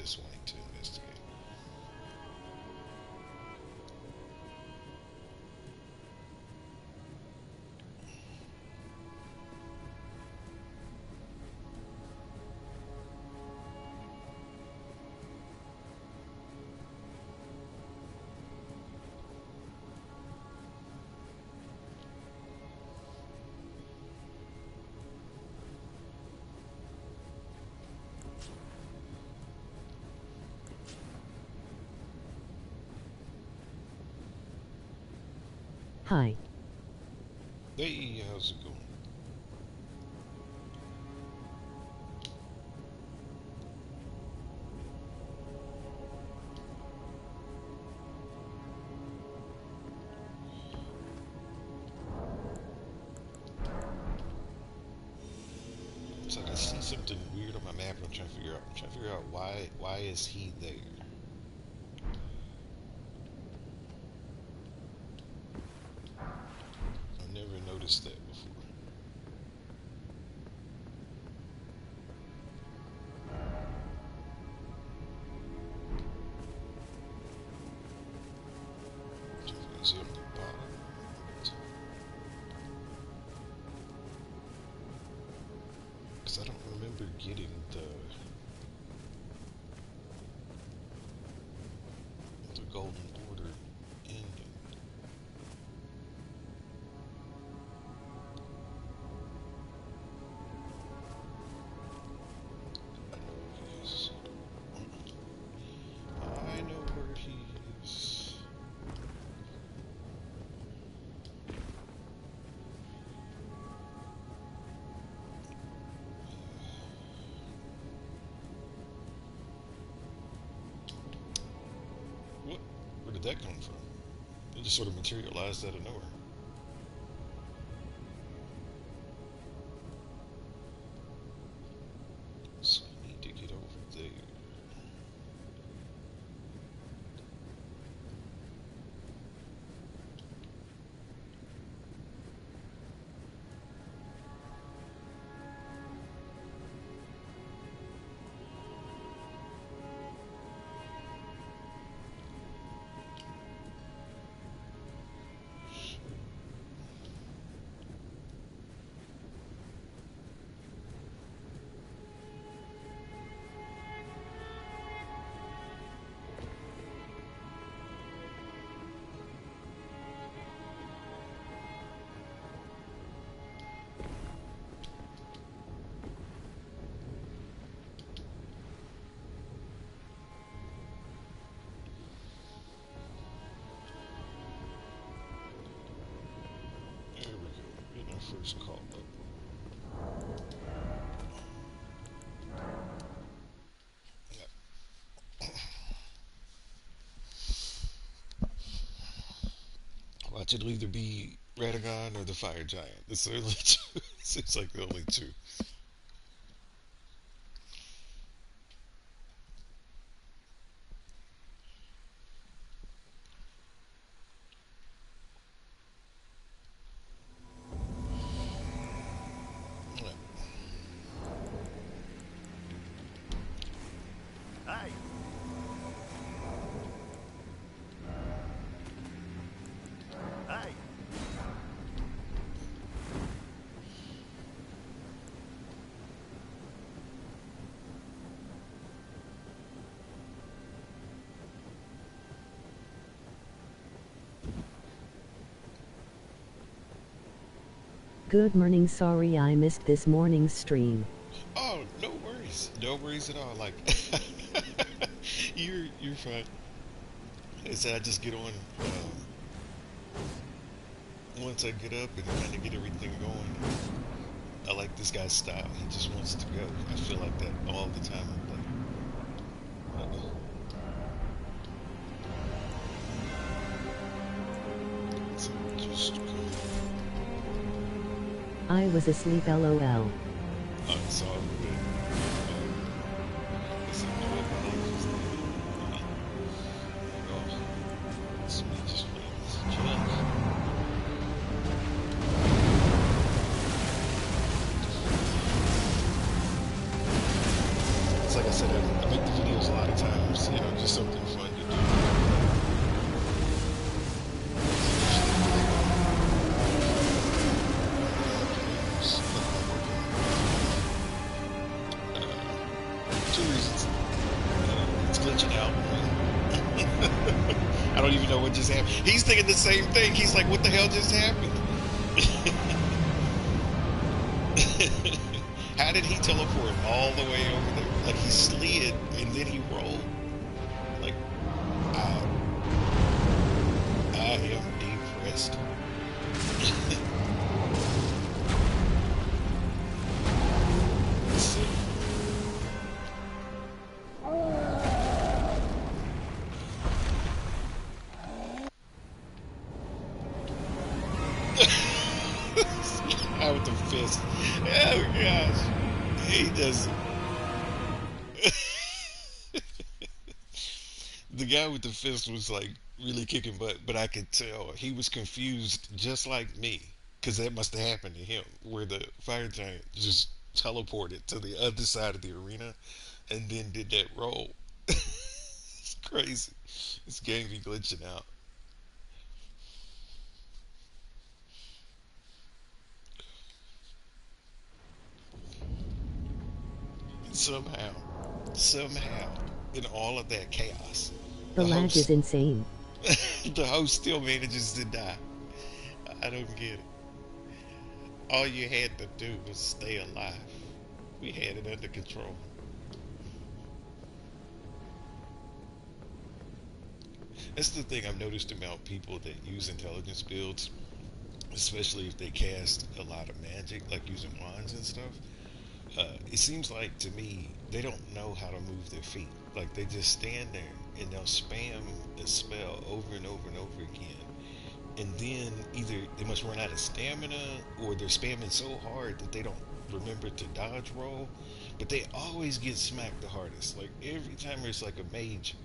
just wanting to investigate. Hi. Hey, how's it going? It's like I see something weird on my map. And I'm trying to figure out. I'm trying to figure out why is he there? I've never noticed that before. Is it on the bottom? Because I don't remember getting the golden border ending. I know where he is. I know where he is. What? Where did that come from? It just sort of materialized out of nowhere. So I need to get over there. There we go. Getting our first call up. Watch, it'll either be Radagon or the Fire Giant. It's the only two. Seems like the only two. Alright. Hey, hey. Good morning. Sorry I missed this morning's stream. Oh, no worries. No worries at all. Like you're fine. I said I just get on once I get up and kind of get everything going. I like this guy's style. He just wants to go. I feel like that all the time. Like, so just go. I was asleep lol. It's all good. Listen, no apologies. It's me just it's like I said, I make the videos a lot of times, you know, just something fun to do. Two reasons. It's glitching out. I don't even know what just happened. He's thinking the same thing. He's like, what the hell just happened? How did he teleport all the way over there? Like he slid and then he rolled. Like, I, I am depressed. So, I with the fist. Oh gosh. He does. The guy with the fist was like really kicking butt, but I could tell he was confused just like me. Because that must have happened to him, where the fire giant just teleported to the other side of the arena and then did that roll. It's crazy. This game be glitching out. Somehow, somehow, in all of that chaos, The the lag is host, insane. the host still manages to die. I don't get it. All you had to do was stay alive. We had it under control. That's the thing I've noticed about people that use intelligence builds, especially if they cast a lot of magic, like using wands and stuff. It seems like to me they don't know how to move their feet. Like they just stand there and they'll spam a spell over and over and over again. And then either they must run out of stamina or they're spamming so hard that they don't remember to dodge roll. But they always get smacked the hardest. Like every time there's like a mage,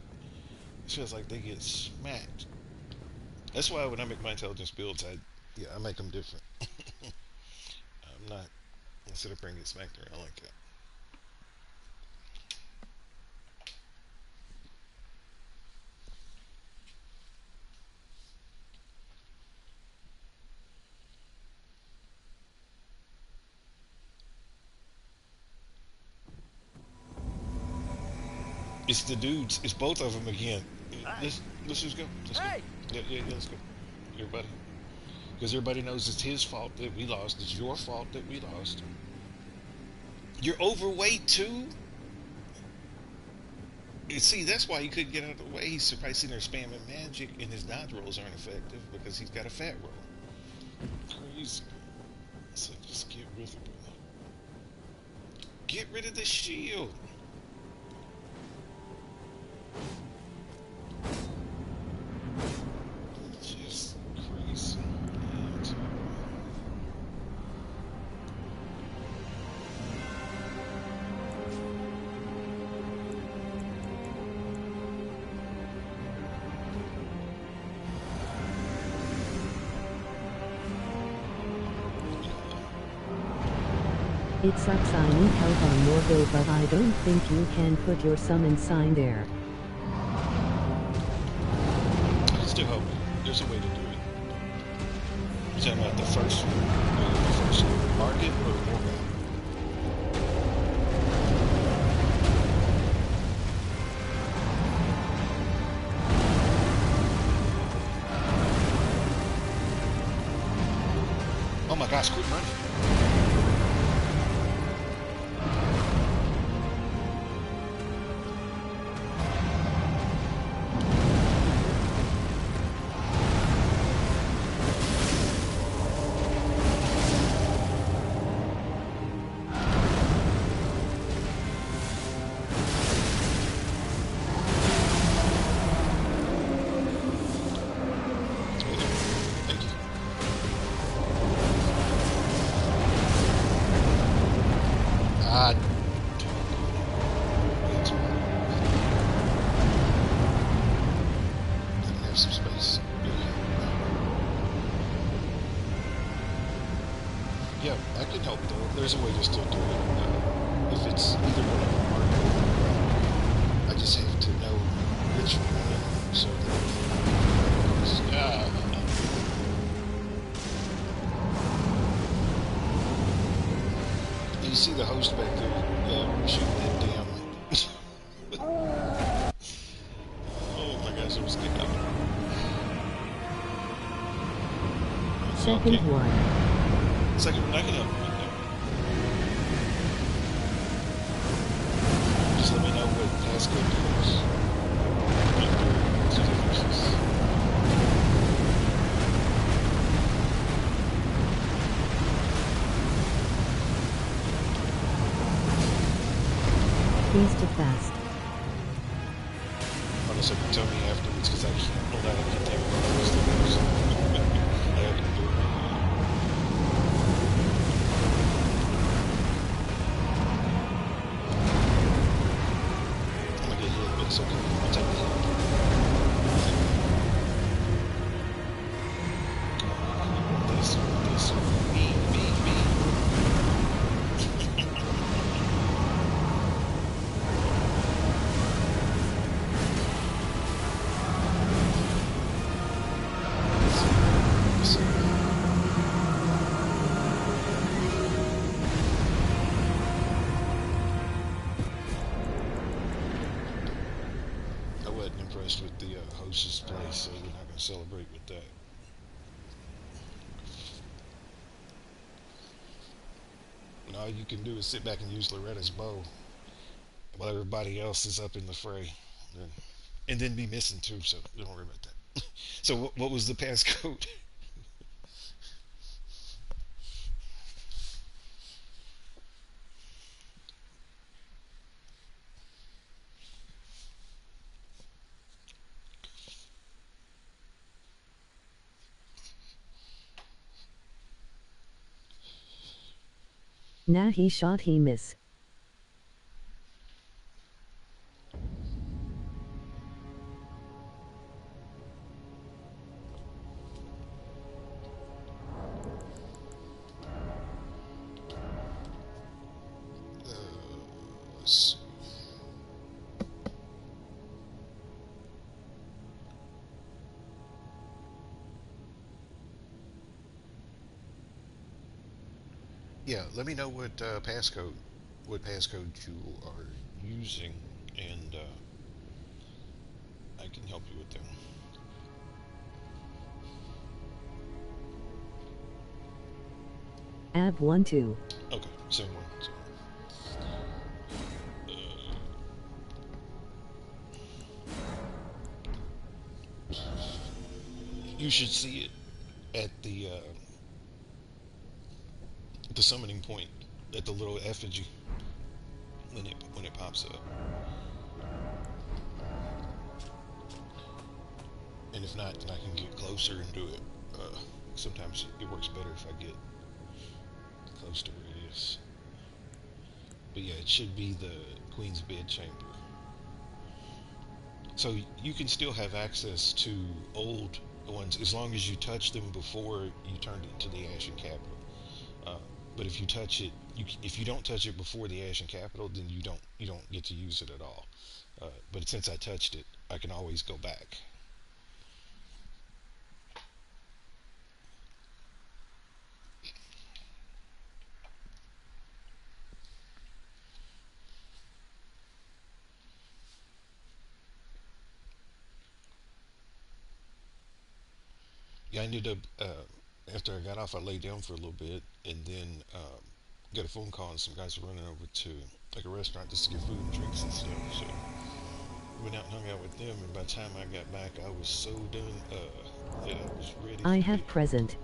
it feels like they get smacked. That's why when I make my intelligence builds, I make them different. I'm not instead of bringing it smacked around like that. It's the dudes. It's both of them again. Hey! Let's just go. Let's go. Hey! Yeah, let's go. Everybody, because everybody knows it's his fault that we lost. It's your fault that we lost. You're overweight too. You see, that's why he couldn't get out of the way. He's surprised sitting there spamming magic, and his dodge rolls aren't effective because he's got a fat roll. Crazy. So just get rid of it. Get rid of the shield. Just crazy. And It sucks I need help on Morgo, but I don't think you can put your summon sign there. still help me. There's a way to do it. You're talking about the first one. The first market or Morgan? Oh my gosh, quit running. Thank you. Ah, that's why. Didn't have some space. Yeah, I can help though. There's a way to still do it. If it's either one of them or second Okay. one. Second one I can help you with that. Just let me know what passcode to use. Two differences. He's too fast. Unless you can tell me afterwards, because I can't hold out. I can't take those things. I have to do it right now. I'm gonna get hit, but it's okay. I'll take the hit. This, me. This. I wasn't impressed with the hostess place, so we're not gonna celebrate with that. And all you can do is sit back and use Loretta's bow while everybody else is up in the fray. And then be missing too, so don't worry about that. So what was the passcode? Nah, he shot, he miss. Let's see. Yeah, let me know what passcode you are using, and I can help you with that. Ab 1-2. Okay, same one. You should see it at the summoning point at the little effigy when it pops up. And if not, then I can get closer and do it. Sometimes it works better if I get close to where it is. But yeah, it should be the Queen's Bedchamber. So you can still have access to old ones as long as you touch them before you turned it into the Ashen Capital. Uh, but if you touch it, if you don't touch it before the Ashen Capital, then you don't get to use it at all. But since I touched it, I can always go back. Yeah, I ended up after I got off, I laid down for a little bit, and then got a phone call, and some guys were running over to like a restaurant just to get food and drinks and stuff. So went out and hung out with them, and by the time I got back, I was so done that I was ready I for have bed. present.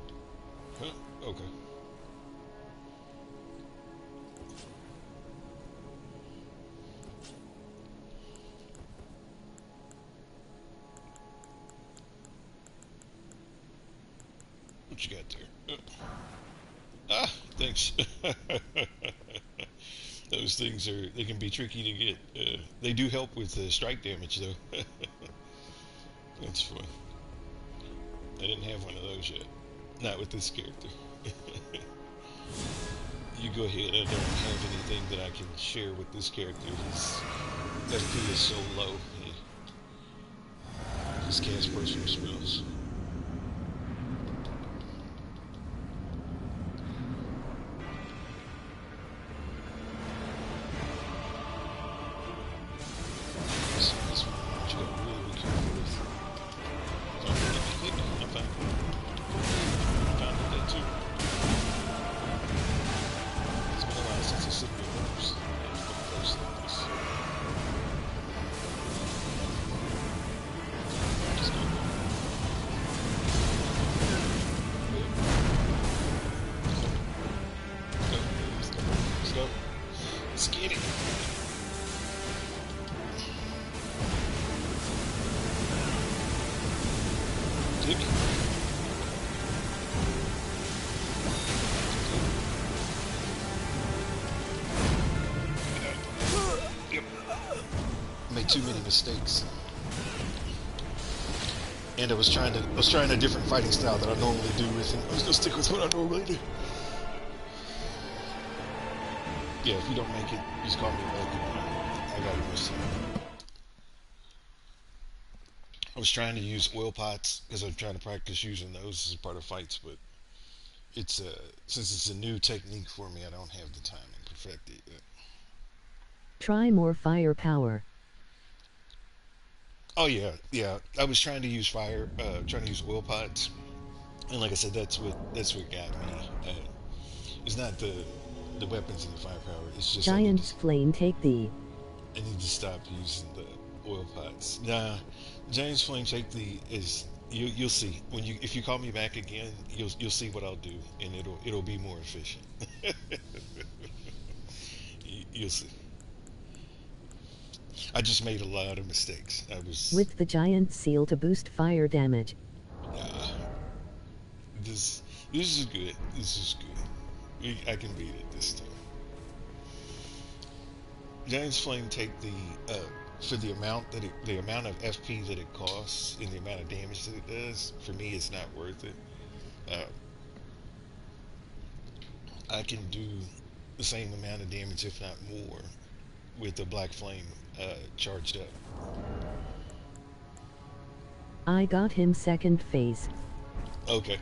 Huh? Okay. What you got there? Thanks. Those things they can be tricky to get. They do help with strike damage though. That's fun. I didn't have one of those yet. Not with this character. You go ahead. I don't have anything that I can share with this character. His FP is so low. He just casts personal spells. So that's what you gotta really be careful with. So I'm fine. I found it. made too many mistakes. And I was trying a different fighting style that I normally do with, and I was gonna stick with what I normally do. Yeah, if you don't make it, just call me back. I got it this time. I was trying to use oil pots because I'm trying to practice using those as a part of fights, but it's since it's a new technique for me, I don't have the time to perfect it yet. Try more firepower. Oh yeah, yeah. I was trying to use trying to use oil pots, and like I said, that's what got me. It's not the weapons and the firepower. It's just Giant's flame take thee. I need to stop using the oil pots. Nah, James Flame take the is you'll see when you if you call me back again, you'll see what I'll do, and it'll be more efficient. You'll see. I just made a lot of mistakes. I was With the giant seal to boost fire damage. nah. This this is good. This is good. I can beat it this time. James Flame take for the amount of FP that it costs and the amount of damage that it does. For me, it's not worth it. Uh, I can do the same amount of damage, if not more, with the Black Flame charged up. I got him second phase. Okay.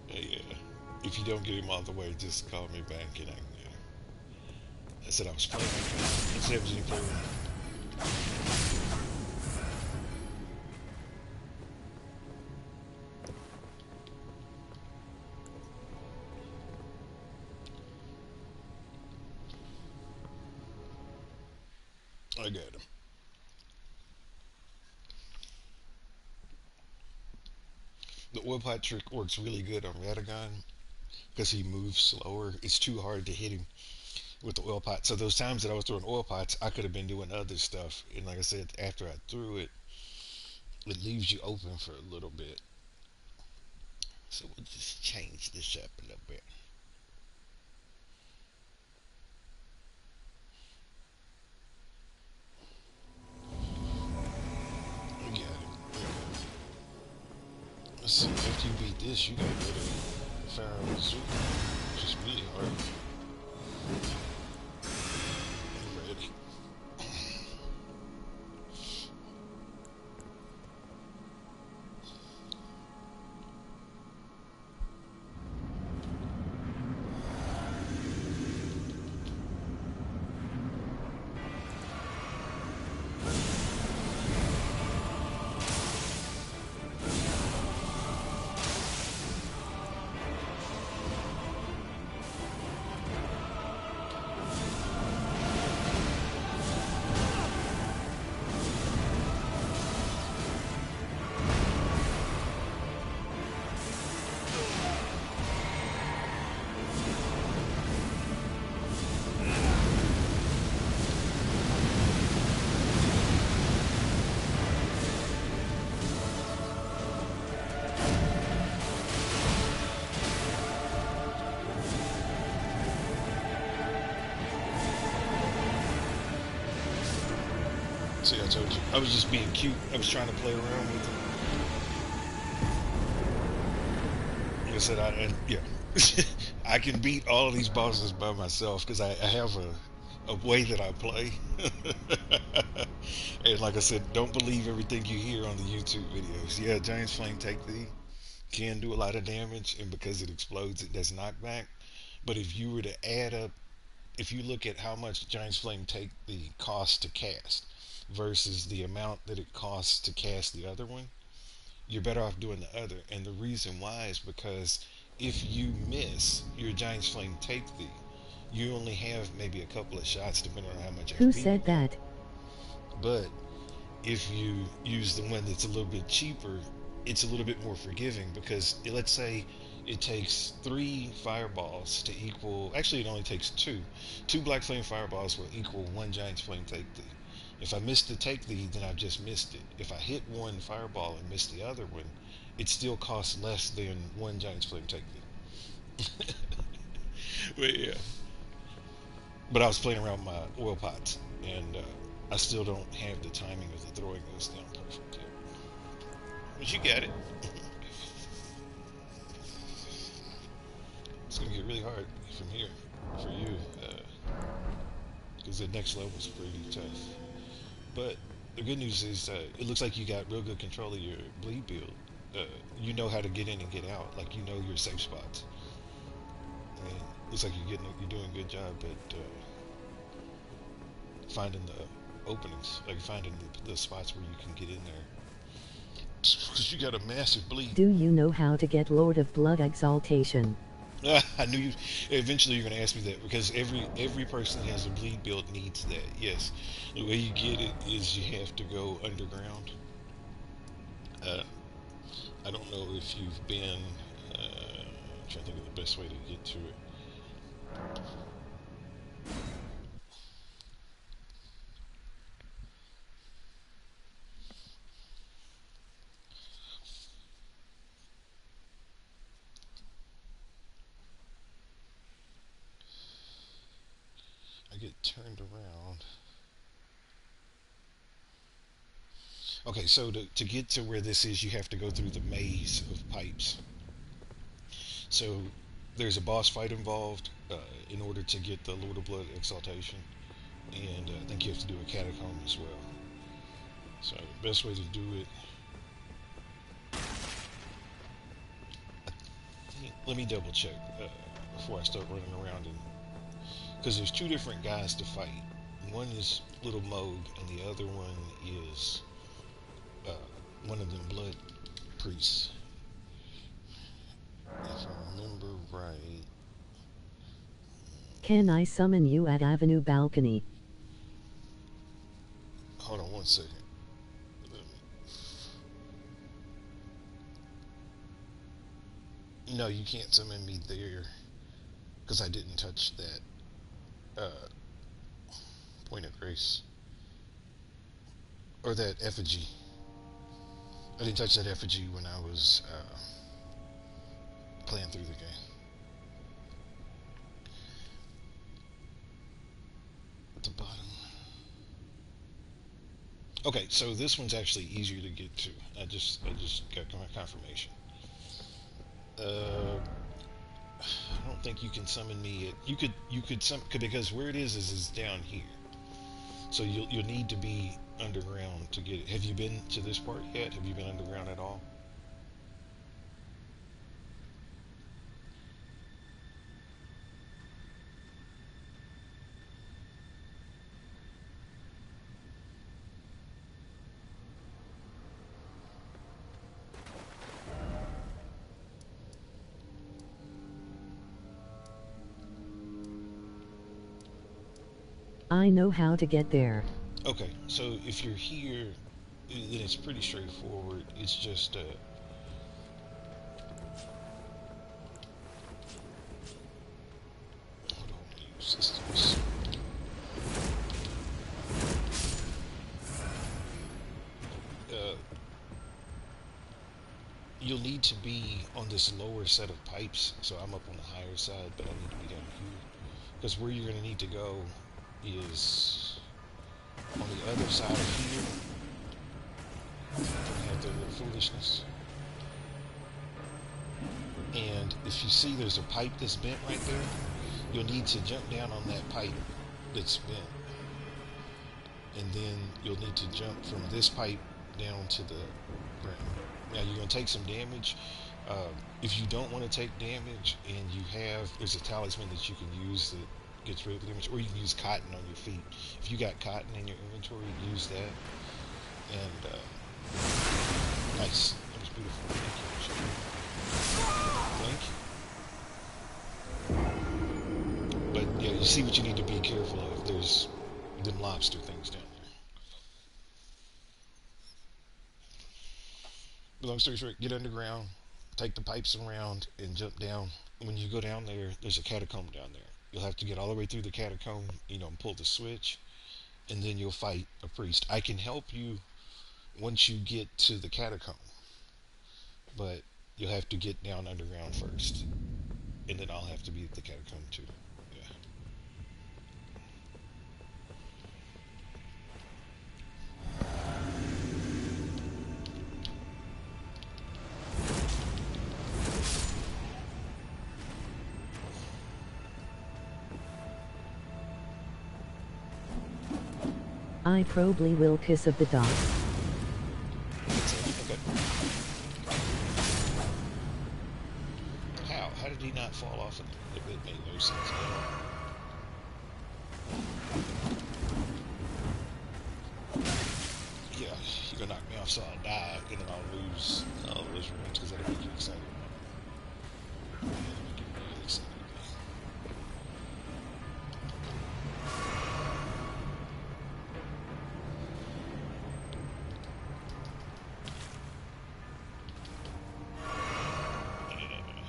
Yeah. If you don't get him all the way, just call me back and I said I was playing. I said I was playing. I got him. The oil pot trick works really good on Radagon because he moves slower. It's too hard to hit him with the oil pot. So those times that I was throwing oil pots, I could have been doing other stuff. And like I said, after I threw it, it leaves you open for a little bit. So we'll just change this up a little bit. We got it. Let's see. After you beat this, you gotta go to Pharaoh Zoo, which is really hard. I'm ready. See, I told you. I was just being cute. I was trying to play around with it. Like I said, yeah. I can beat all of these bosses by myself because I have a way that I play. And like I said, don't believe everything you hear on the YouTube videos. Yeah, Giant's Flame Take Thee can do a lot of damage, and because it explodes, it does knockback. But if you were to add up, if you look at how much Giant's Flame Take Thee costs to cast versus the amount that it costs to cast the other one, you're better off doing the other. And the reason why is because if you miss your Giant's Flame Take Thee, you only have maybe a couple of shots depending on how much Who FP you said got. that? But if you use the one that's a little bit cheaper, it's a little bit more forgiving because let's say it takes 3 fireballs to equal. Actually, it only takes two. Two black flame fireballs will equal one giant's flame take thee. If I miss the take thee, then I've just missed it. If I hit one fireball and miss the other one, it still costs less than one giant's flame take thee. But yeah, But I was playing around with my oil pots, and I still don't have the timing of the throwing this down perfect yet. But you got it. It's gonna get really hard from here for you, because the next level is pretty tough. But the good news is, it looks like you got real good control of your bleed build. Uh, you know how to get in and get out. Like you know your safe spots, and it looks like you're doing a good job at finding the openings, like finding the spots where you can get in there. Because you got a massive bleed. Do you know how to get Lord of Blood Exaltation? I knew you. Eventually, you're going to ask me that because every person who has a bleed build needs that. Yes, the way you get it is you have to go underground. Uh, I don't know if you've been. I'm trying to think of the best way to get to it. I get turned around. Okay, so to get to where this is, you have to go through the maze of pipes. So there's a boss fight involved in order to get the Lord of Blood exaltation, and I think you have to do a catacomb as well. So the best way to do it, let me double check before I start running around, and because there's two different guys to fight. One is Little Moog, and the other one is uh, one of them blood priests. If I remember right. Can I summon you at Avenue Balcony? Hold on one second. No, you can't summon me there because I didn't touch that point of grace or that effigy. I didn't touch that effigy when I was playing through the game. At the bottom. Okay, so this one's actually easier to get to. I just got my confirmation. I don't think you can summon me. You could because where it is down here. So you'll need to be underground to get it. Have you been to this part yet? Have you been underground at all? I know how to get there. Okay, so if you're here, then it's pretty straightforward. It's just hold on, systems. Uh, you'll need to be on this lower set of pipes. So I'm up on the higher side, but I need to be down here because where you're going to need to go is on the other side of here. Don't have the little foolishness. And if you see there's a pipe that's bent right there, you'll need to jump down on that pipe that's bent. And then you'll need to jump from this pipe down to the ground. Now you're going to take some damage. If you don't want to take damage and there's a talisman that you can use that gets rid of the damage, or you can use cotton on your feet. If you got cotton in your inventory, use that. And nice. That was beautiful. Thank you. But yeah, you see what you need to be careful of. There's them lobster things down there. But long story short, get underground, take the pipes around, and jump down. When you go down there, there's a catacomb down there. You'll have to get all the way through the catacomb, and pull the switch, and then you'll fight a priest. I can help you once you get to the catacomb, but you'll have to get down underground first, and then I'll have to be at the catacomb too. Yeah. I probably will kiss of the dogs. Okay. How? How did he not fall off? It made no sense at all. Yeah, you're gonna knock me off so I'll die, and then I'll lose range because that'll make you excited. That'll make you really excited.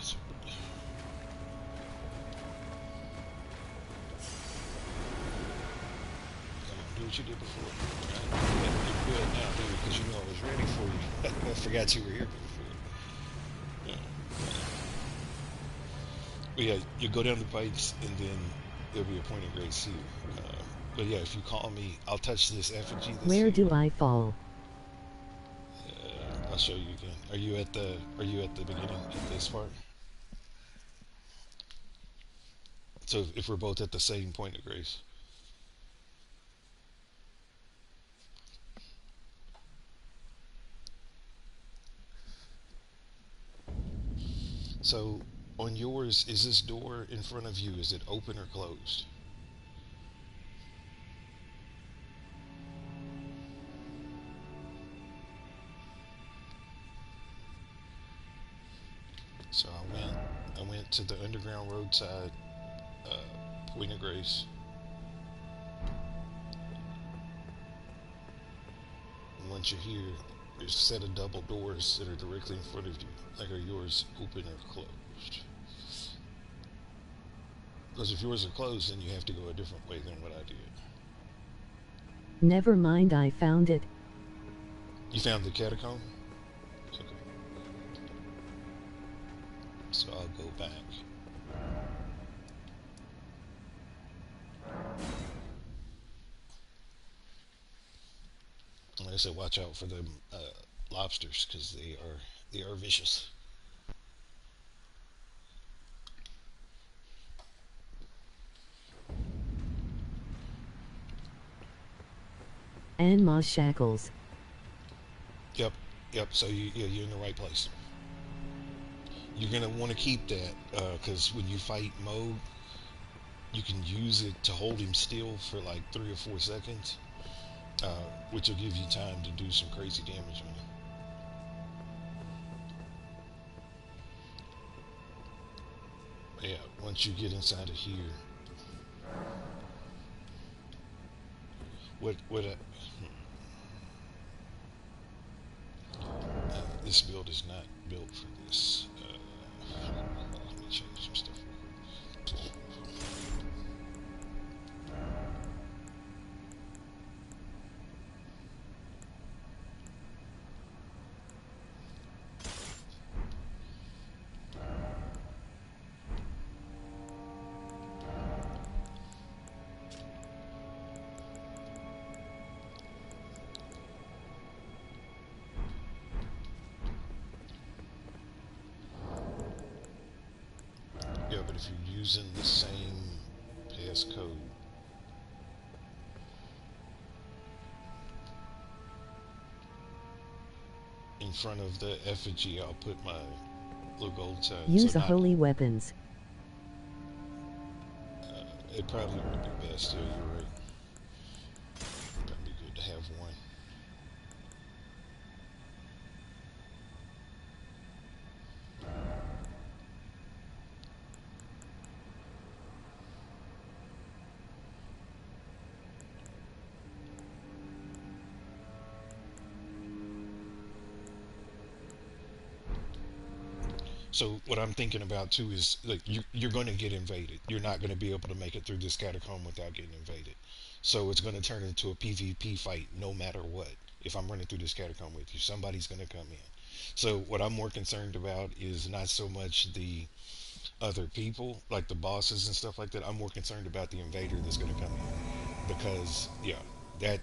So, come on, do what you did before. Right? You're good now, dude, because you know I was ready for you. I forgot you were here before. Yeah. But yeah, you go down the pipes, and then there'll be a point of grace here. But yeah, if you call me, I'll touch this effigy that's Where here. do I fall? I'll show you again. Are you at the beginning at this part? So if we're both at the same point of grace. So on yours, is this door in front of you? Is it open or closed? So I went to the underground roadside point of grace. And once you're here, there's a set of double doors that are directly in front of you. Like, are yours open or closed? Because if yours are closed, then you have to go a different way than what I did. Never mind, I found it. You found the catacomb? Okay. So I'll go back. Like I said, watch out for them lobsters because they are vicious. And Moz shackles. Yep, yep. So you're in the right place. You're gonna want to keep that because when you fight mode, you can use it to hold him still for like 3 or 4 seconds, which will give you time to do some crazy damage on him. But yeah, once you get inside of here, what this build is not built for this. Let me change some stuff real quick. Yeah, but if you're using the same passcode, in front of the effigy, I'll put my little gold sign. So Use a not, holy weapons. it probably would be best. Yeah, you're right. That'd be good to have one. So what I'm thinking about too is like you're going to get invaded. You're not going to be able to make it through this catacomb without getting invaded. So it's going to turn into a PvP fight no matter what. If I'm running through this catacomb with you, somebody's going to come in. So what I'm more concerned about is not so much the other people, like the bosses and stuff like that. I'm more concerned about the invader that's going to come in because yeah,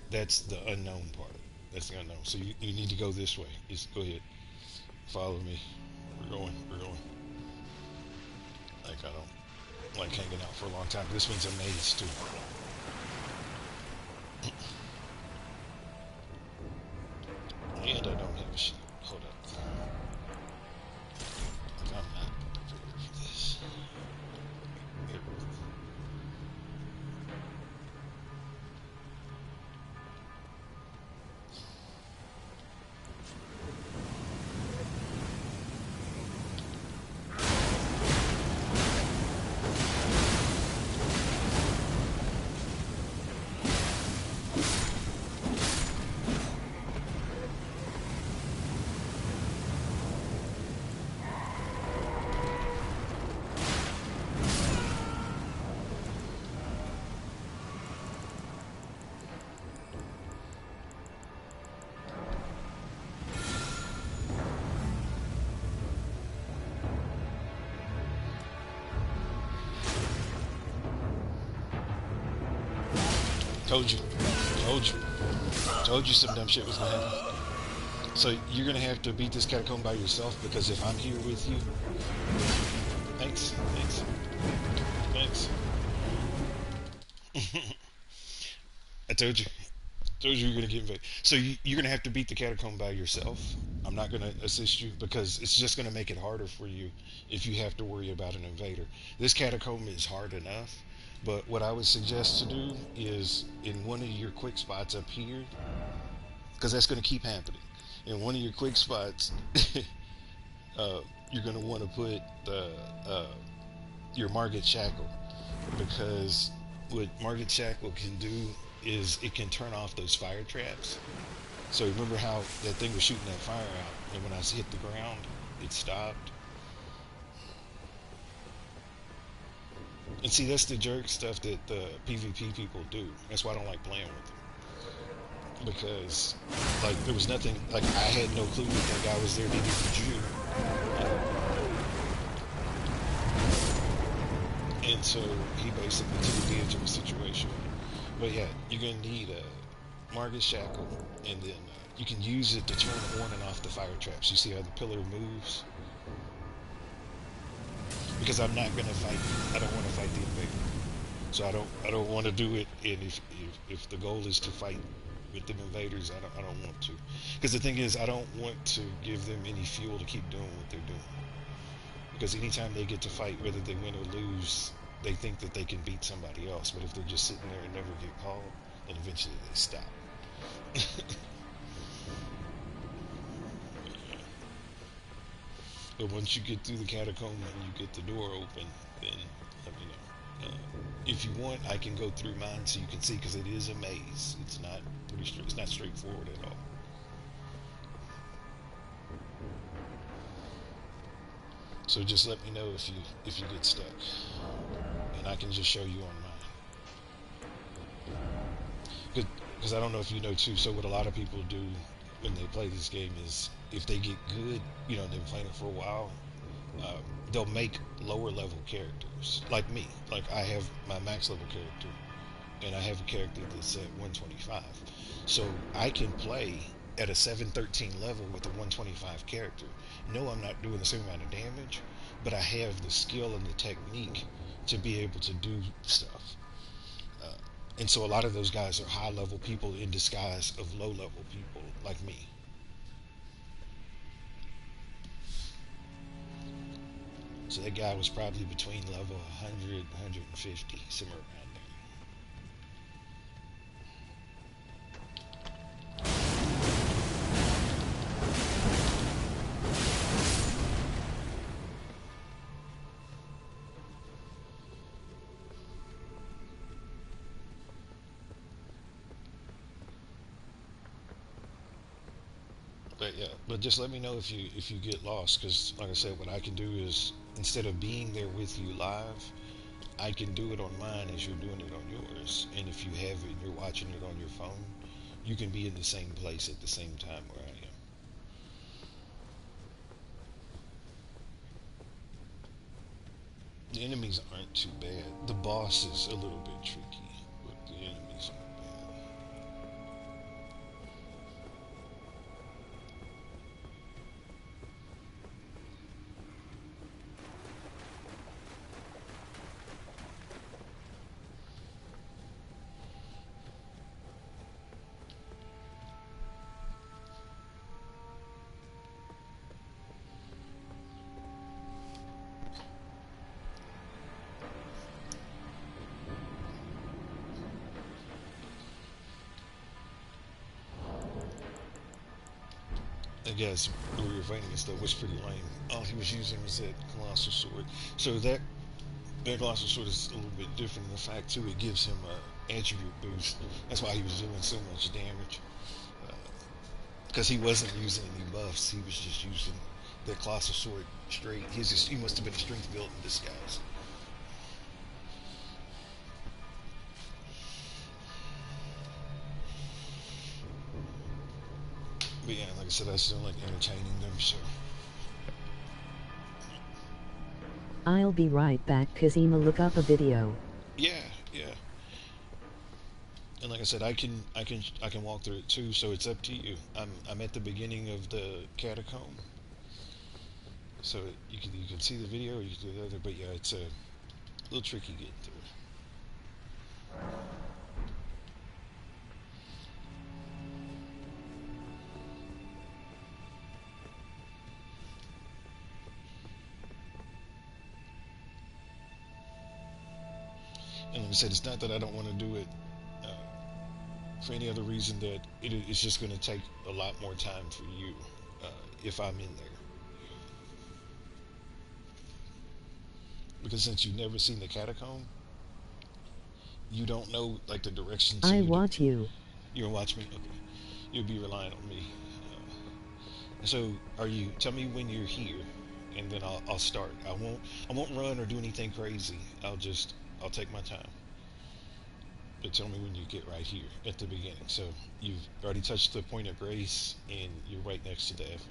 that's the unknown part. That's the unknown. So you need to go this way. Just go ahead, follow me. We're going. We're going. Like I don't like hanging out for a long time. This one's a maze too. Told you. Told you. Told you some dumb shit was gonna happen. So you're gonna have to beat this catacomb by yourself because if I'm here with you, thanks, thanks, thanks. I told you. Told you you're gonna get invaded. So you're gonna have to beat the catacomb by yourself. I'm not gonna assist you because it's just gonna make it harder for you if you have to worry about an invader. This catacomb is hard enough, but what I would suggest to do is in one of your quick spots up here, because that's gonna keep happening. In one of your quick spots, uh, you're gonna want to put uh, your Margit Shackle because what Margit Shackle can do is it can turn off those fire traps. So remember how that thing was shooting that fire out, and when I hit the ground, it stopped. And see, that's the jerk stuff that the PvP people do. That's why I don't like playing with them because, like, there was nothing. Like, I had no clue that that guy was there to do the Jew, and so he basically took advantage of the situation. But yeah, you're gonna need a Margit Shackle, and then you can use it to turn on and off the fire traps. You see how the pillar moves? Because I'm not gonna fight. I don't want to fight the invader, so I don't want to do it. And if the goal is to fight with them invaders, I don't want to. Because the thing is, I don't want to give them any fuel to keep doing what they're doing. Because anytime they get to fight, whether they win or lose, they think that they can beat somebody else. But if they're just sitting there and never get called, then eventually they stop. But once you get through the catacomb and you get the door open, then let me know. If you want, I can go through mine so you can see because it is a maze. It's not pretty straight. It's not straightforward at all. So just let me know if you get stuck, and I can just show you on mine. Because I don't know if you know too. So what a lot of people do when they play this game is if they get good, you know, they've been playing it for a while, uh, they'll make lower level characters like me. Like I have my max level character, and I have a character that's at 125. So I can play at a 713 level with a 125 character. No, I'm not doing the same amount of damage, but I have the skill and the technique to be able to do stuff. And so a lot of those guys are high level people in disguise of low level people like me. So that guy was probably between level 100 and 150, somewhere around there. But yeah, but just let me know if you get lost, because like I said, what I can do is instead of being there with you live, I can do it on mine as you're doing it on yours. And if you have it and you're watching it on your phone, you can be in the same place at the same time where I am. The enemies aren't too bad. The boss is a little bit tricky, but the enemies aren't bad. I guess we were fighting and stuff was pretty lame. All he was using was that colossal sword. So that colossal sword is a little bit different in the fact too. It gives him a attribute boost. That's why he was doing so much damage. Because he wasn't using any buffs. He was just using that colossal sword straight. He must have been a strength build in disguise. But yeah, like I said, I still like entertaining them. So I'll be right back, cause I'ma look up a video. yeah, yeah. And like I said, I can walk through it too. So it's up to you. I'm at the beginning of the catacomb, so you can see the video, or you can do the other. But yeah, it's a little tricky getting through. And like I said, it's not that I don't want to do it for any other reason that it's just going to take a lot more time for you if I'm in there. Because since you've never seen the catacomb, you don't know like the directions. So I watch you. you don't watch me. Okay, you'll be relying on me. So are you? Tell me when you're here, and then I'll start. I won't run or do anything crazy. I'll take my time. But tell me when you get right here at the beginning. So you've already touched the point of grace, and you're right next to the effigy.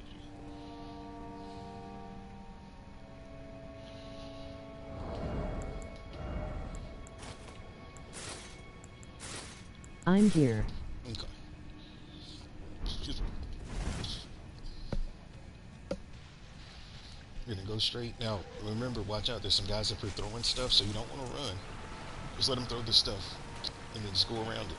I'm here. Okay. Excuse me. You're gonna go straight. Now, remember, watch out. There's some guys up here throwing stuff, so you don't want to run. Just let them throw the stuff, and then just go around it.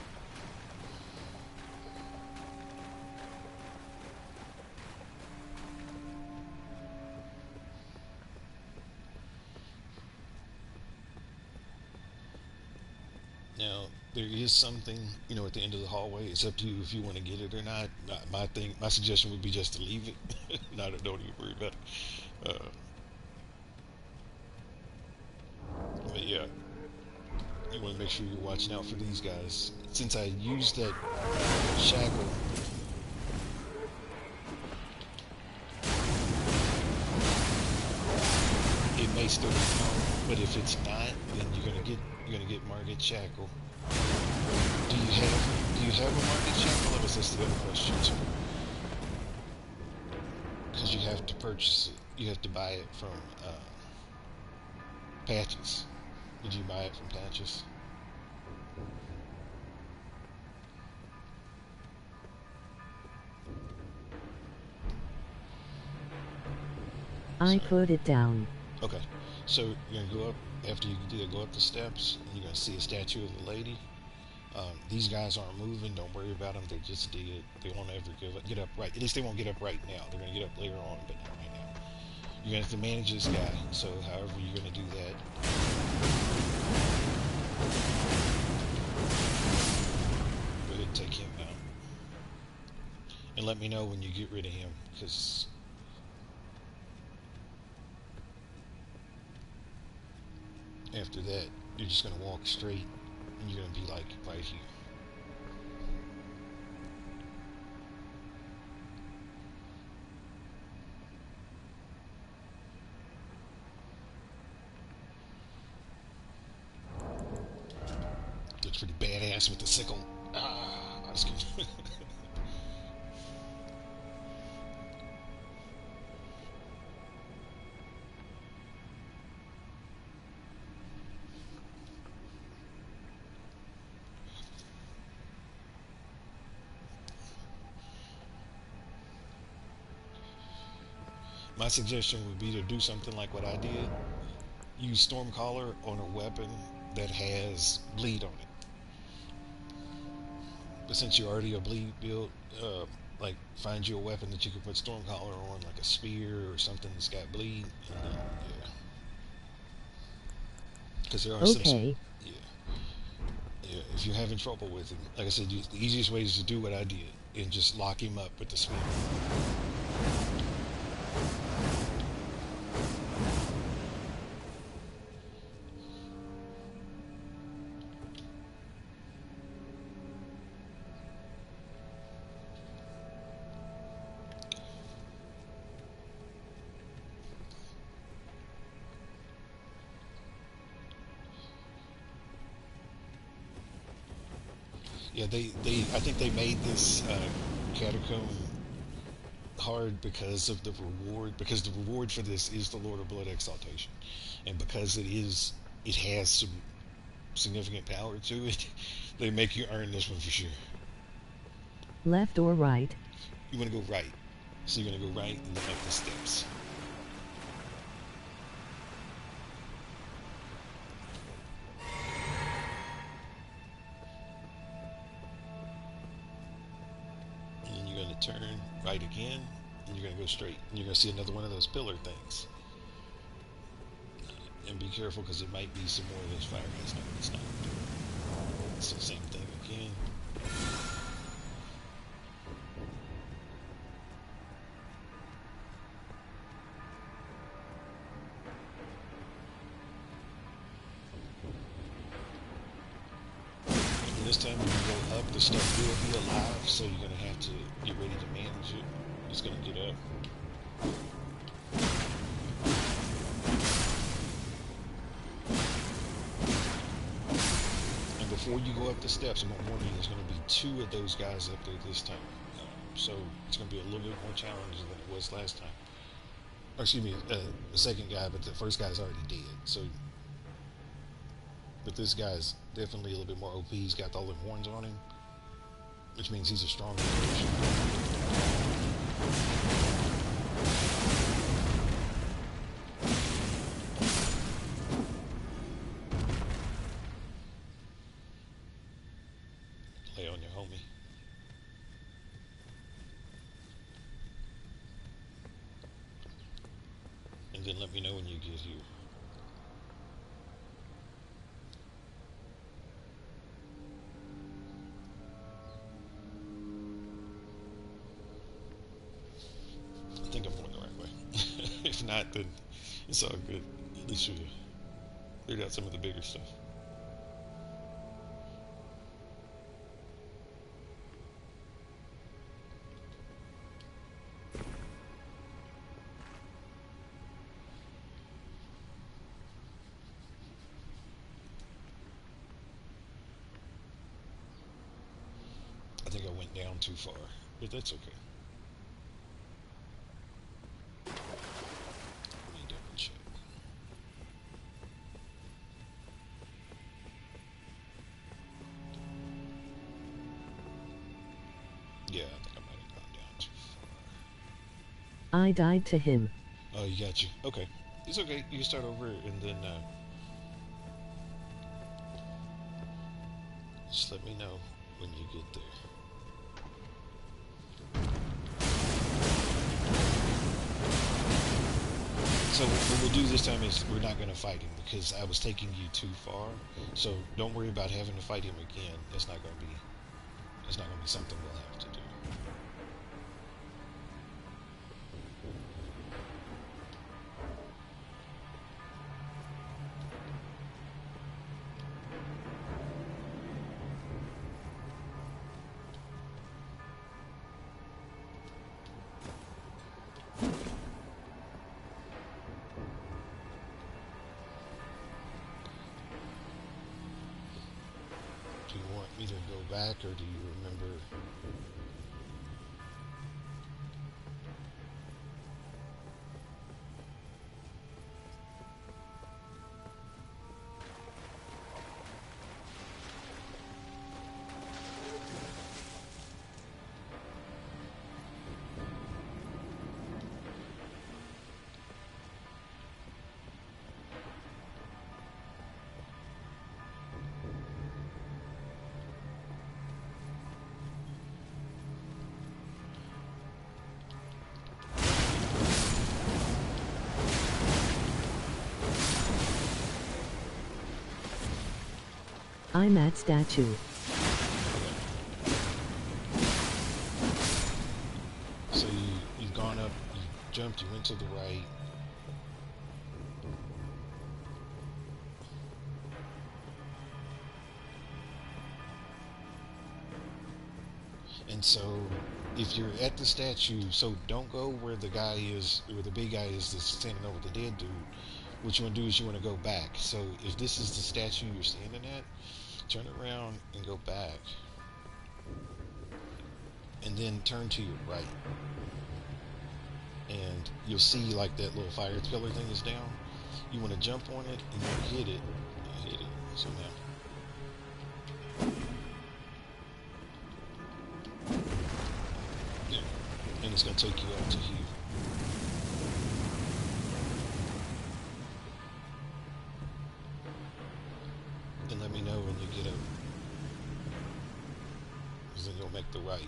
Now, there is something, at the end of the hallway. It's up to you if you want to get it or not. My suggestion would be just to leave it. Not don't even worry about it. But yeah, you want to make sure you're watching out for these guys. Since I used that shackle, it may still be on, but if it's not, then you're gonna get Market Shackle. Do you have a Market Shackle? Or is this the other question too? Because you have to purchase it. You have to buy it from Patches. Did you buy it from Patches? I So put it down. okay. So you're gonna go up after you do that. Go up the steps, and you're gonna see a statue of the lady. These guys aren't moving. Don't worry about them. They just did. They won't ever get up right. At least they won't get up right now. They're gonna get up later on, but not right now. You're gonna have to manage this guy. So however you're gonna do that, go ahead and take him out, and let me know when you get rid of him, because after that you're just gonna walk straight, and you're gonna be like right here. Looks pretty badass with the sickle. Ah, I was kidding. My suggestion would be to do something like what I did. Use Stormcaller on a weapon that has bleed on it. But since you're already a bleed build, like find you a weapon that you can put Stormcaller on, like a spear or something that's got bleed, and then yeah, because there are some, Okay. yeah, yeah. If you're having trouble with him, like I said, the easiest way is to do what I did and just lock him up with the spear. Yeah, I think they made this catacomb hard because of the reward. Because the reward for this is the Lord of Blood Exaltation, and because it has some significant power to it, They make you earn this one for sure. Left or right? You want to go right. So you're going to go right and then up the steps. And then you're going to turn right again. And you're going to go straight. And you're going to see another one of those pillar things. And be careful because it might be some more of those fire guys. No, it's not. It's the same thing again. And this time when you go up, the stuff will be alive, so you're going to have to get ready to manage it. It's going to get up. Before you go up the steps, I'm warning you, there's going to be 2 of those guys up there this time. So it's going to be a little bit more challenging than it was last time. Or excuse me, the second guy, but the first guy's already dead. So, but this guy's definitely a little bit more OP. He's got all the horns on him, which means he's a stronger version. Lay on your homie. And then let me know when you get here. I think I'm going the right way. If not, then it's all good. At least we cleared out some of the bigger stuff. I think I went down too far, but that's okay. Let me double check. Yeah, I think I might have gone down too far. I died to him. Oh, you got you. Okay. It's okay. You can start over and then just let me know when you get there. So what we'll do this time is we're not going to fight him because I was taking you too far. So don't worry about having to fight him again. That's not going to be something we'll have to do. Do you want me to go back or do you remember? I'm at statue. So you've gone up, you jumped, you went to the right. And so if you're at the statue, so don't go where the guy is, where the big guy is that's standing over the dead dude. What you want to do is you want to go back. So if this is the statue you're standing at, turn around and go back. And then turn to your right. And you'll see like that little fire pillar thing is down. You want to jump on it and you hit it. Hit it. So now. it's gonna take you out to here. And let me know when you get up. Because then you'll make the right.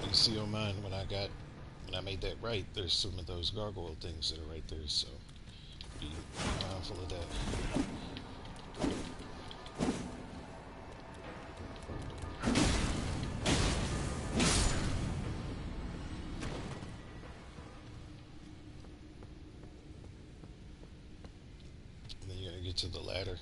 You see on mine when I made that right, there's some of those gargoyle things that are right there, so be mindful of that. And then you're gonna get to the ladder.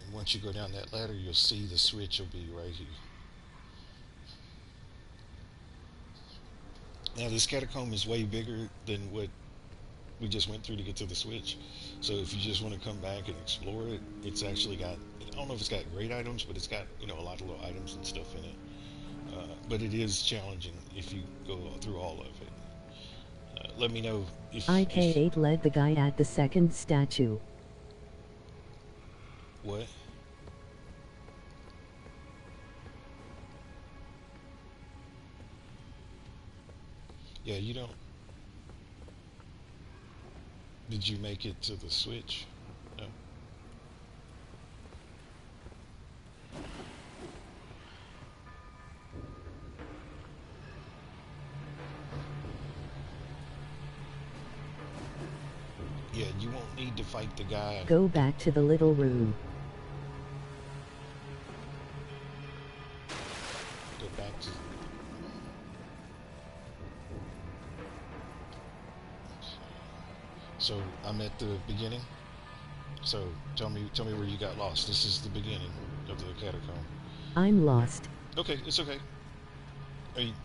And once you go down that ladder, you'll see the switch will be right here. Now this catacomb is way bigger than what we just went through to get to the switch. So if you just want to come back and explore it, it's actually got, I don't know if it's got great items, but it's got, a lot of little items and stuff in it. But it is challenging if you go through all of it. Let me know if IK8 led the guy at the second statue. what? Yeah, you don't. Did you make it to the switch? No. Yeah, you won't need to fight the guy. Go back to the little room. Go back to. So I'm at the beginning. So tell me where you got lost. This is the beginning of the catacomb. I'm lost. Okay, it's okay.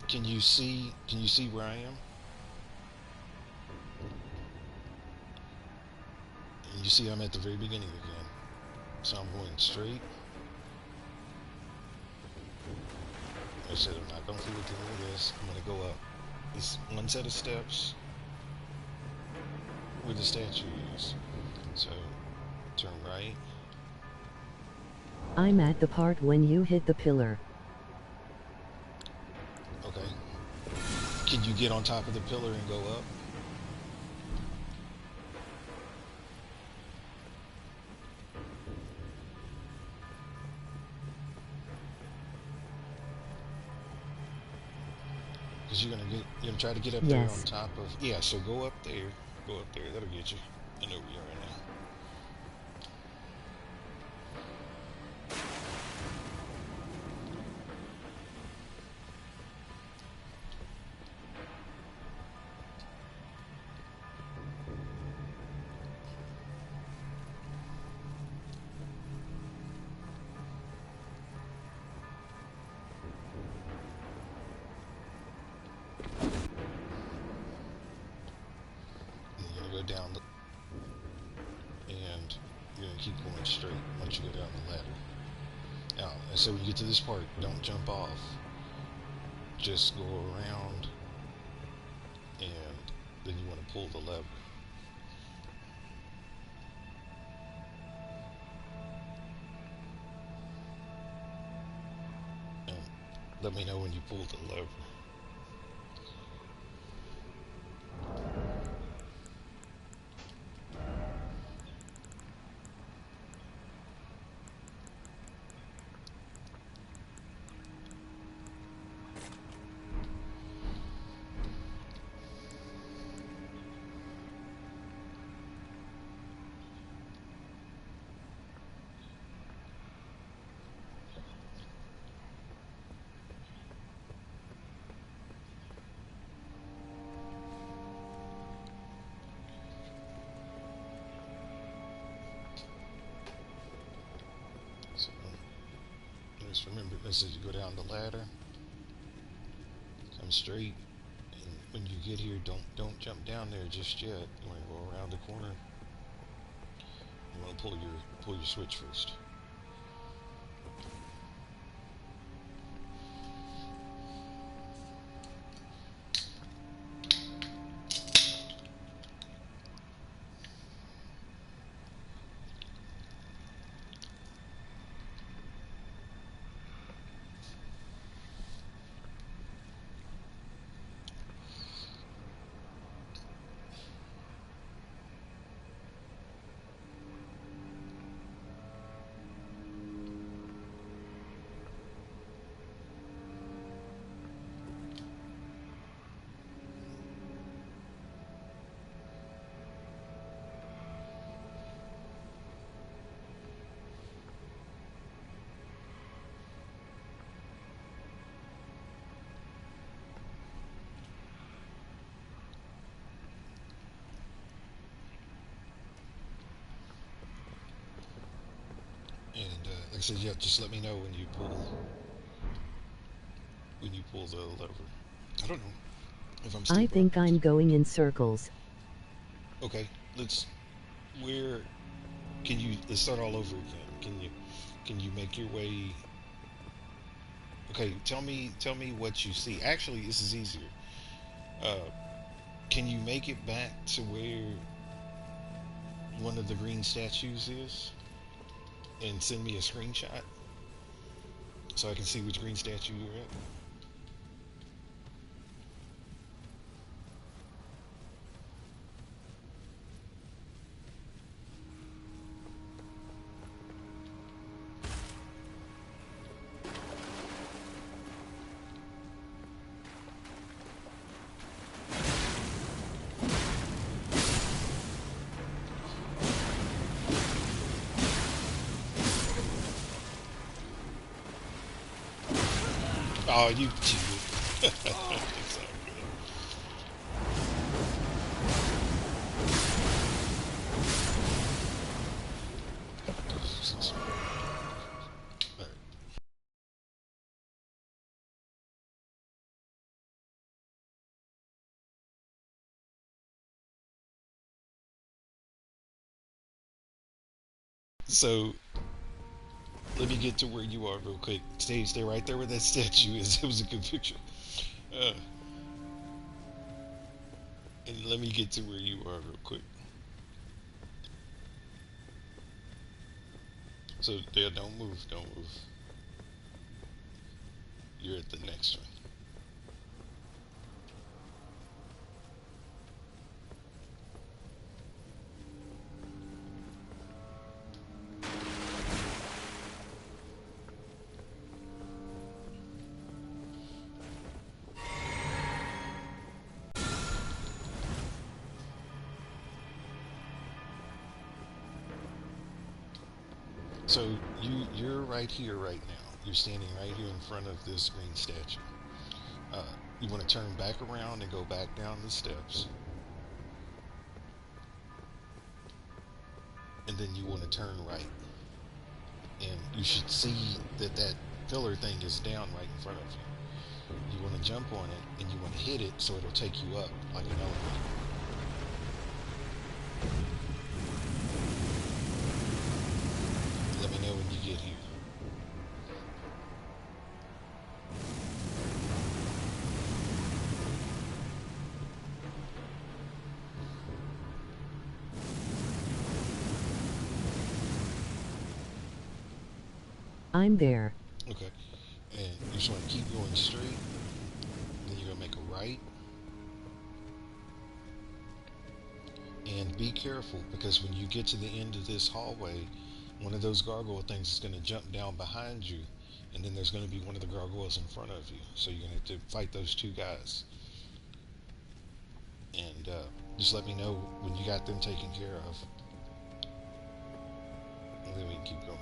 Can you see where I am? And you see I'm at the very beginning again. So I'm going straight. I said I'm not going to do any of this. I'm going to go up. It's one set of steps where the statue is. So turn right. I'm at the part when you hit the pillar. Okay. Can you get on top of the pillar and go up? Because you're gonna try to get up there on Yes. top of. Yeah. So go up there. Go up there. That'll get you. I know where you are right now. And you're gonna go down and you're gonna keep going straight once you go down the ladder. Now, I said when you get to this part, don't jump off. Just go around, and then you want to pull the lever. And let me know when you pull the lever. Just remember, this is you go down the ladder, come straight, and when you get here, don't jump down there just yet. You want to go around the corner. You want to pull your switch first. And like I said, yeah, just let me know when you pull the lever. I don't know if I'm still I think I'm broadcasting. going in circles. Okay, let's. Where can you? Let's start all over again. Can you make your way? Okay, tell me what you see. Actually, this is easier. Uh, can you make it back to where one of the green statues is, and send me a screenshot so I can see which green statue you're at? Oh, you cheated. It's all good. All right. So let me get to where you are real quick. Stay right there where that statue is. It was a good picture. Uh, and let me get to where you are real quick. So yeah, don't move. You're at the next one. So you're right here right now. You're standing right here in front of this green statue. Uh, you want to turn back around and go back down the steps, and then you want to turn right, and you should see that that pillar thing is down right in front of you. You want to jump on it, and you want to hit it so it'll take you up like an elevator. Let me know when you get here. I'm there. Okay. And you just want to keep going straight. Then you're gonna make a right. And be careful because when you get to the end of this hallway, one of those gargoyle things is gonna jump down behind you, and then there's gonna be one of the gargoyles in front of you. So you're gonna have to fight those two guys. And just let me know when you got them taken care of, and then we can keep going.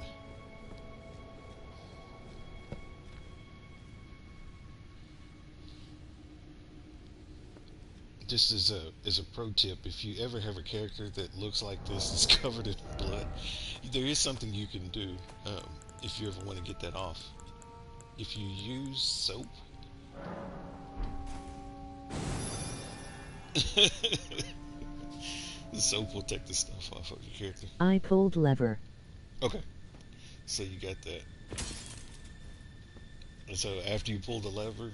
Just as a pro tip, if you ever have a character that looks like this, is covered in blood, there is something you can do if you ever want to get that off. If you use soap, the soap will take the stuff off of your character. I pulled lever. Okay, so you got that. And so after you pull the lever,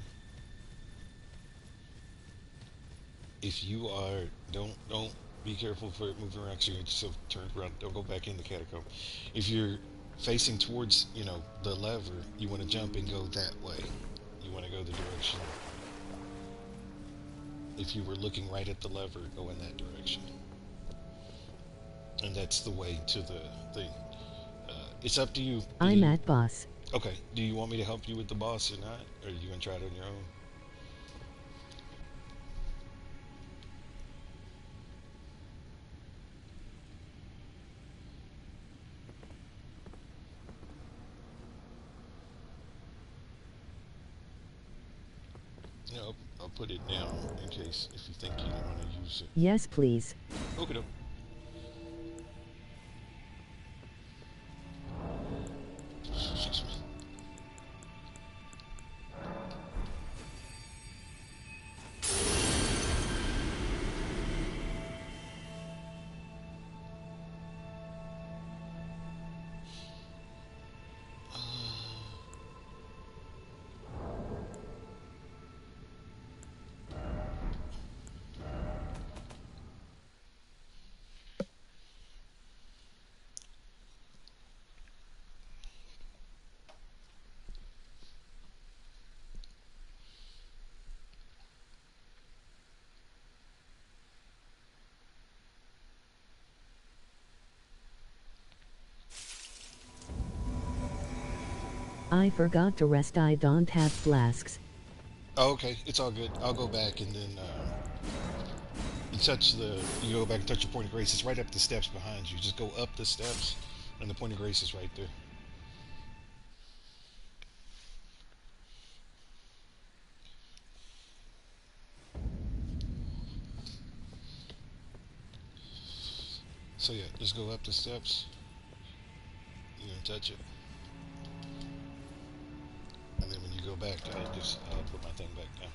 if you are don't be careful for it moving around. So you just turn around. Don't go back in the catacomb. If you're facing towards the lever, you want to jump and go that way. You want to go the direction. If you were looking right at the lever, go in that direction. And that's the way to the thing. It's up to you. I'm at boss. Okay. Do you want me to help you with the boss or not? Or are you gonna try it on your own? No, I'll put it down in case if you think you don't want to use it. Yes, please. Okay. Excuse me. I forgot to rest. I don't have flasks. Oh, okay. It's all good. I'll go back and then you go back and touch your point of grace. It's right up the steps behind you. Just go up the steps, and the point of grace is right there. So yeah, just go up the steps. You know, touch it, and then when you go back, I'll put my thing back down.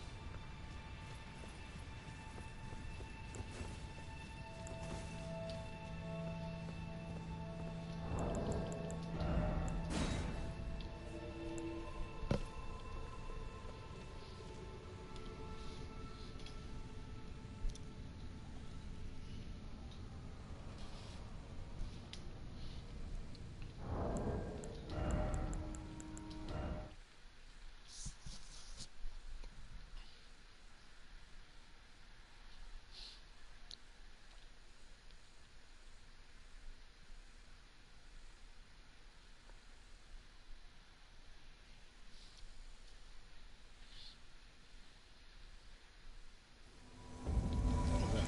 Okay,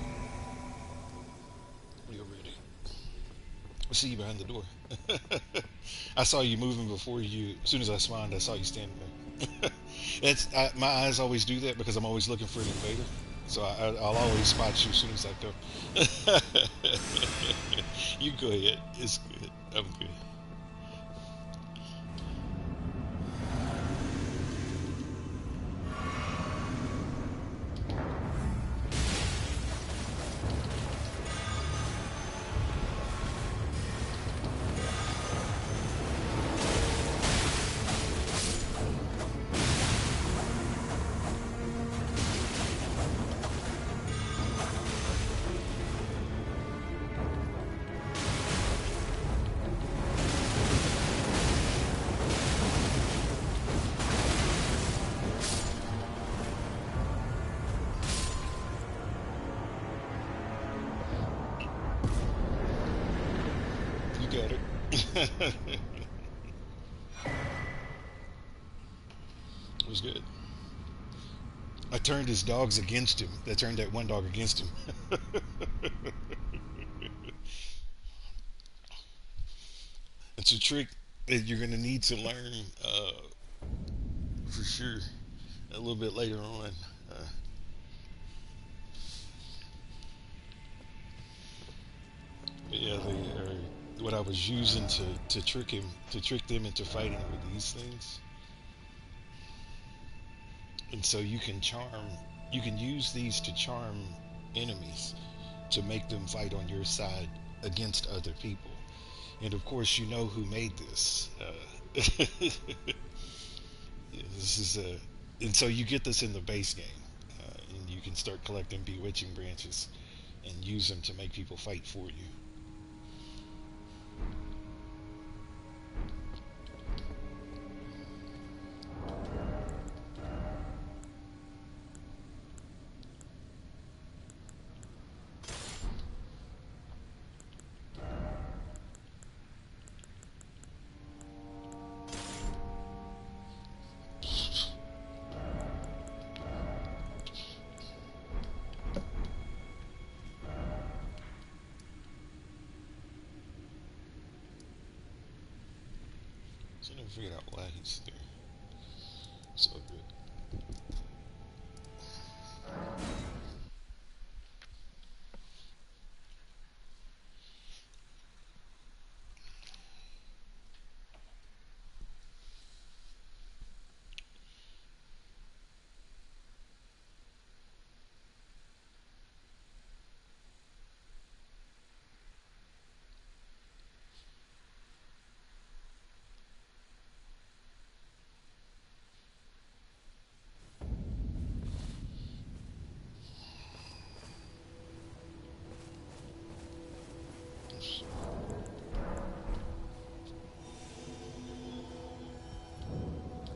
you're ready. I see you behind the door. I saw you moving before you. As soon as I spawned, I saw you standing there. My eyes always do that because I'm always looking for an invader. So I'll always spot you as soon as I go. You go ahead. It's good. I'm good. You got it. It was good. I turned his dogs against him. I turned that one dog against him. It's a trick that you're going to need to learn for sure a little bit later on. Uh, but yeah, what I was using to trick them into fighting with these things And so you can use these to charm enemies to make them fight on your side against other people. And of course, you know who made this. This is a, and so you get this in the base game, and you can start collecting bewitching branches and use them to make people fight for you. So I never figured out why he's there. So good.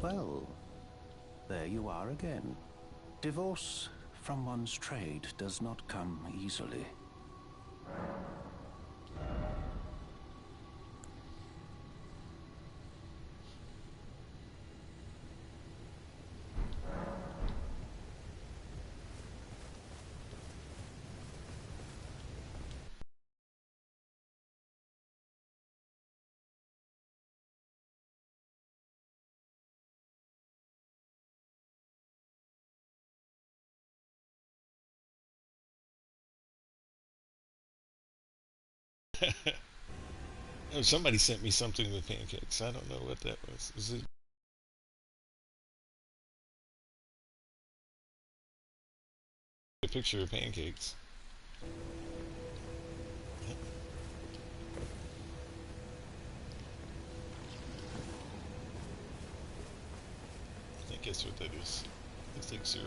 Well, there you are again. Divorce from one's trade does not come easily. Oh, somebody sent me something with pancakes. I don't know what that was. Is it a picture of pancakes? I think that's what that is. I think so.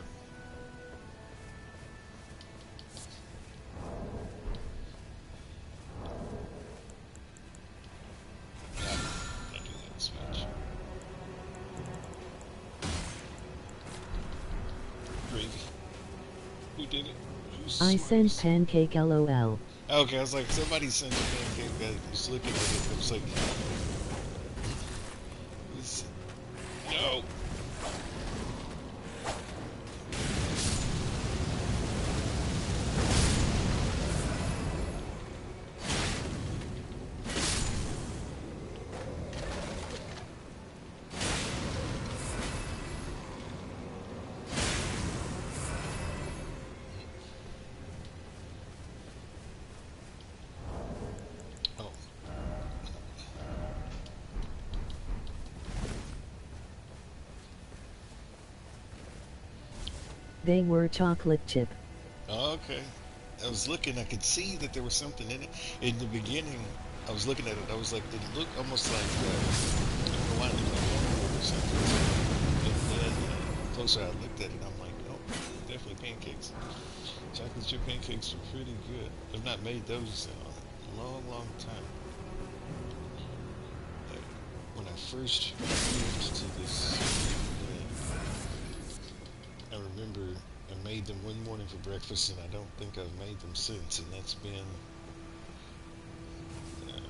I do that speech. Gravy. Who did it? Who's the I sent smartest? pancake lol. Okay, I was like, somebody sent a pancake. I was looking at it. I was like, this, no. Oh, They were chocolate chip. okay. I was looking. I could see that there was something in it. In the beginning, I was looking at it. I was like, it looked almost like Hawaiian or something. And then closer I looked at it, I'm like, oh, definitely pancakes. Chocolate chip pancakes are pretty good. I've not made those in a long, long time. Like, when I first moved to this, I remember I made them one morning for breakfast, and I don't think I've made them since. And that's been maybe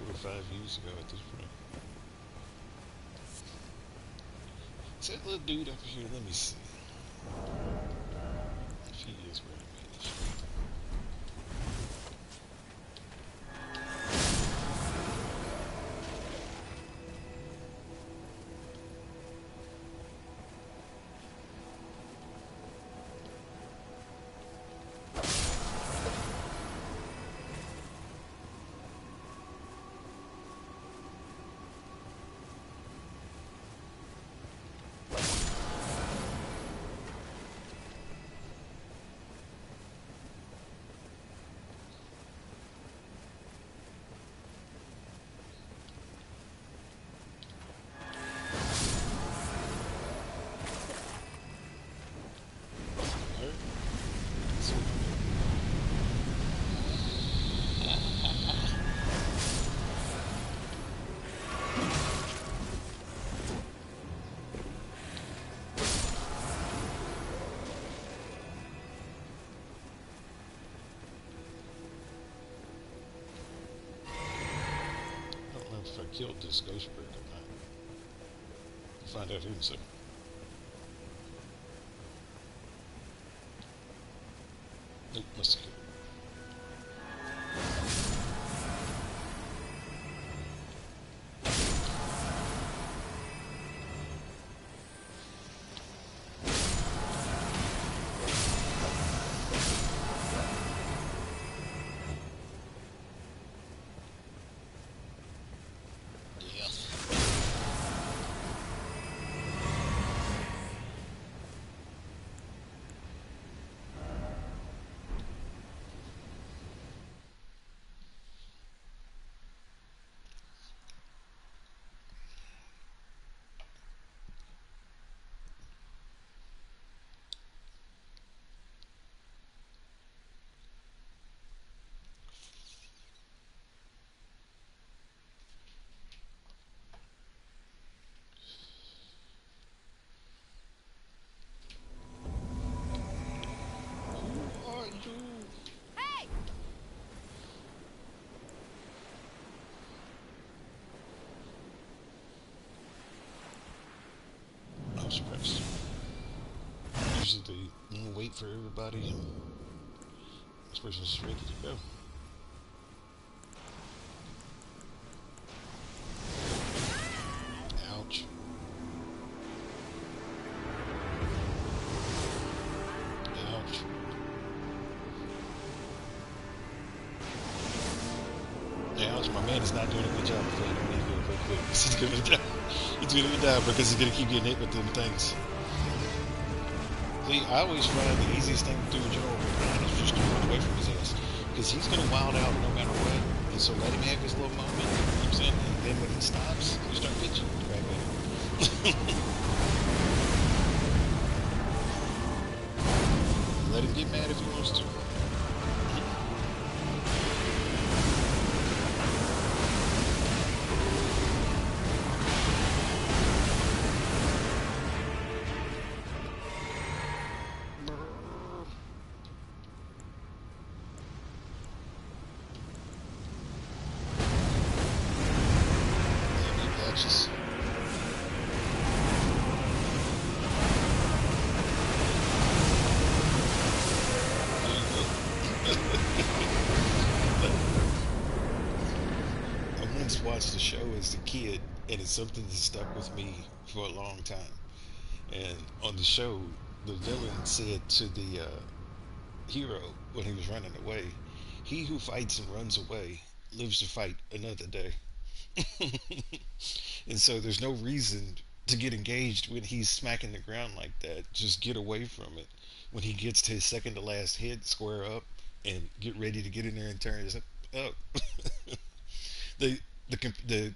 4 or 5 years ago at this point. Is that little dude up here? Let me see if he is where I made it. killed this ghost bird or not. We'll find out here in a second. Nope, must have killed it. Yeah. Who are you? I was surprised. Usually they wait for everybody and this person's ready to go. Ouch. Ouch. Ouch. My man is not doing a good job of playing on real quick. He's gonna die. He's gonna die because he's gonna keep getting hit with them things. See, I always find the easiest thing to do with Joel is just to run away from his ass. Because he's going to wild out no matter what. And so let him have his little moment. You know what I'm saying? And then when he stops, you start bitching right at him. Let him get mad if he wants to. Just I once watched a show as a kid, and it's something that stuck with me for a long time. And on the show, the villain said to the hero when he was running away, "He who fights and runs away lives to fight another day." And so there's no reason to get engaged when he's smacking the ground like that. Just get away from it. When he gets to his second to last hit, square up and get ready to get in there and turn his up. the the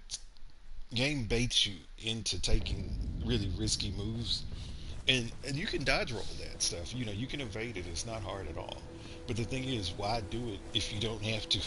game baits you into taking really risky moves, and you can dodge roll that stuff. You know, you can evade it. It's not hard at all. But the thing is, why do it if you don't have to?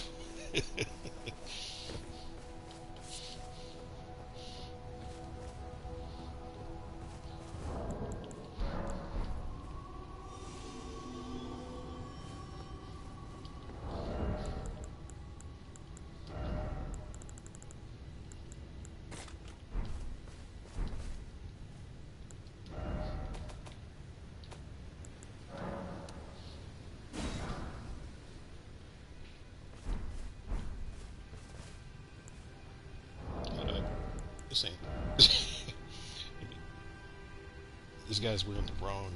This ain't. This guy's wearing the wrong.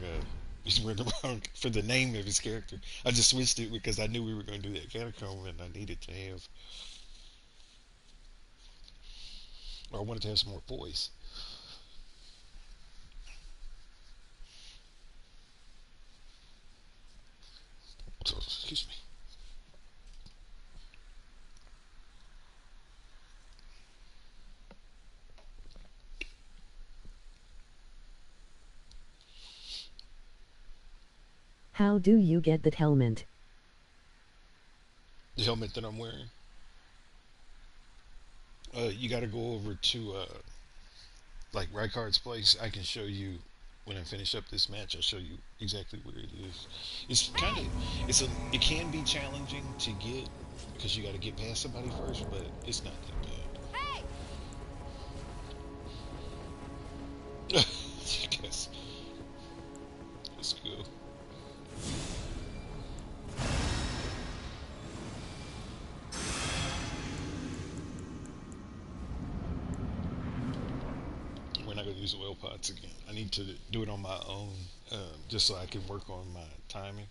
He's wearing the wrong for the name of his character. I just switched it because I knew we were going to do that catacomb, and I needed to have, or I wanted to have some more voice. So, excuse me. How do you get that helmet? The helmet that I'm wearing. You got to go over to like Rykard's place. I can show you when I finish up this match. I'll show you exactly where it is. It's kind of it can be challenging to get because you got to get past somebody first, but it's not that bad. use oil pots again. I need to do it on my own, just so I can work on my timing.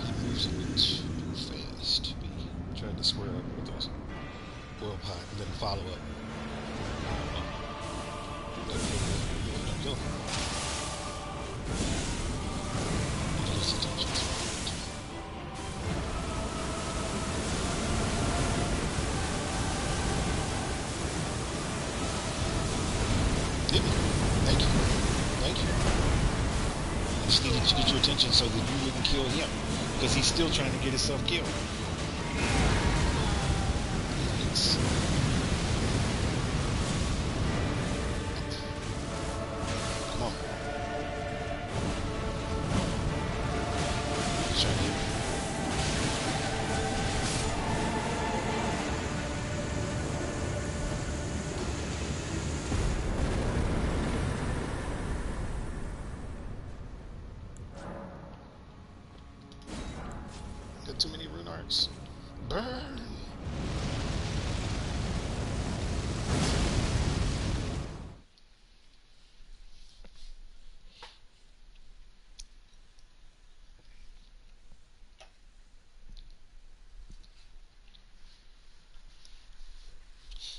He moves a bit too fast to be trying to square up with us. Oil pot and then a follow up. Go. He gets attention. Did me. Thank you. Thank you. I just needed to get your attention so that you wouldn't kill him. Because he's still trying to get himself killed. It's... Come on. He's trying to hit me. Got too many rune arts. Burn!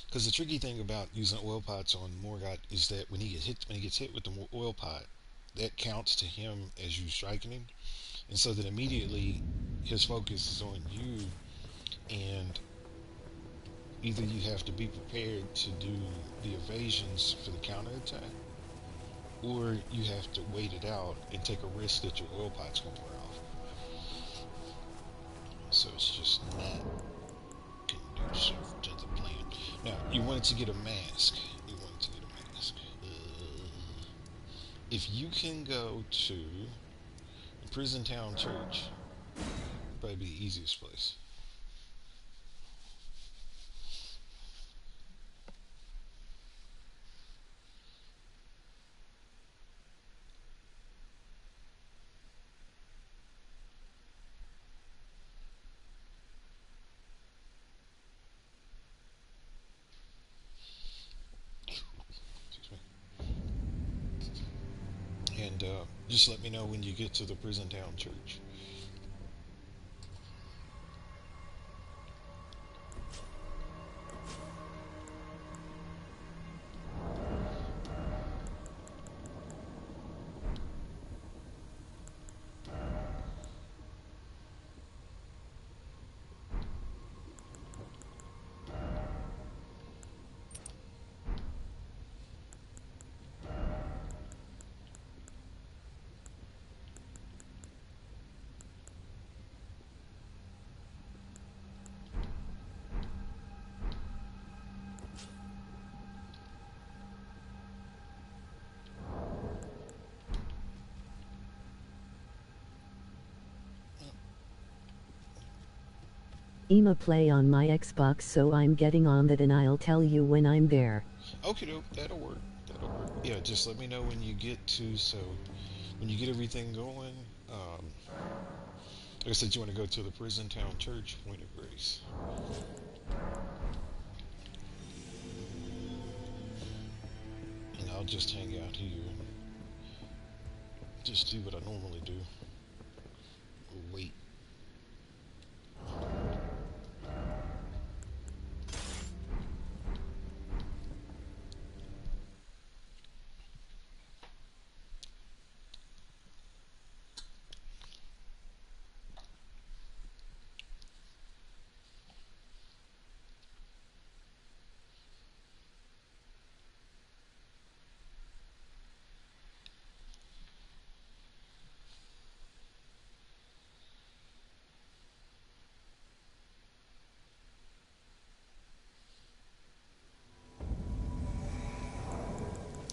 Because the tricky thing about using oil pots on Morgoth is that when he gets hit with the oil pot, that counts to him as you striking him, and so that immediately his focus is on you, and either you have to be prepared to do the evasions for the counterattack, or you have to wait it out and take a risk that your oil pot's going to wear off. So it's just not conducive to the plan. Now, you wanted to get a mask. You wanted to get a mask. If you can go to the Prison Town Church, probably be the easiest place. And just let me know when you get to the Prison Town Church. I'ma play on my Xbox, so I'm getting on that and I'll tell you when I'm there. Okay, doke, that'll work. That'll work. Yeah, just let me know when you get to, so when you get everything going, like I said, you want to go to the Prison Town Church, Point of Grace. And I'll just hang out here and just do what I normally do. Wait.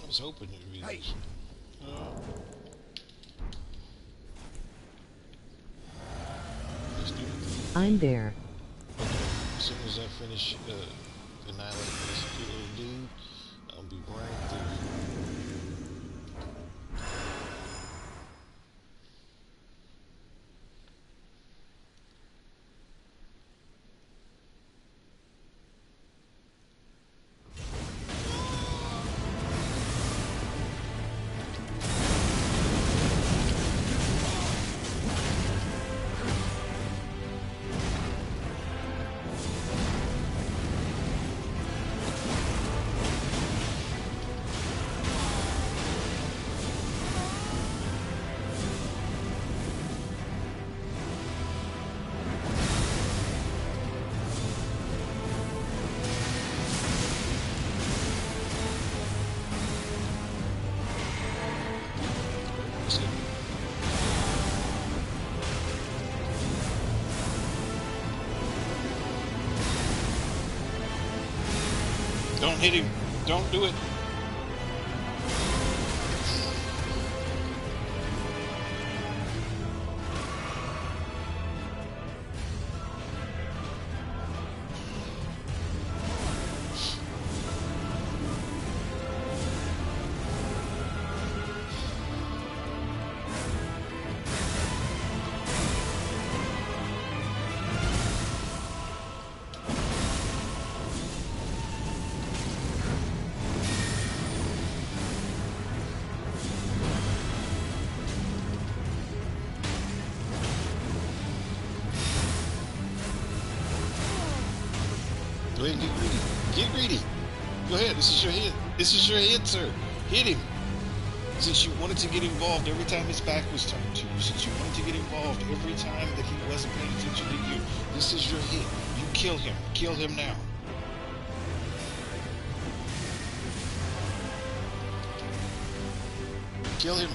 I was hoping it would be Hey. this. Let's do it. I'm there. Okay. As soon as I finish annihilating this little dude, I'll be right there. Don't hit him. Don't do it. Go ahead and get greedy. Get greedy. Go ahead. This is your hit. This is your hit, sir. Hit him. Since you wanted to get involved every time his back was turned to you, since you wanted to get involved every time that he wasn't paying attention to you, this is your hit. You kill him. Kill him now. Kill him.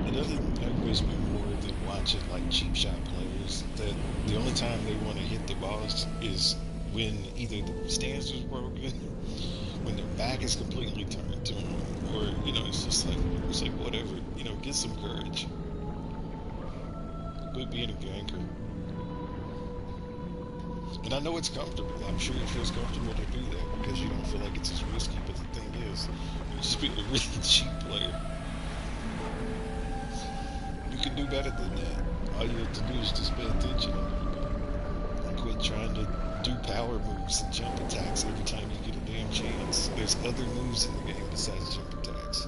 Another thing that aggravates me more than watching like cheap shot players, that the only time they want to hit the boss is when either the stance is broken, when their back is completely turned to them, or it's like whatever, get some courage. Quit being a ganker. And I know it's comfortable. I'm sure it feels comfortable to do that because you don't feel like it's as risky. But the thing is, you just be a really cheap player. You can do better than that. All you have to do is just pay attention and quit trying to do power moves and jump attacks every time you get a damn chance. There's other moves in the game besides jump attacks.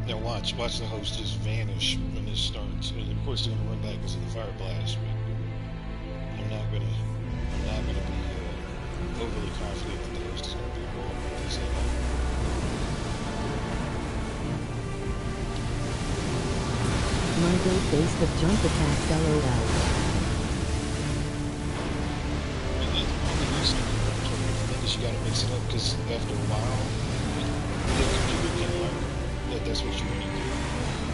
Now watch the host just vanish when this starts. And of course they're gonna run back because of the fire blast, but I'm not gonna be overly confident that the host is gonna be involved with this at all. My go-based of jump attacks LOL. And then all the reason the thing is you gotta mix it up because after a while the computer can learn that that's what you want to do,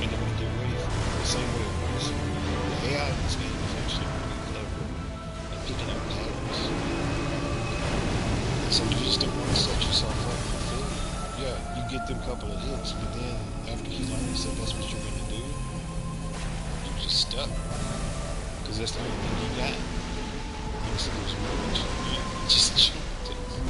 and they're going to get ready for it the same way it works. The AI in this game is actually pretty clever at picking up patterns. And so you just don't want to set yourself up for failure. Yeah, you get them couple of hits, but then after he learns that that's what you're going to do, you're just stuck. Because that's the only thing you got. So there's no just jump attacks.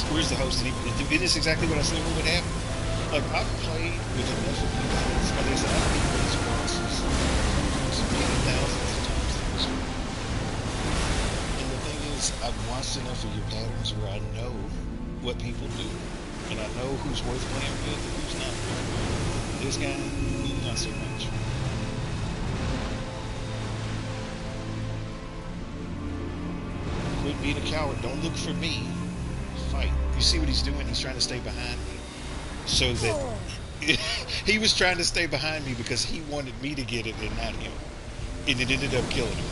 Where's the host? And it is exactly what I said would happen. Like, I've played with enough of these things. Like I said, I've beat these bosses many thousands of times at this point. And the thing is, I've watched enough of your patterns where I know what people do. And I know who's worth playing with and who's not. This guy, not so much. Quit being a coward. Don't look for me. Fight. You see what he's doing? He's trying to stay behind me. So that he was trying to stay behind me because he wanted me to get it and not him. And it ended up killing him.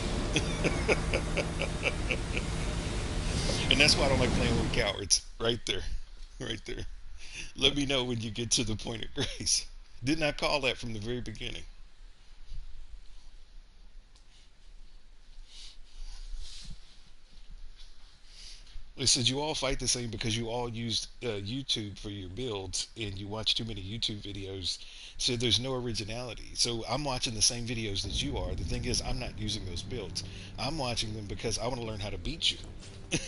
And that's why I don't like playing with cowards. Right there. Right there. Let me know when you get to the point of grace. Didn't I call that from the very beginning? It says you all fight the same because you all used YouTube for your builds and you watch too many YouTube videos. So there's no originality. So I'm watching the same videos that you are. The thing is, I'm not using those builds. I'm watching them because I want to learn how to beat you.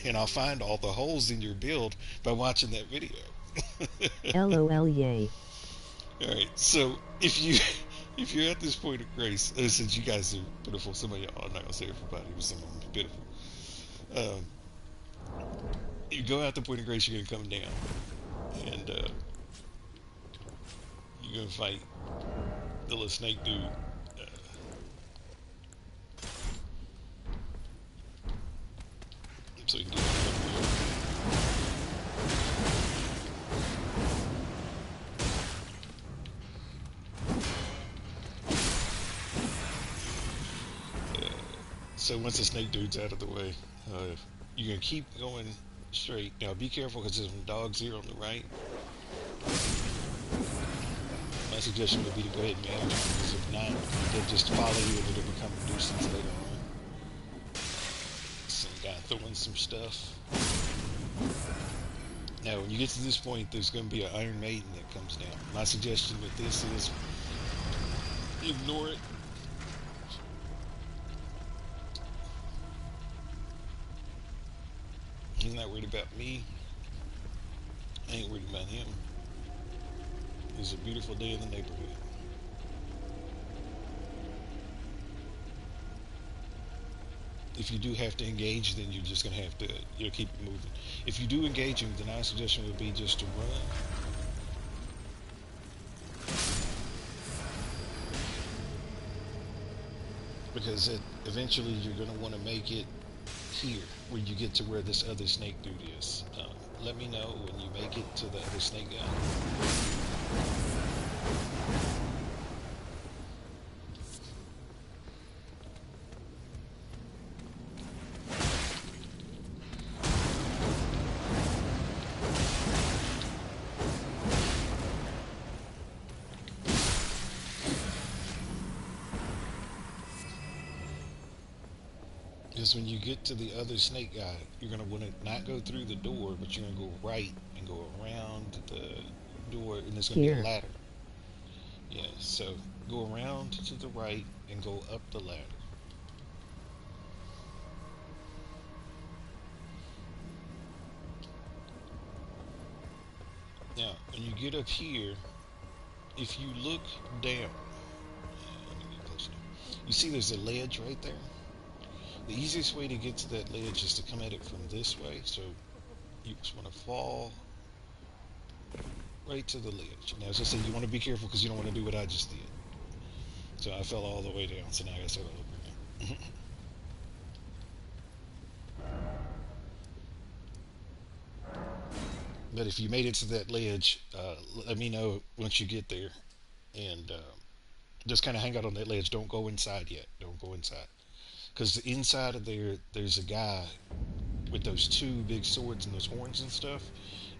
And I'll find all the holes in your build by watching that video. LOL yay. All right. So if you if you're at this point of grace, since you guys are pitiful, some of y'all, I'm not gonna say everybody, but some of them are pitiful. Um, you go out the point of grace, you're gonna come down, and you're gonna fight the little snake dude. Uh, so you can get so once the snake dude's out of the way, you're gonna keep going straight. Now be careful because there's some dogs here on the right. My suggestion would be to go ahead and manage them because if not, they'll just follow you and it'll become a nuisance later on. Some guy throwing some stuff. Now, when you get to this point, there's going to be an Iron Maiden that comes down. My suggestion with this is ignore it. He's not worried about me. I ain't worried about him. It's a beautiful day in the neighborhood. If you do have to engage, then you're just going to have to keep moving. If you do engage him, then my suggestion would be just to run. Because eventually you're going to want to make it here, where you get to where this other snake dude is. Let me know when you make it to the other snake guy. Because when you get to the other snake guy, you're going to want to not go through the door, but you're going to go right and go around the door, and there's going to be a ladder. Yeah, so go around to the right and go up the ladder. Now, when you get up here, if you look down, let me get close enough. You see there's a ledge right there? The easiest way to get to that ledge is to come at it from this way. So you just want to fall right to the ledge. Now, as I said, you want to be careful because you don't want to do what I just did. So I fell all the way down, so now I gotta start all over again. But if you made it to that ledge, let me know once you get there. And just kind of hang out on that ledge. Don't go inside yet. Don't go inside. Because inside of there, there's a guy with those two big swords and those horns and stuff.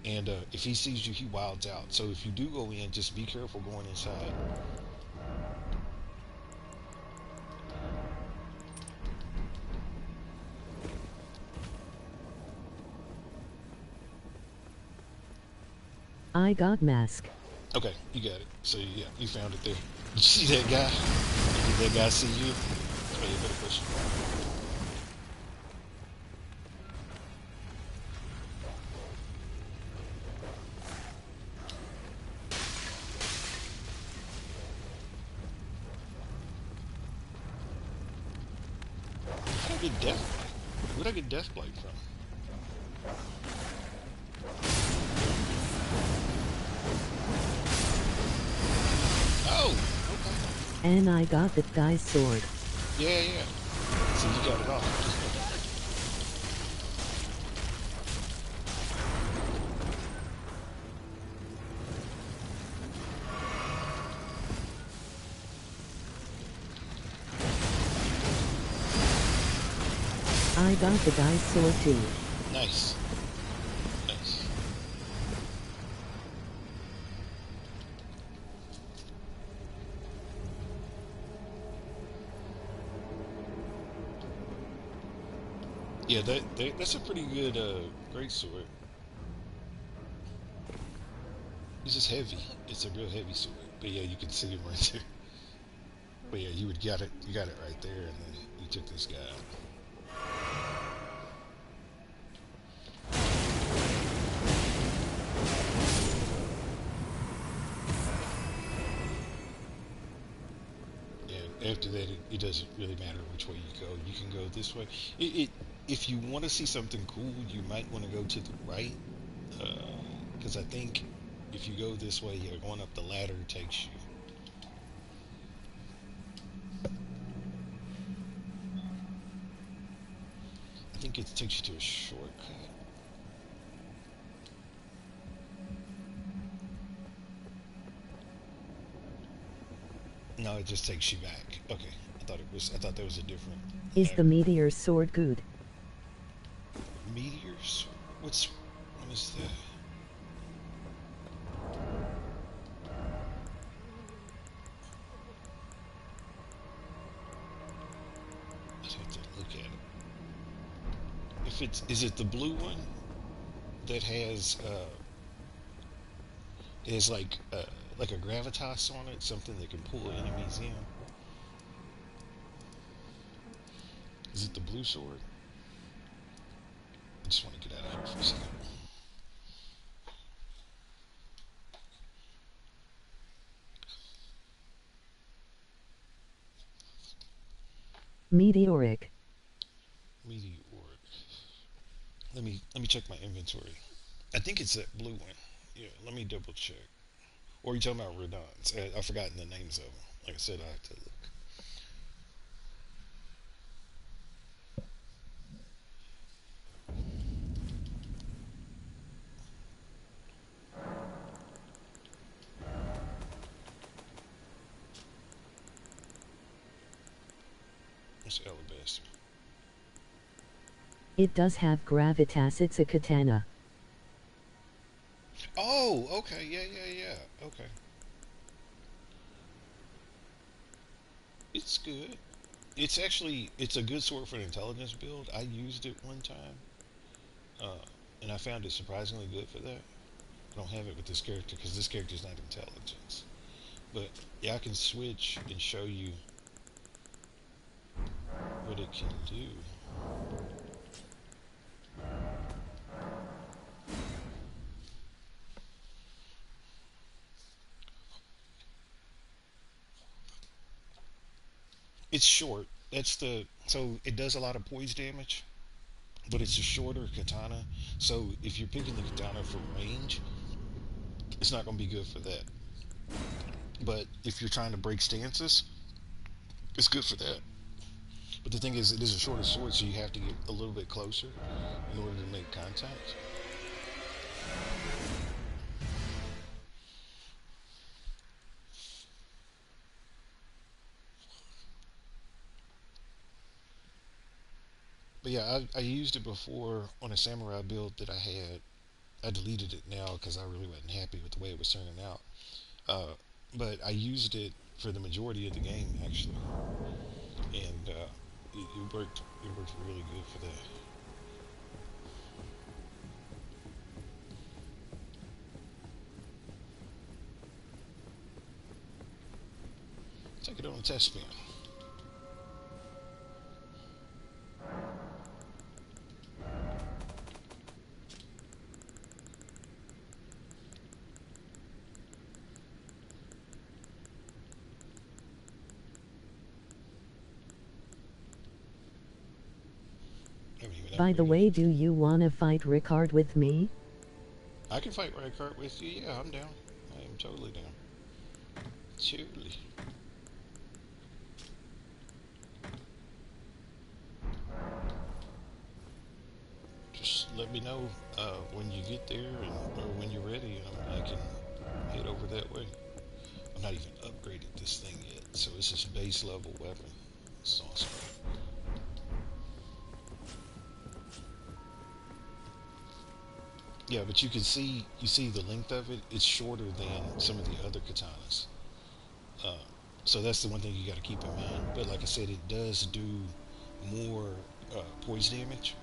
And if he sees you, he wilds out. So if you do go in, just be careful going inside. I got mask. Okay, you got it. So yeah, you found it there. Did you see that guy? Did that guy see you? Oh, you better push. How did I get Deathblight? Where'd I get Deathblight from? Oh, okay. And I got that guy's sword. Yeah, yeah. So you got it all. I got the guy's sword too. Nice. Nice. Yeah, that's a pretty good great sword. It's just heavy. It's a real heavy sword. But yeah, you can see him right there. But yeah, you would got it. You got it right there, and then you took this guy out. Yeah. After that, it doesn't really matter which way you go. You can go this way. If you want to see something cool, you might want to go to the right, because I think if you go this way, yeah, going up the ladder takes you. I think it takes you to a shortcut. No, it just takes you back. Okay, I thought it was. I thought there was a different Is the ladder. meteor sword good? Meteors. What is that? I'd have to look at it. If it's is it the blue one that has like a gravitas on it, something that can pull enemies in. Is it the blue sword? I just want to get out of here for a second. Meteoric. Meteor. Let me check my inventory. I think it's that blue one. Yeah, let me double check. Or are you talking about Redons? I've forgotten the names of them. Like I said, I have to look. It's Alabaster. It does have gravitas. It's a katana. Oh, okay, yeah. Okay, it's good. It's a good sword for an intelligence build. I used it one time, uh, and I found it surprisingly good for that. I don't have it with this character because this character is not intelligence. But yeah, I can switch and show you what it can do. It's short. So it does a lot of poise damage, but it's a shorter katana. So if you're picking the katana for range, it's not going to be good for that. But if you're trying to break stances, it's good for that. But the thing is, it is a shorter sword, so you have to get a little bit closer in order to make contact. But yeah, I used it before on a samurai build that I had. I deleted it now because I really wasn't happy with the way it was turning out. Uh, but I used it for the majority of the game actually, and it worked. It worked really good for that. Take it on a test spin. I haven't even By the upgraded way, it. do you wanna fight Ricard with me? I can fight Rykart with you. Yeah, I'm down. I am totally down. Totally. Just let me know when you get there or when you're ready, and I can head over that way. I'm not even upgraded this thing yet, so it's just base level weapon. It's awesome. Yeah, but you see the length of it. It's shorter than some of the other katanas. Uh, so that's the one thing you got to keep in mind. But like I said, it does do more poise damage.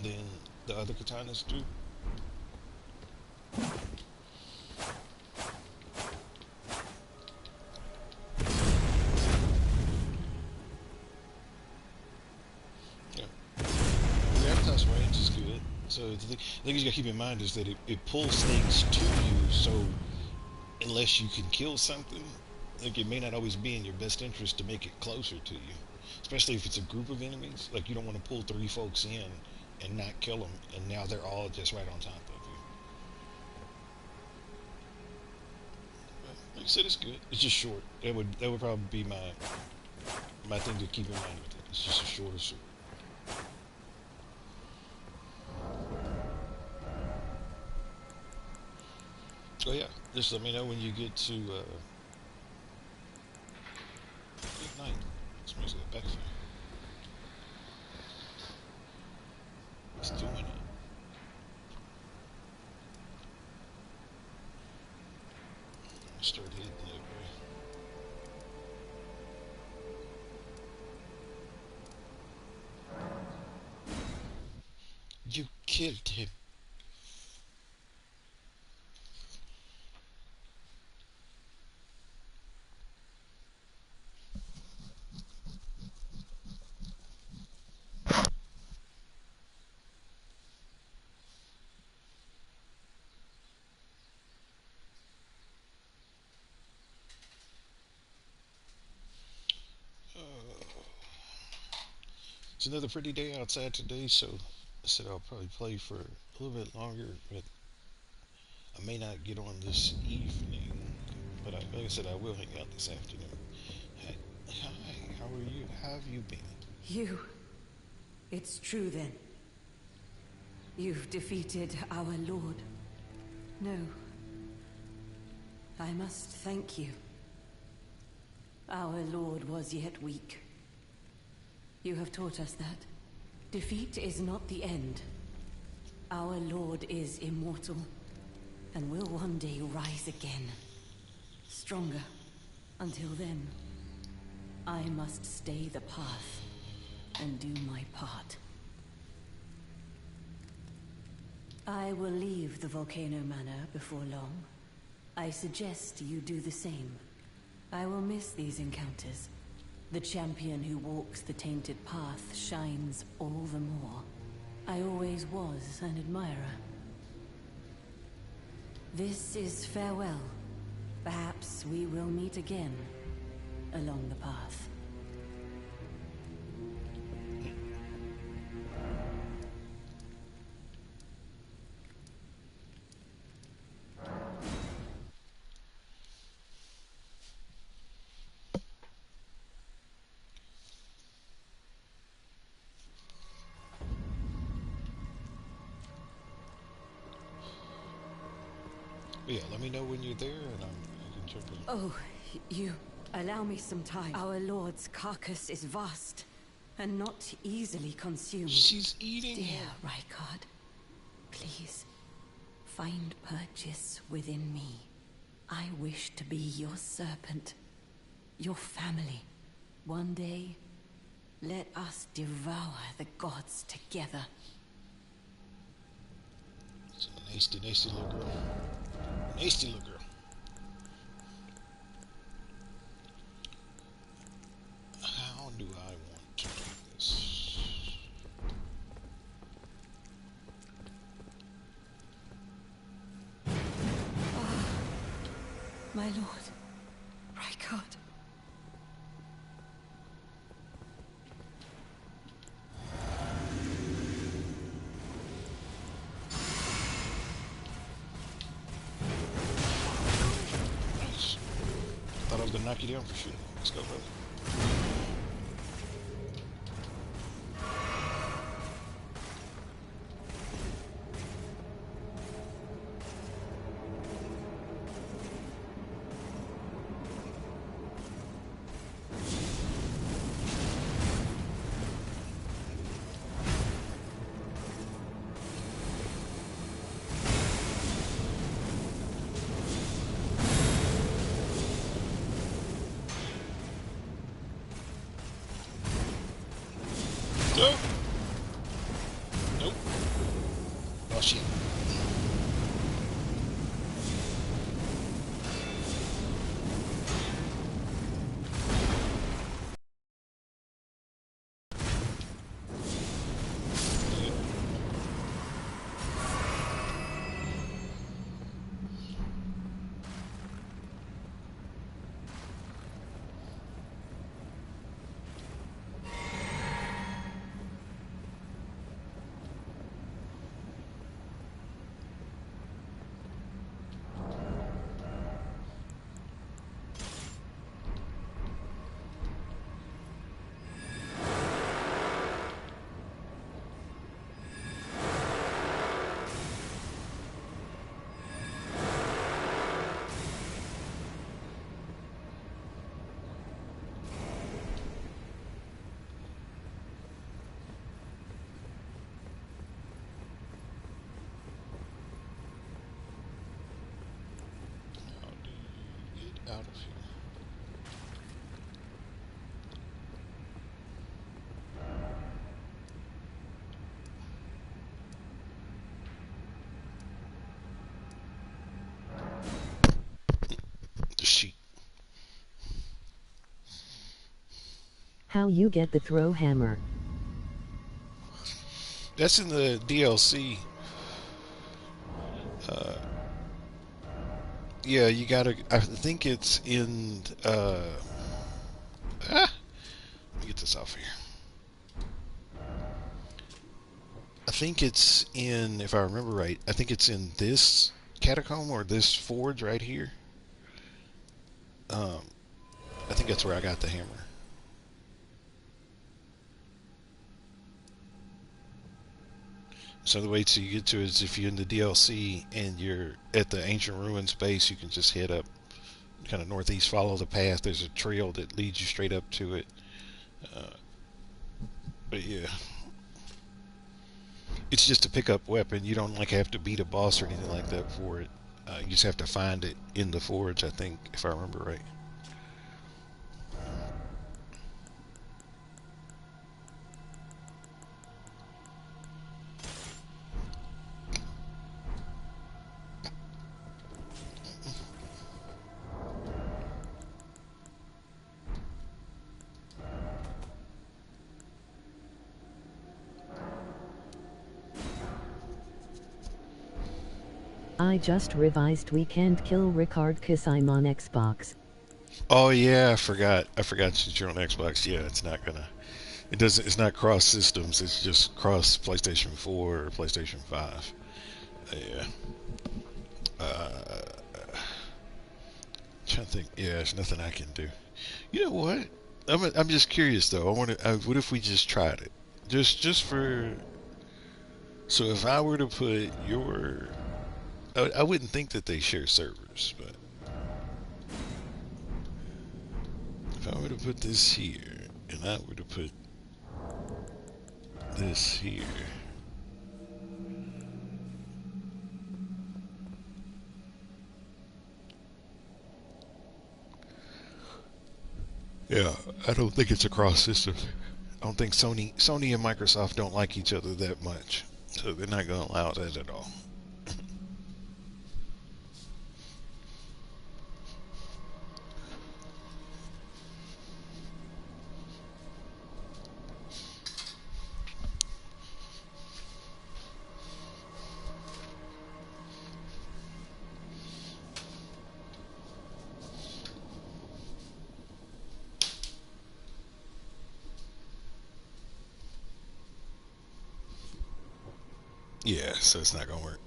than the other katanas do. Yeah. The advertised range is good. So the thing you gotta keep in mind is that it pulls things to you. So unless you can kill something, like it may not always be in your best interest to make it closer to you. Especially if it's a group of enemies. Like you don't want to pull three folks in and not kill them, and now they're all just right on top of you. But like I said, it's good. It's just short. That would probably be my thing to keep in mind with it. It's just a shorter sword. Oh yeah, just let me know when you get to good night. Somebody's got backfire. It's doing it. Start hitting that way. You killed him. It's another pretty day outside today, so I said I'll probably play for a little bit longer, but I may not get on this evening. But like I said, I will hang out this afternoon. Hi, how are you? How have you been? You... It's true then. You've defeated our lord. No. I must thank you. Our lord was yet weak. You have taught us that. Defeat is not the end. Our lord is immortal, and will one day rise again. Stronger. Until then, I must stay the path and do my part. I will leave the Volcano Manor before long. I suggest you do the same. I will miss these encounters. The champion who walks the tainted path shines all the more. I always was an admirer. This is farewell. Perhaps we will meet again along the path. But yeah, let me know when you're there, and I can jump in. Oh, you... Allow me some time. Our lord's carcass is vast, and not easily consumed. She's eating Dear him. Rykard, please, find purchase within me. I wish to be your serpent, your family. One day, let us devour the gods together. It's a nasty, nasty little girl. Nasty little girl. How do I want to do this? My lord, Rykard. Nice. Thought I was gonna knock you down for shooting. Let's go, brother. Nope. Nope. out of here. The sheet. How you get the throw hammer? That's in the DLC. Yeah, you gotta. I think it's in. Let me get this off here. I think it's in, if I remember right, I think it's in this catacomb or this forge right here. Um, I think that's where I got the hammer. So the way to get to it is if you're in the DLC and you're at the ancient ruins base, you can just head up kind of northeast, follow the path. There's a trail that leads you straight up to it. Uh, but yeah, it's just a pickup weapon. You don't like have to beat a boss or anything like that for it. You just have to find it in the forge, I think, if I remember right. I just revised we can't kill Ricard cause I'm on Xbox. Oh yeah, I forgot. I forgot that you're on Xbox. Yeah, it's not gonna. It doesn't. It's not cross systems. It's just cross PlayStation 4 or PlayStation 5. Yeah. Trying to think. Yeah, there's nothing I can do. You know what? I'm just curious though. I want to. What if we just tried it? Just for. So if I were to put your, I wouldn't think that they share servers, but if I were to put this here and I were to put this here. Yeah, I don't think it's across systems. I don't think Sony and Microsoft don't like each other that much, so they're not going to allow that at all. Yeah, so it's not going to work.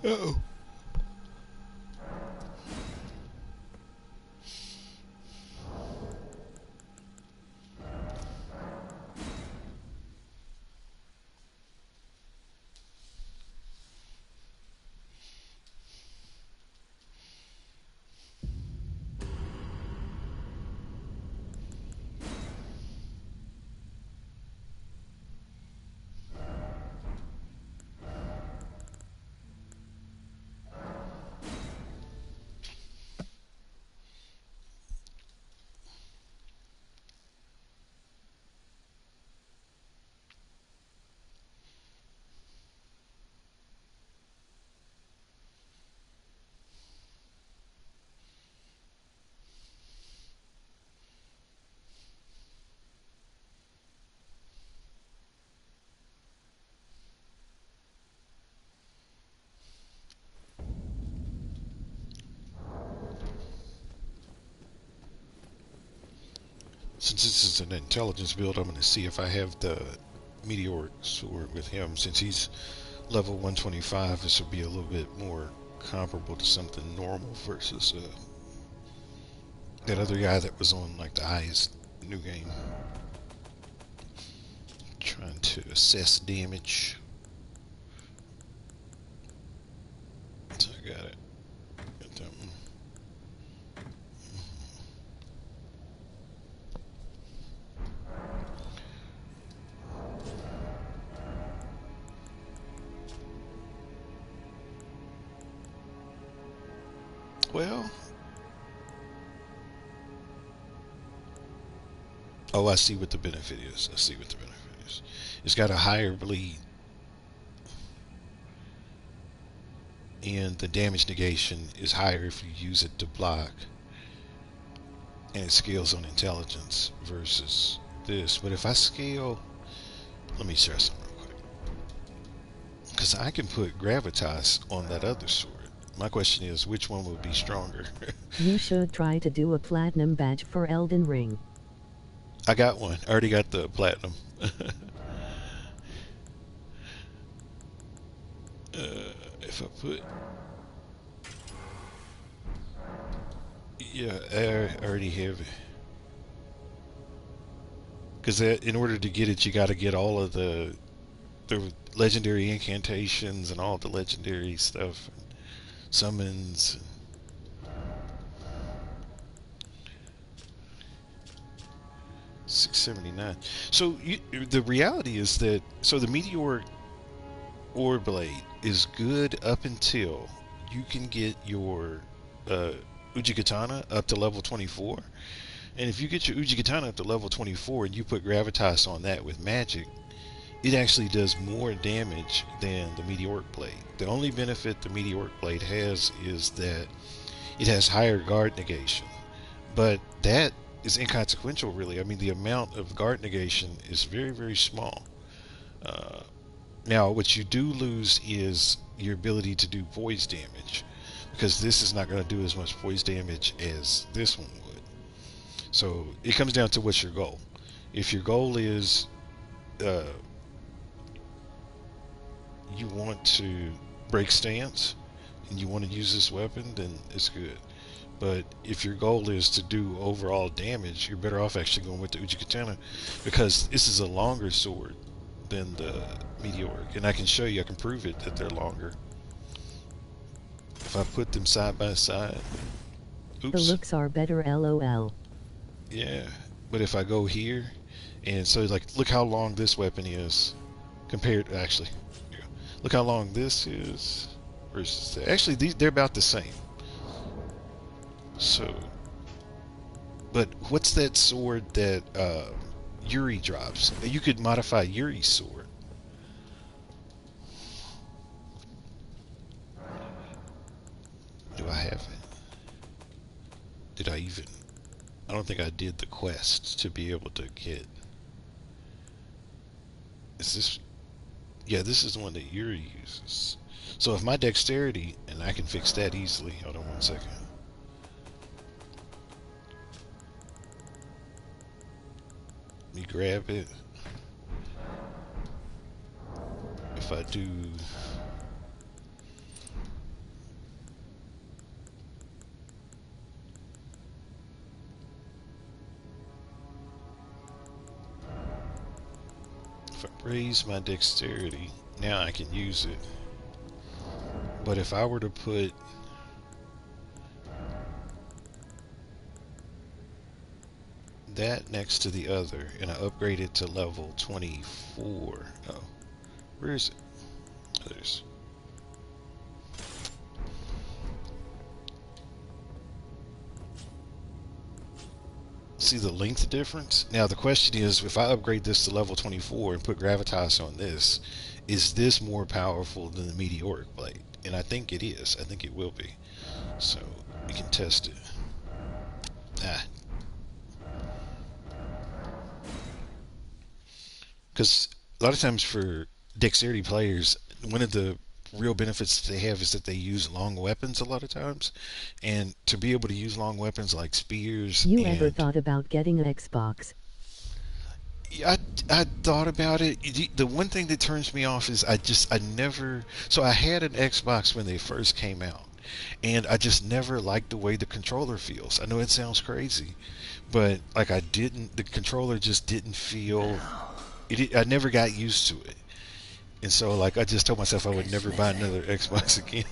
Uh-oh. Since this is an intelligence build, I'm going to see if I have the meteoric sword with him. Since he's level 125, this will be a little bit more comparable to something normal versus that other guy that was on like the highest new game. Trying to assess damage. So I got it. Got that one. Well, oh, I see what the benefit is. I see what the benefit is. It's got a higher bleed, and the damage negation is higher if you use it to block, and it scales on intelligence versus this. But if I scale, let me try something real quick. Because I can put gravitas on that other sword. My question is, which one would be stronger? You should try to do a platinum badge for Elden Ring. I got one. I already got the platinum. If I put, yeah, I already have it. Because in order to get it, you got to get all of the legendary incantations and all the legendary stuff, summons. 679. So the reality is that the meteor ore blade is good up until you can get your Uji-Katana up to level 24. And if you get your Uji-Katana up to level 24 and you put gravitas on that with magic, it actually does more damage than the meteoric blade. The only benefit the meteoric blade has is that it has higher guard negation, but that is inconsequential, really. I mean, the amount of guard negation is very, very small. Now, what you do lose is your ability to do poise damage, because this is not going to do as much poise damage as this one would. So it comes down to what's your goal. If your goal is you want to break stance and you want to use this weapon, then it's good. But if your goal is to do overall damage, you're better off actually going with the Uji-Katana, because this is a longer sword than the meteoric, and I can show you, I can prove it that they're longer. If I put them side by side, oops. The looks are better, lol. Yeah, but if I go here, and so like, look how long this weapon is compared. Actually, yeah, look how long this is versus that. Actually, they're about the same. So, but what's that sword that Yuri drops? You could modify Yuri's sword. Do I have it? Did I even? I don't think I did the quest to be able to get. Is this? Yeah, this is the one that Yuri uses. So if my dexterity, and I can fix that easily. Hold on 1 second. Let me grab it. If I do. If I raise my dexterity, now I can use it. But if I were to put that next to the other and I upgrade it to level 24. Oh, where is it? There's. See the length difference? Now the question is, if I upgrade this to level 24 and put gravitas on this, is this more powerful than the meteoric blade? And I think it is. I think it will be. So we can test it. Because a lot of times for dexterity players, one of the real benefits that they have is that they use long weapons a lot of times, and to be able to use long weapons like spears. You ever thought about getting an Xbox? I thought about it. The one thing that turns me off is I never. So I had an Xbox when they first came out, and I just never liked the way the controller feels. I know it sounds crazy, but like the controller just didn't feel. I never got used to it. And so, like, I just told myself I would never buy another Xbox again.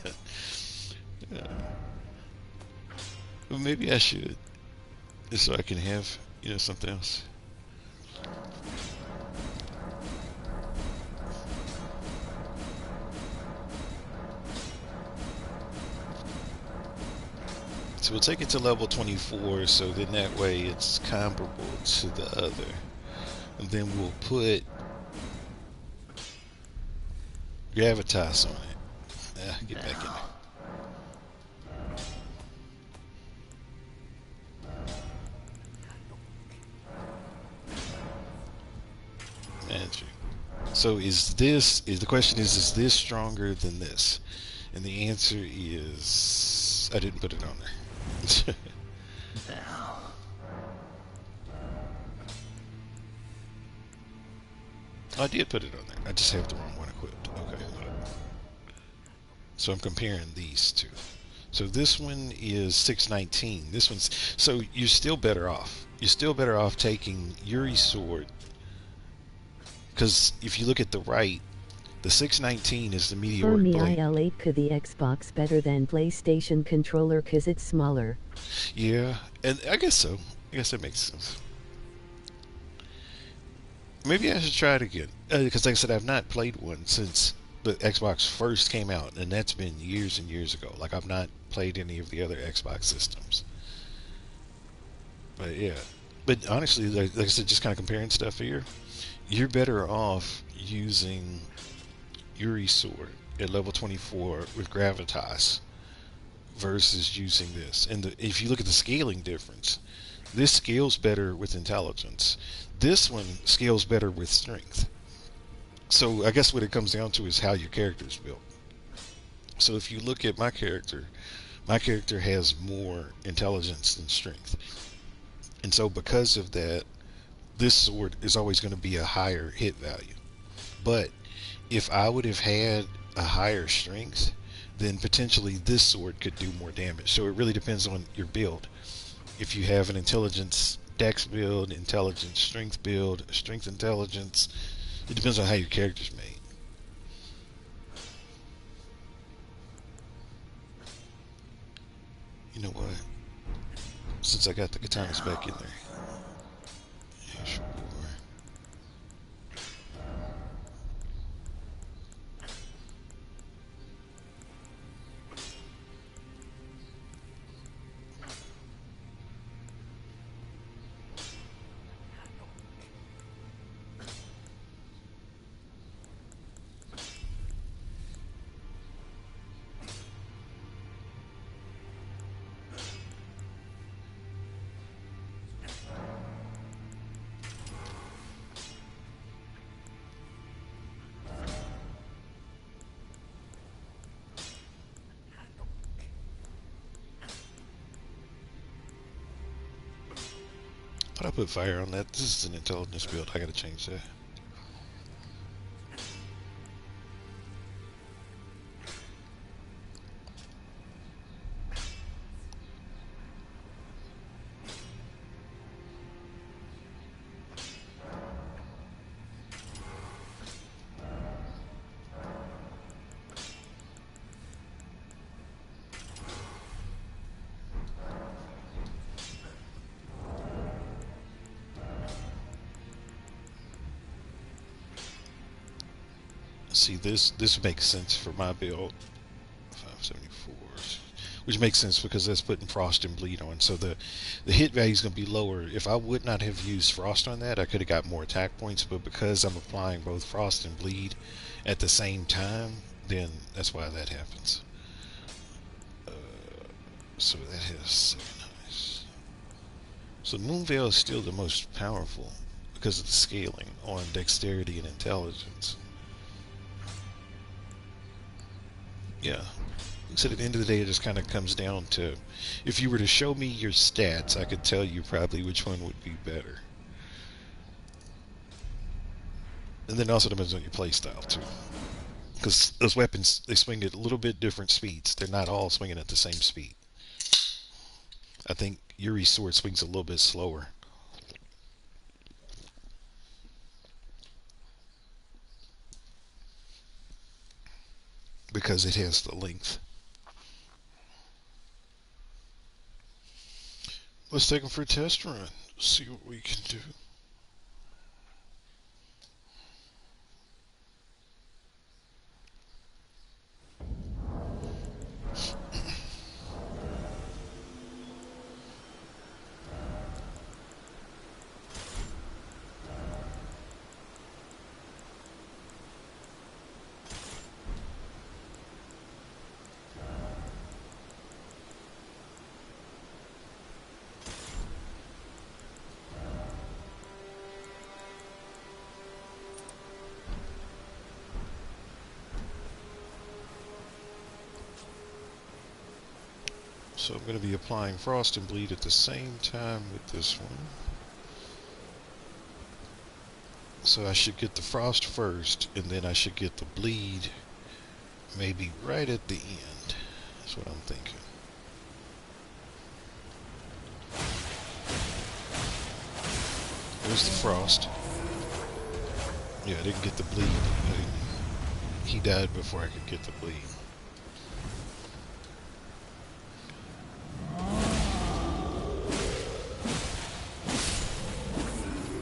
Well, maybe I should, just so I can have, something else. So we'll take it to level 24, so then that way it's comparable to the other. And then we'll put gravitas on it. Get back in there. Magic. So is the question is this stronger than this? And the answer is I didn't put it on there. I did put it on there. I just have the wrong one equipped. Okay. So I'm comparing these two. So this one is 619. This one's so you're still better off. You're still better off taking Yuri's sword because if you look at the right, the 619 is the For meteoric me, blade. IL8 could the Xbox better than PlayStation controller cause it's smaller. Yeah, and I guess so. I guess that makes sense. Maybe I should try it again because, like I said, I've not played one since the Xbox first came out, and that's been years and years ago. Like I've not played any of the other Xbox systems. But yeah, but honestly, like I said, just kind of comparing stuff here, you're better off using Yuri's sword at level 24 with gravitas versus using this. And if you look at the scaling difference, this scales better with intelligence. This one scales better with strength. So I guess what it comes down to is how your character is built. So if you look at my character has more intelligence than strength. And so because of that, this sword is always going to be a higher hit value. But if I would have had a higher strength, then potentially this sword could do more damage. So it really depends on your build. If you have an intelligence dex build, intelligence strength build, strength intelligence, it depends on how your character's made. You know what? Since I got the katanas back in there. Yeah, sure. But I put fire on that. This is an intelligence build. I gotta change that. See, this makes sense for my build. 574, which makes sense because that's putting frost and bleed on. So the hit value is going to be lower. If I would not have used frost on that, I could have got more attack points. But because I'm applying both frost and bleed at the same time, then that's why that happens. So that has 7 eyes. So Moonveil is still the most powerful because of the scaling on dexterity and intelligence. Yeah. So at the end of the day, it just kind of comes down to, if you were to show me your stats, I could tell you probably which one would be better. And then it also depends on your playstyle too, because those weapons, they swing at a little bit different speeds. They're not all swinging at the same speed. I think Yuri's sword swings a little bit slower. Because it has the length. Let's take them for a test run. See what we can do. So I'm going to be applying Frost and Bleed at the same time with this one. So I should get the Frost first, and then I should get the Bleed maybe right at the end. That's what I'm thinking. There's the Frost. Yeah, I didn't get the Bleed. He died before I could get the Bleed.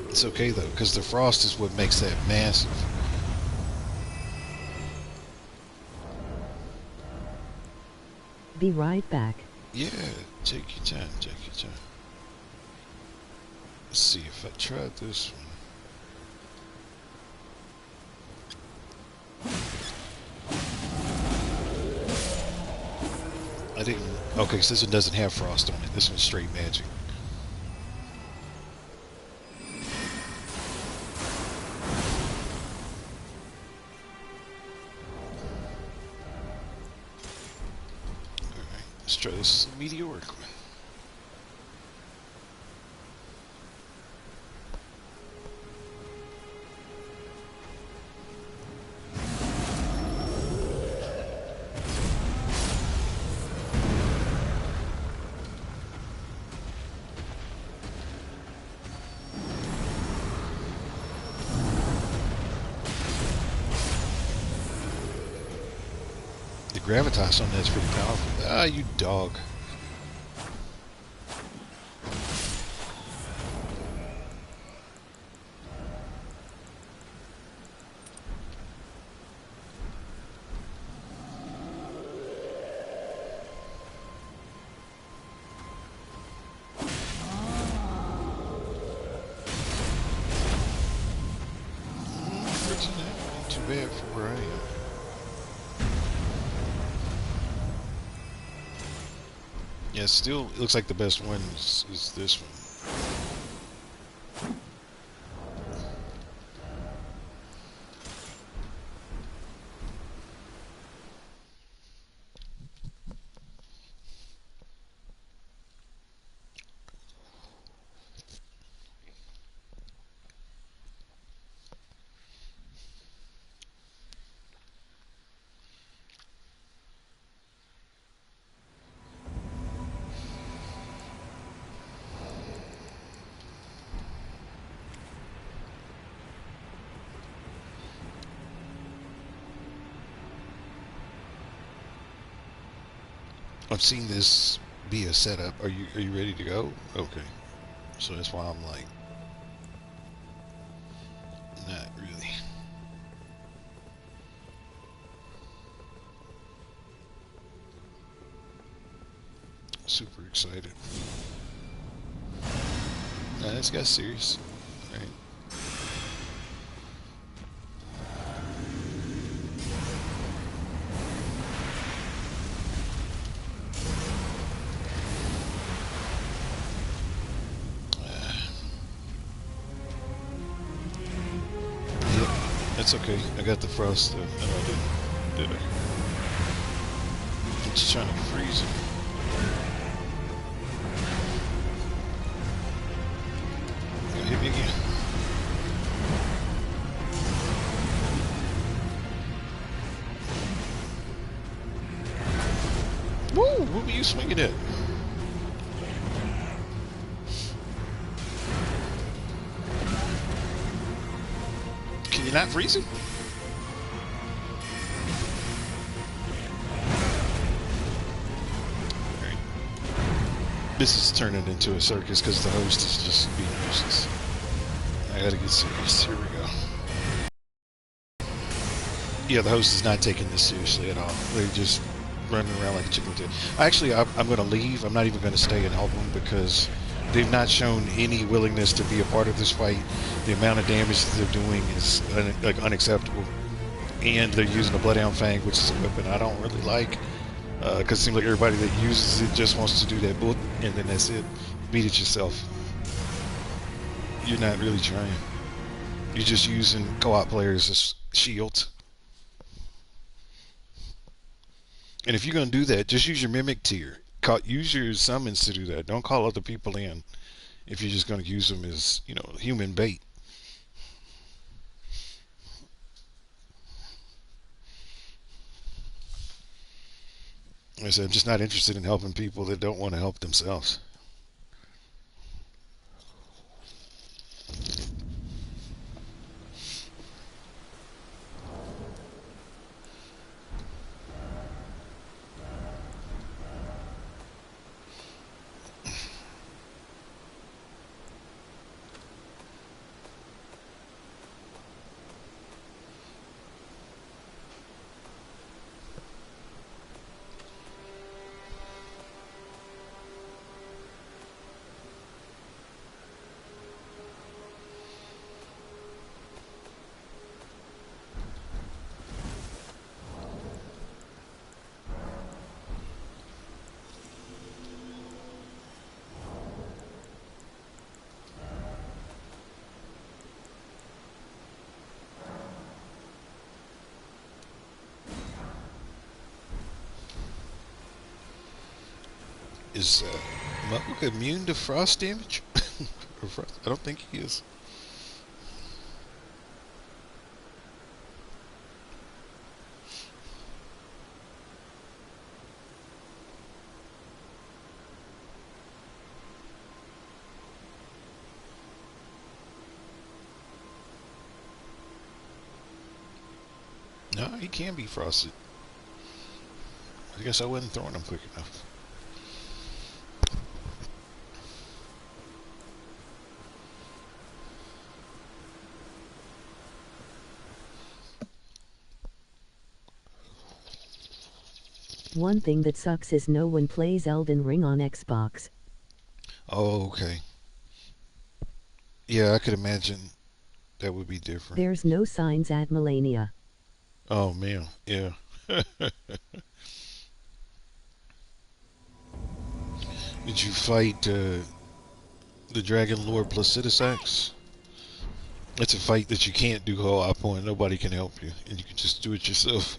It's okay though, because the Frost is what makes that massive. Be right back. Yeah, take your time, take your time. Let's see if I tried this one. I didn't. Okay, so this one doesn't have Frost on it. This one's straight magic. Alright, let's try this meteoric one. The gravitas on that's pretty powerful. Ah, you dog. Not too bad for where I am. Yeah, still, it looks like the best one is this one. I've seen this be a setup. Are you ready to go? Okay. So that's why I'm like, not really. Super excited. Nah, this guy's serious. All right. That's okay. I got the Frost. No, I didn't. Did I? I'm just trying to freeze him. Hit me again. Woo! What were you swinging at? Can you not freeze him? Alright. This is turning into a circus because the host is just being useless. I gotta get serious. Here we go. Yeah, the host is not taking this seriously at all. They're just running around like a chicken with it. Actually, I'm going to leave. I'm not even going to stay and help them because they've not shown any willingness to be a part of this fight. The amount of damage that they're doing is unacceptable. And they're using a Bloodhound Fang, which is a weapon I don't really like. Because it seems like everybody that uses it just wants to do that bullet, and then that's it. Beat it yourself. You're not really trying. You're just using co-op players as shields. And if you're going to do that, just use your Mimic tier. use your summons to do that. Don't call other people in if you're just going to use them as, human bait. I said, I'm just not interested in helping people that don't want to help themselves. Is Mugg immune to frost damage? Or frost? I don't think he is. No, he can be frosted. I guess I wasn't throwing him quick enough. One thing that sucks is no one plays Elden Ring on Xbox. Oh, okay. Yeah, I could imagine that would be different. There's no signs at Melania. Oh, man. Yeah. Did you fight the Dragon Lord Placidusax? It's a fight that you can't do co-op on. Nobody can help you, and you can just do it yourself.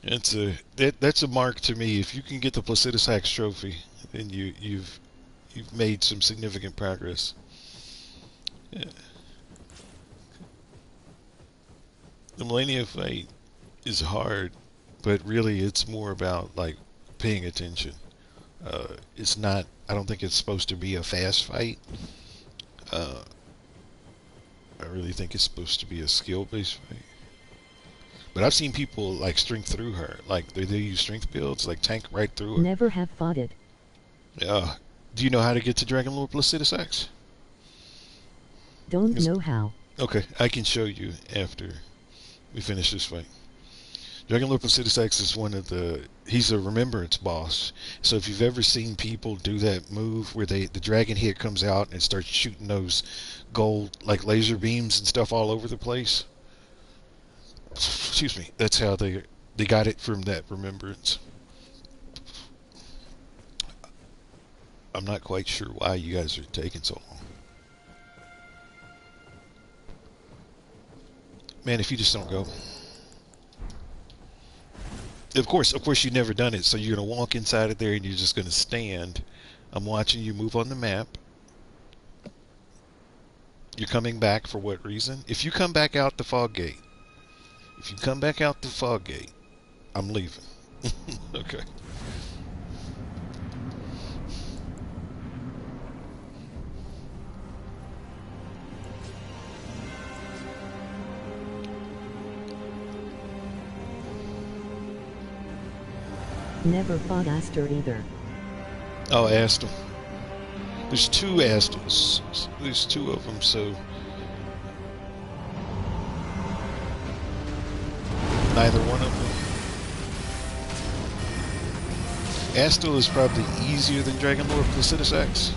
That's a mark to me. If you can get the Placidusax trophy, then you've made some significant progress. Yeah. The Millennia fight is hard, but really it's more about like paying attention. It's not. I don't think it's supposed to be a fast fight. Uh, I really think it's supposed to be a skill-based fight. But I've seen people like strength through her. Like they use strength builds, like tank right through her. Never have fought it. Do you know how to get to Dragon Lord Placidusax? Don't know how. Okay, I can show you after we finish this fight. Dragon Lord Placidusax is he's a remembrance boss. So if you've ever seen people do that move where the dragon head comes out and starts shooting those gold like laser beams and stuff all over the place. Excuse me. That's how they got it from that remembrance. I'm not quite sure why you guys are taking so long. Man, if you just don't go. Of course, you've never done it, so you're going to walk inside of there and you're just going to stand. I'm watching you move on the map. You're coming back for what reason? If you come back out the fog gate, I'm leaving. Okay. Never fought Aster either. Oh, Astor. There's two Astors. There's two of them, so neither one of them. Astor is probably easier than Dragon Lord Placidusax.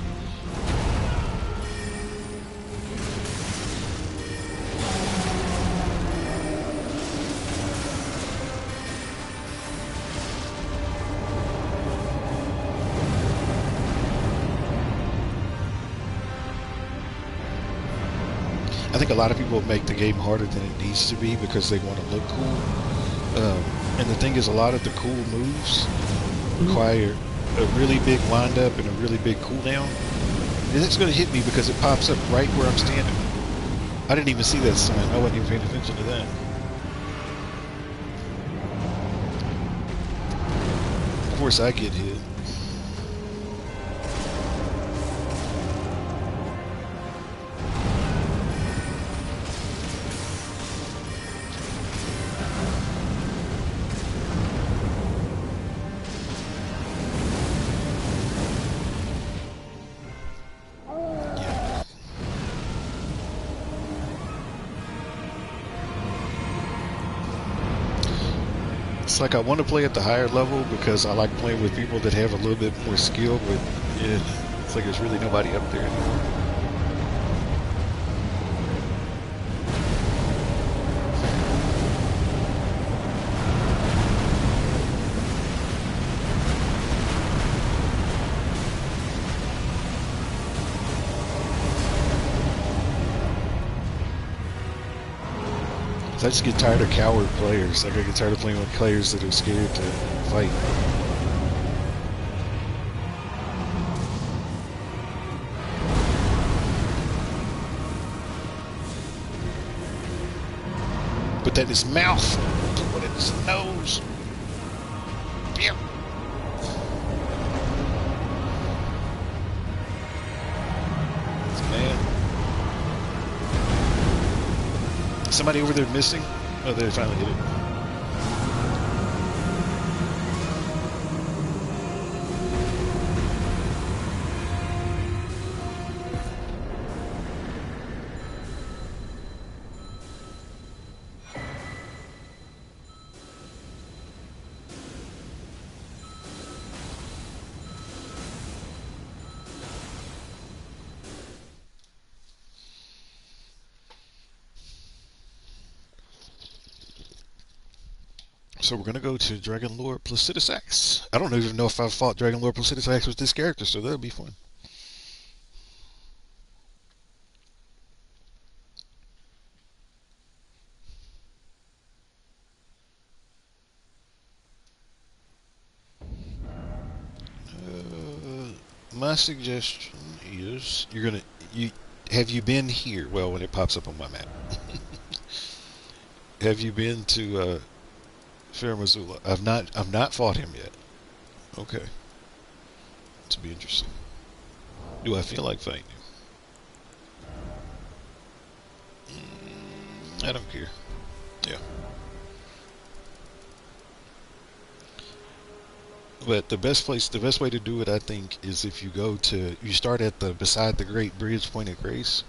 I think a lot of people make the game harder than it needs to be because they want to look cool. And the thing is, a lot of the cool moves require a really big windup and a really big cooldown, then it's going to hit me because it pops up right where I'm standing. I didn't even see that sign. I wasn't even paying attention to that. Of course, I get hit. It's like I want to play at the higher level because I like playing with people that have a little bit more skill, but yeah, it's like there's really nobody up there anymore. I just get tired of coward players. Like I get tired of playing with players that are scared to fight. Put that in his mouth. Put it in his nose. Yeah. Somebody over there missing? Oh, they finally hit it. So we're gonna go to Dragon Lord Placidus Axe. I don't even know if I've fought Dragon Lord Placidus Axe with this character, so that'll be fun. My suggestion is you have you been here? Well, when it pops up on my map, have you been to Fair Missoula? I've not fought him yet. Okay, this will be interesting. Do I feel like fighting him? I don't care. Yeah. But the best way to do it, I think, is if you start at the beside the Great Bridge, Point of Grace.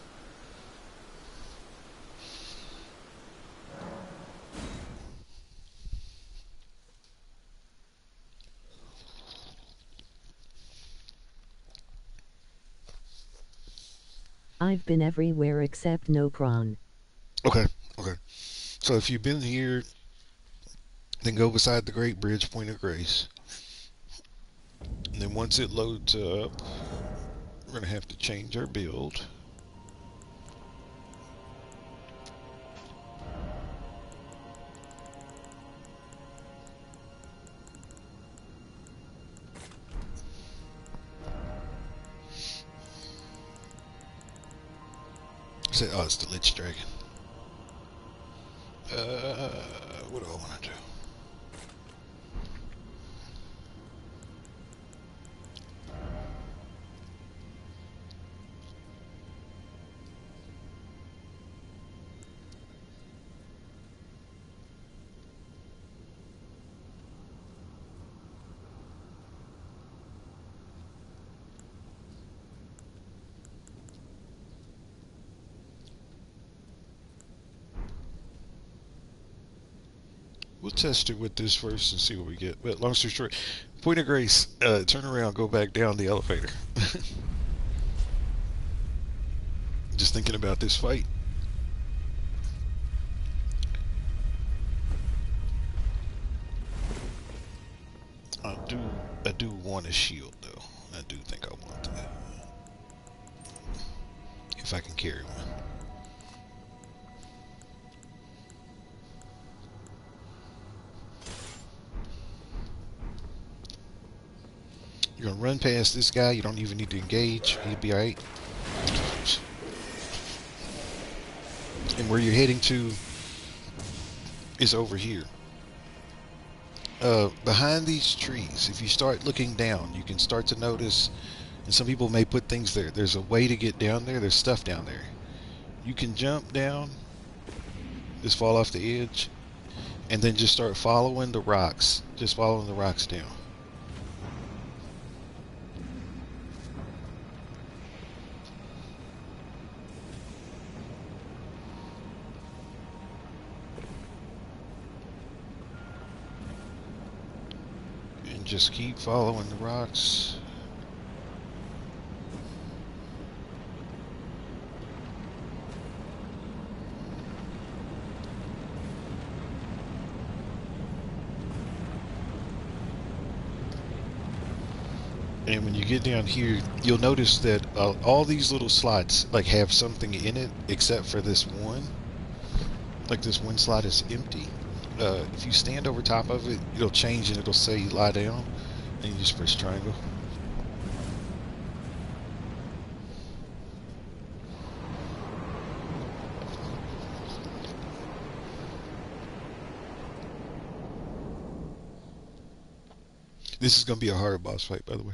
I've been everywhere except Nokron. Okay, okay. So if you've been here, then go beside the Great Bridge, Point of Grace. And then once it loads up, we're gonna have to change our build. Say, oh, it's the Lich Dragon. What do I want to do? We'll test it with this first and see what we get. But long story short, Point of Grace, turn around, go back down the elevator. Just thinking about this fight. I do want a shield though. I do think I want that. If I can carry one. You're gonna run past this guy. You don't even need to engage. He'll be alright. And where you're heading to is over here. Behind these trees, if you start looking down, you can start to notice, and some people may put things there. There's a way to get down there. There's stuff down there. You can jump down, just fall off the edge, and then just start following the rocks. Just following the rocks down. And just keep following the rocks. And when you get down here, you'll notice that all these little slots like have something in it, except for this one. Like this one slot is empty. If you stand over top of it, it'll change and it'll say lie down, and you just press triangle. This is gonna be a hard boss fight, by the way.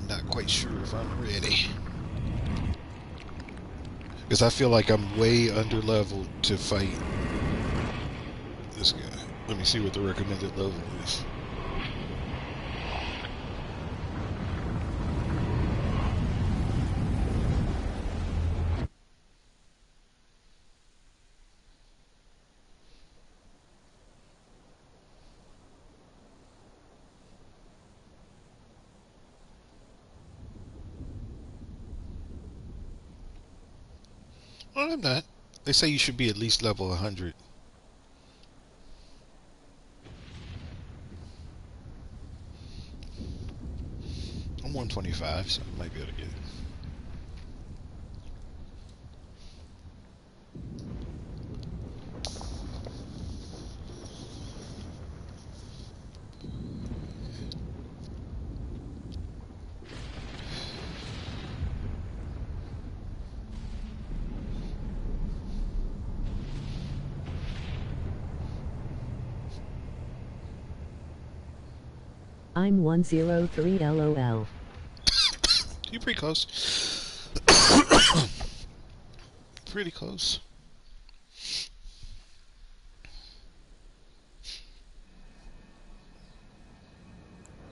Not quite sure if I'm ready. Because I feel like I'm way under leveled to fight this guy. Let me see what the recommended level is. Well, I'm not. They say you should be at least level 100. I'm 125, so I might be able to get it. I'm 103 LOL. You're pretty close. Pretty close.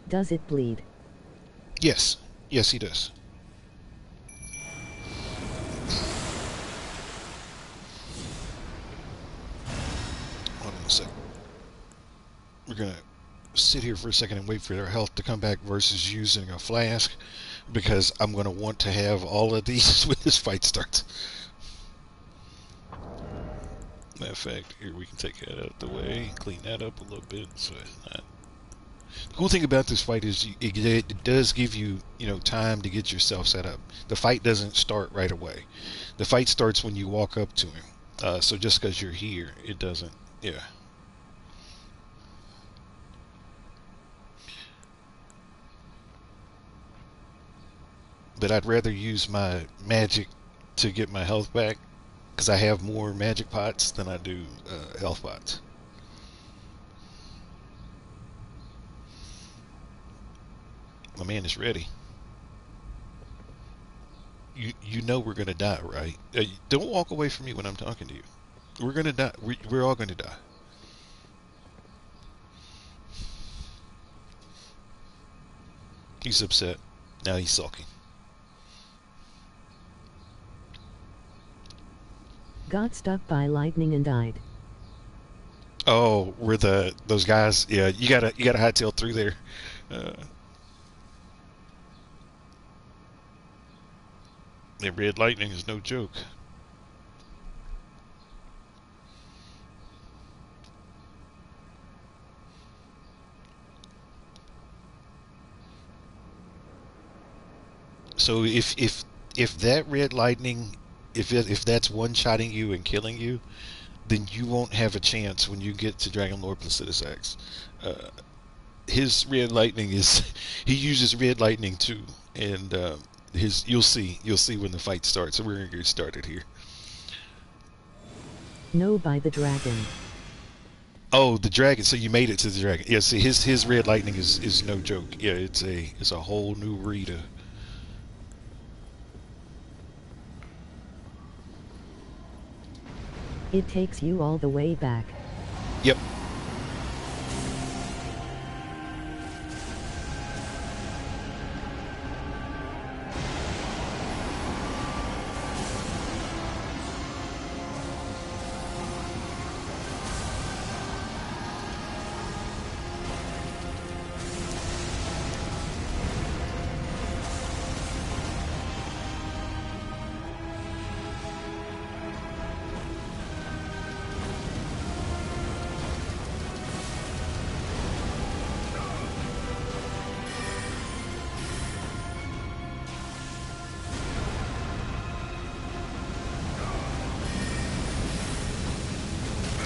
Does it bleed? Yes. Yes, he does. Hold on a second. We're going to sit here for a second and wait for their health to come back versus using a flask, because I'm going to want to have all of these when this fight starts. Matter of fact, here we can take that out of the way, clean that up a little bit so it's not. The cool thing about this fight is it does give you, time to get yourself set up. The fight doesn't start right away. The fight starts when you walk up to him. So just because you're here, it doesn't. Yeah. But I'd rather use my magic to get my health back, because I have more magic pots than I do health pots. My man is ready. You know we're gonna die, right? Don't walk away from me when I'm talking to you. We're gonna die. We're all gonna die. He's upset. Now he's sulking. Got struck by lightning and died. Oh, we're those guys. Yeah, you gotta hightail through there. Uh, that red lightning is no joke. So if that red lightning if that's one-shotting you and killing you, then you won't have a chance when you get to Dragon Lord Placidus X. Uh, his red lightning is he uses red lightning too, and his you'll see when the fight starts. So we're gonna get started here. No, by the dragon. Oh, the dragon. So you made it to the dragon. Yeah. See, his red lightning is no joke. Yeah, it's a whole new reader. It takes you all the way back. Yep.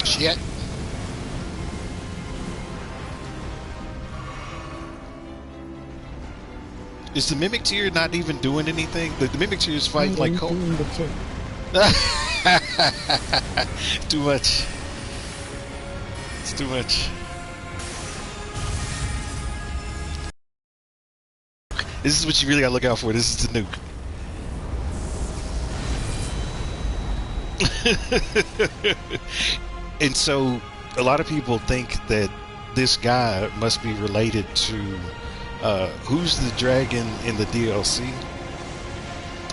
Shit. Is the mimic tier not even doing anything? The mimic tier is I fighting like ain't Colt. doing the shit. Too much. It's too much. This is what you really gotta look out for. This is the nuke. And so a lot of people think that this guy must be related to who's the dragon in the DLC?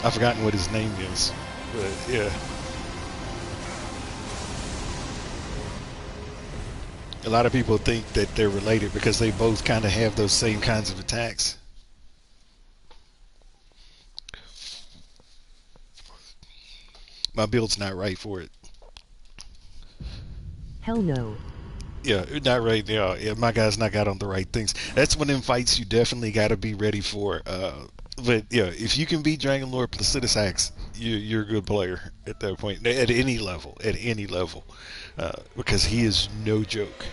I've forgotten what his name is, but yeah. A lot of people think that they're related because they both kind of have those same kinds of attacks. My build's not right for it. Hell no. Yeah, not right now. Yeah, my guy's not got on the right things. That's one of them fights you definitely got to be ready for. But yeah, if you can beat Dragon Lord Placidus Axe, you're a good player at that point. At any level, because he is no joke.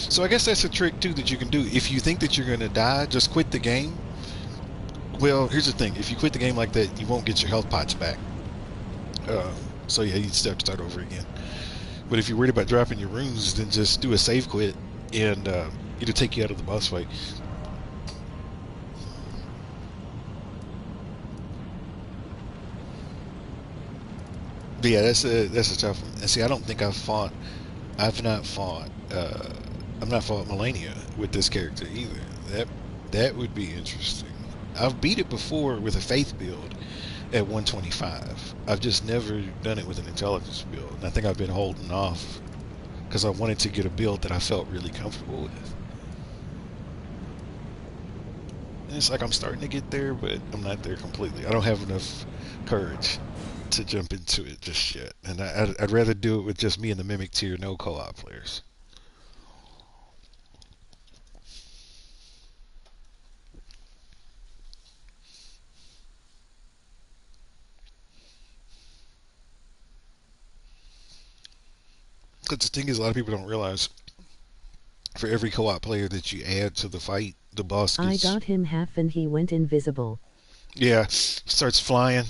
So I guess that's a trick too that you can do. If you think that you're gonna die, just quit the game. Well, here's the thing: if you quit the game like that, you won't get your health pots back. Uh, so yeah, you'd have to start over again. But if you're worried about dropping your runes, then just do a save quit, and it'll take you out of the boss fight. But yeah, that's a tough one. And see, I don't think I've fought. I've not fought. I've not fought Melania with this character either. That would be interesting. I've beat it before with a faith build at 125. I've just never done it with an intelligence build. And I think I've been holding off because I wanted to get a build that I felt really comfortable with. And it's like I'm starting to get there, but I'm not there completely. I don't have enough courage to jump into it just yet. And I'd rather do it with just me and the Mimic tier, no co-op players. Because the thing is, a lot of people don't realize for every co-op player that you add to the fight, the boss I gets... got him half and he went invisible. Yeah, starts flying.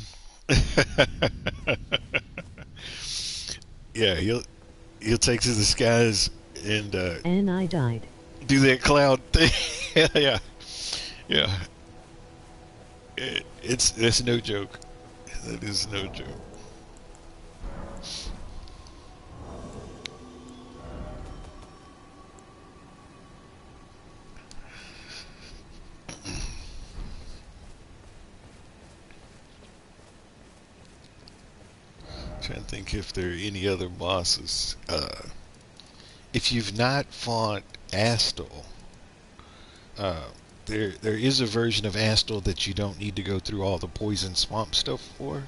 Yeah, he'll take to the skies and And I died. do that cloud thing. Yeah, yeah. It's no joke. That is no joke. Trying to think if there are any other bosses. if you've not fought Astel, uh, there is a version of Astel that you don't need to go through all the poison swamp stuff for.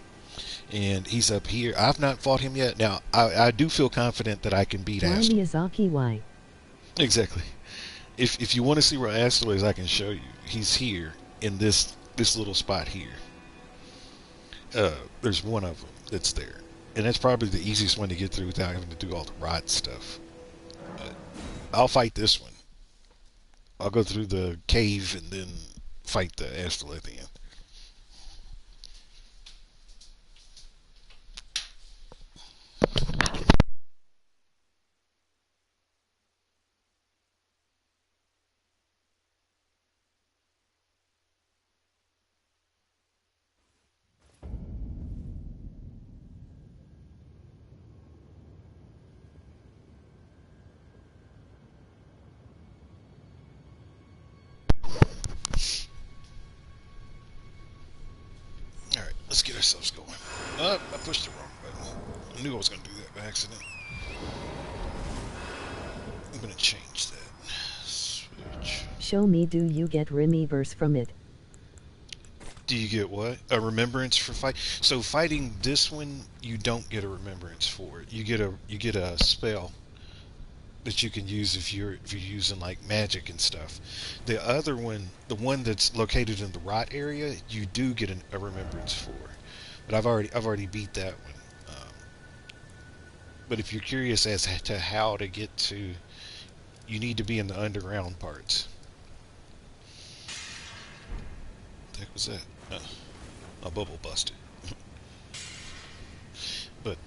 And he's up here. I've not fought him yet. Now, I do feel confident that I can beat Why Astel. Miyazaki, why? Exactly. If you want to see where Astel is, I can show you. He's here in this little spot here. There's one of them that's there, and that's probably the easiest one to get through without having to do all the rot stuff. I'll fight this one. I'll go through the cave and then fight the Astel at the end. All right, let's get ourselves going. I pushed the wrong button. I knew I was going to do that by accident. I'm going to change that. Switch. Show me, do you get remembers from it? Do you get what? A remembrance for fight? So fighting this one, you don't get a remembrance for it. You get a spell that you can use if you're using like magic and stuff. The other one, the one that's located in the rot area, you do get a remembrance for. But I've already beat that one. But if you're curious as to how to get to, you need to be in the underground parts. What the heck was that? A bubble busted. But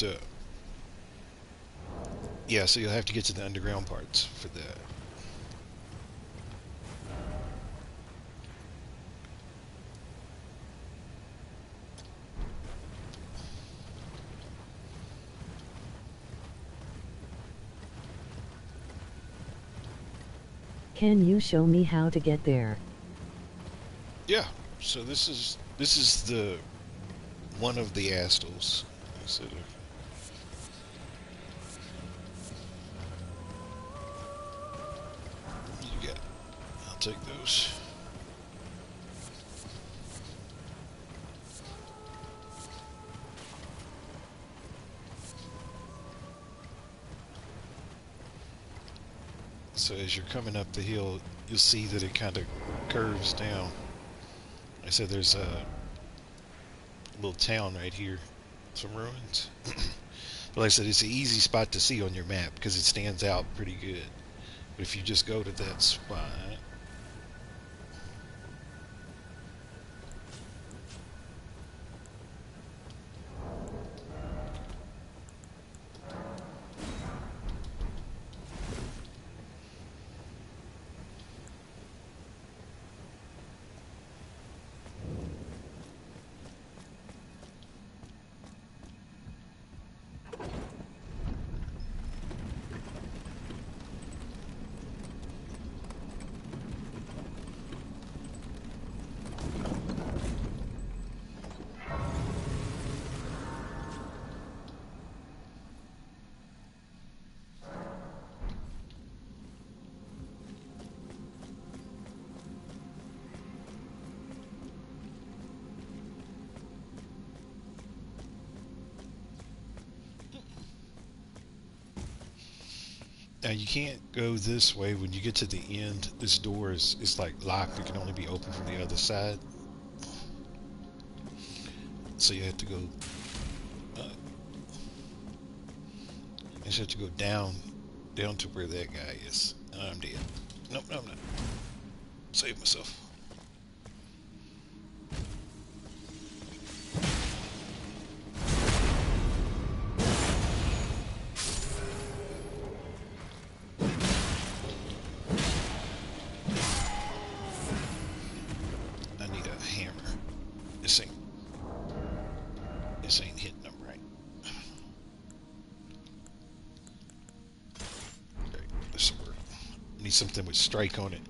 yeah, so you'll have to get to the underground parts for that. Can you show me how to get there? Yeah. So this is the one of the Astals. You got it. I'll take those. So as you're coming up the hill, you'll see that it kind of curves down. I said there's a little town right here, some ruins. But like I said, it's an easy spot to see on your map because it stands out pretty good. But if you just go to that spot, now you can't go this way. When you get to the end, this door is like locked. It can only be opened from the other side. So you have to go. You just have to go down to where that guy is. I'm dead. Nope, no, I'm not. Save myself. I need a hammer. This ain't hitting them right. Okay, this will work. I need something with strike on it.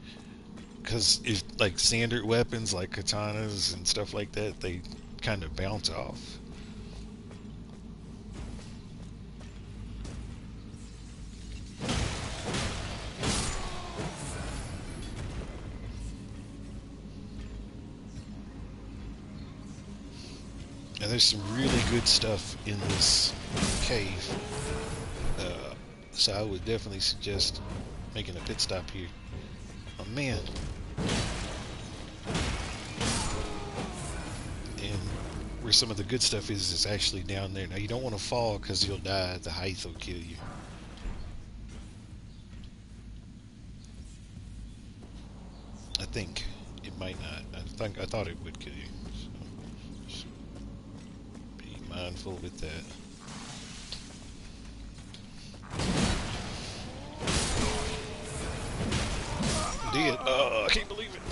Because if like standard weapons like katanas and stuff like that, they kind of bounce off. And there's some really good stuff in this cave. So I would definitely suggest making a pit stop here. Oh man. And where some of the good stuff is actually down there. Now you don't want to fall because you'll die. The height will kill you. I think it might not. I thought it would kill you. So just be mindful with that. Did. Oh, I can't believe it.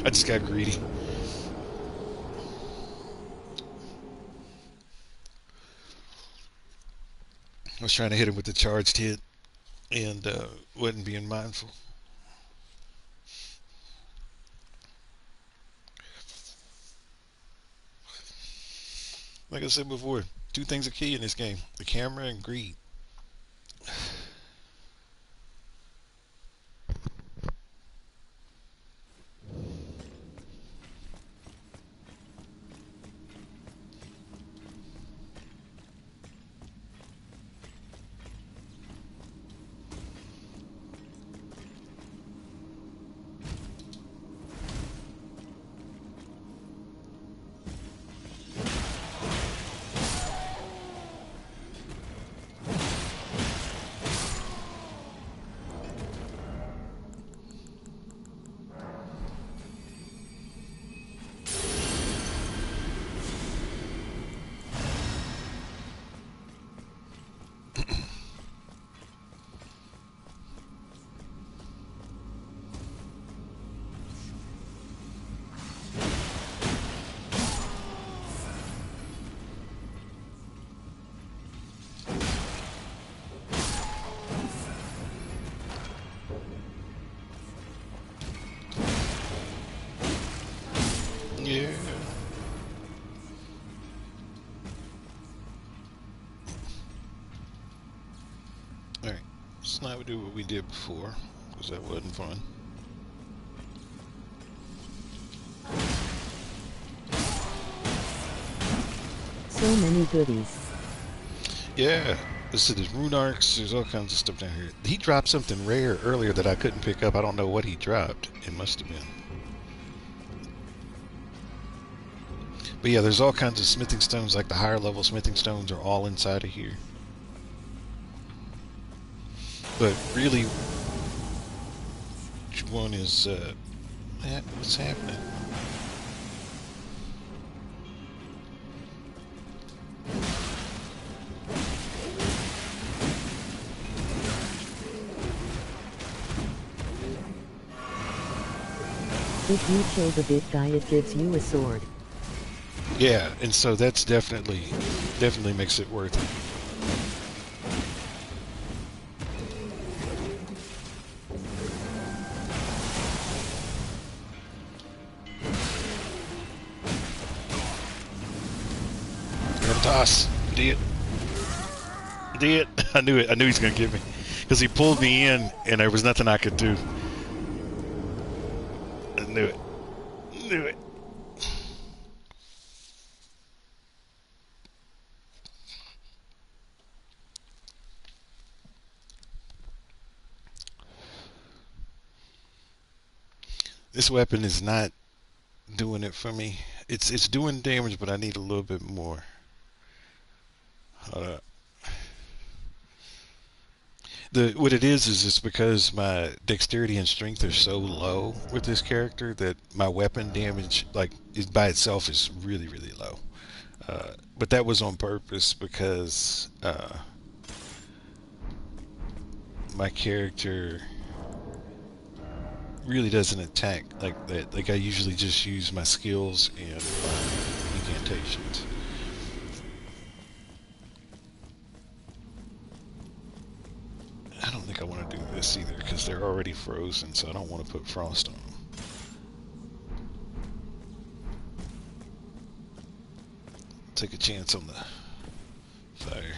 I just got greedy. I was trying to hit him with the charged hit and wasn't being mindful. Like I said before, two things are key in this game: the camera and greed. Yeah. Alright, let's not do what we did before, because that wasn't fun. So many goodies. Yeah, there's rune arcs, there's all kinds of stuff down here. He dropped something rare earlier that I couldn't pick up. I don't know what he dropped. It must have been. But yeah, there's all kinds of smithing stones, like the higher level smithing stones are all inside of here. But really, which one is, what's happening? If you kill the big guy, it gives you a sword. Yeah, and so that's definitely makes it worth it. Toss. Did. I knew it. I knew he was going to get me. Because he pulled me in, and there was nothing I could do. I knew it. Knew it. This weapon is not doing it for me. It's doing damage, but I need a little bit more. Hold up. What it is it's because my dexterity and strength are so low with this character that my weapon damage, like, is by itself is really, really low. But that was on purpose because my character really doesn't attack like that. Like, I usually just use my skills and my incantations. I don't think I want to do this either because they're already frozen, so I don't want to put frost on them. Take a chance on the fire.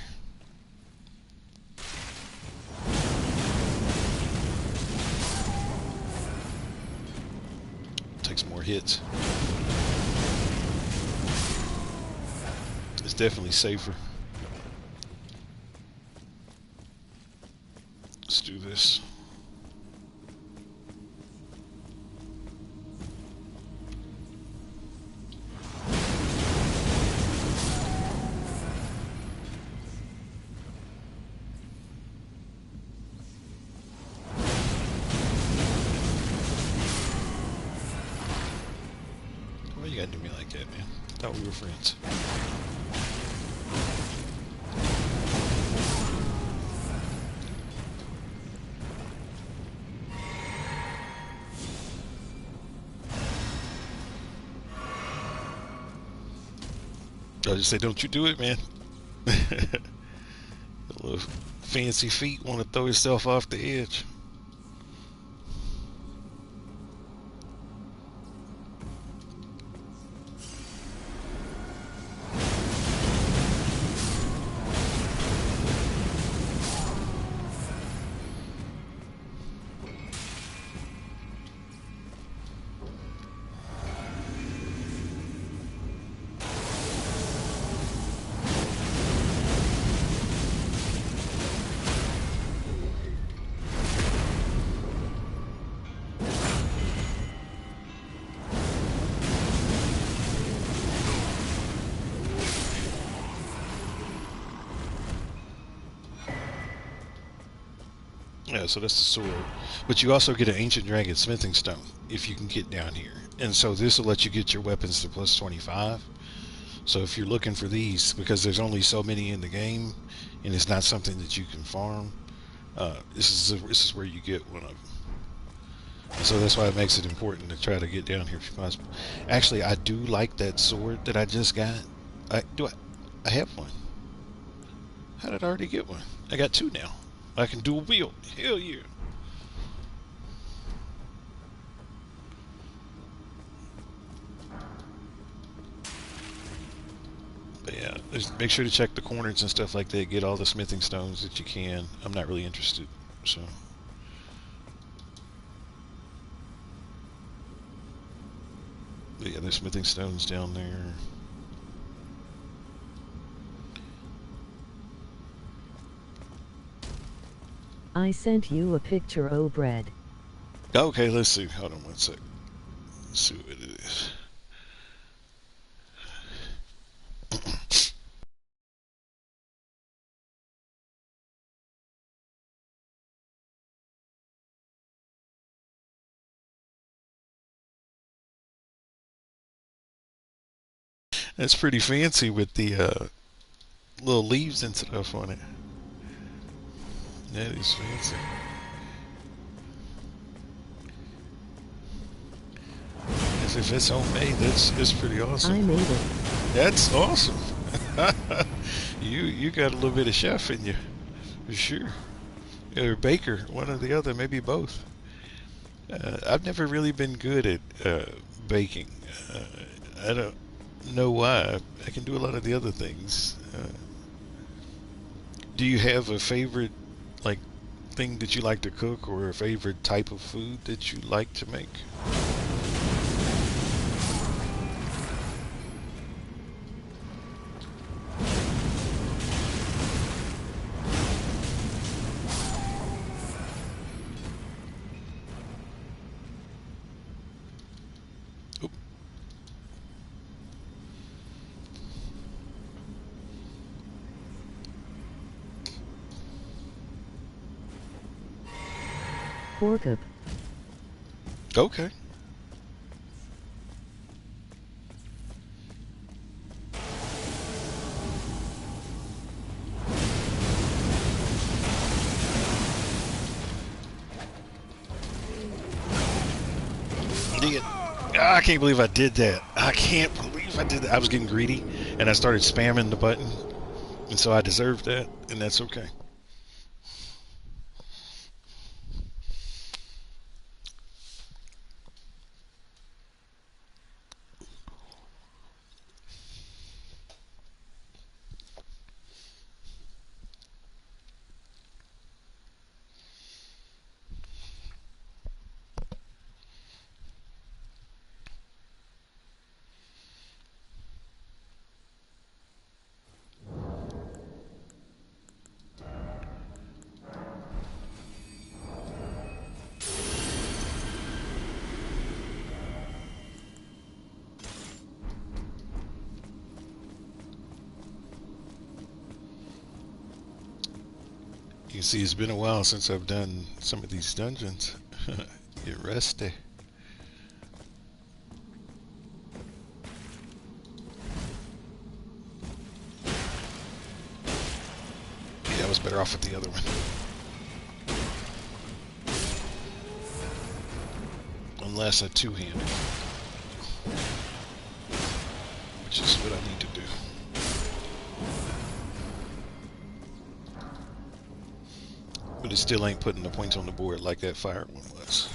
Takes more hits. definitely safer. Let's do this. Why you gotta do me like that, man? I thought we were friends. I just say, don't you do it, man. The little fancy feet want to throw himself off the edge. Yeah, so that's the sword. But you also get an Ancient Dragon Smithing Stone if you can get down here. And so this will let you get your weapons to plus 25. So if you're looking for these, because there's only so many in the game, and it's not something that you can farm, this is where you get one of them. And so that's why it makes it important to try to get down here if possible. Actually, I do like that sword that I just got. I have one. How did I already get one? I got two now. I can dual wield. Hell yeah. But yeah, just make sure to check the corners and stuff like that. Get all the smithing stones that you can. I'm not really interested, so. But yeah, there's smithing stones down there. I sent you a picture, oh bread. Okay, let's see. Hold on one sec. Let's see what it is. That's pretty fancy with the little leaves and stuff on it. That is fancy. As if it's homemade, that's pretty awesome. I made it. That's awesome. You got a little bit of chef in you, for sure. Or baker, one or the other, maybe both. I've never really been good at baking. I don't know why. I can do a lot of the other things. Do you have a favorite, like, thing that you like to cook, or a favorite type of food that you like to make? Oop. Pork up. Okay. I can't believe I did that. I can't believe I did that. I was getting greedy, and I started spamming the button, and so I deserved that, and that's okay. You see, it's been a while since I've done some of these dungeons. Get rusty. Yeah, I was better off with the other one. Unless I two-handed, which is what I need to do. But it still ain't putting the points on the board like that fire one was.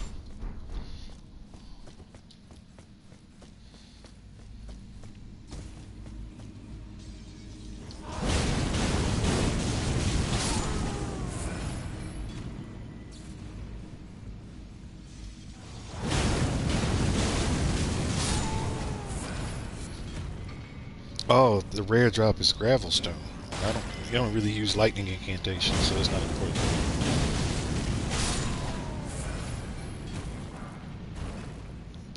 Oh, the rare drop is Gravelstone. You don't really use lightning incantation, so it's not important.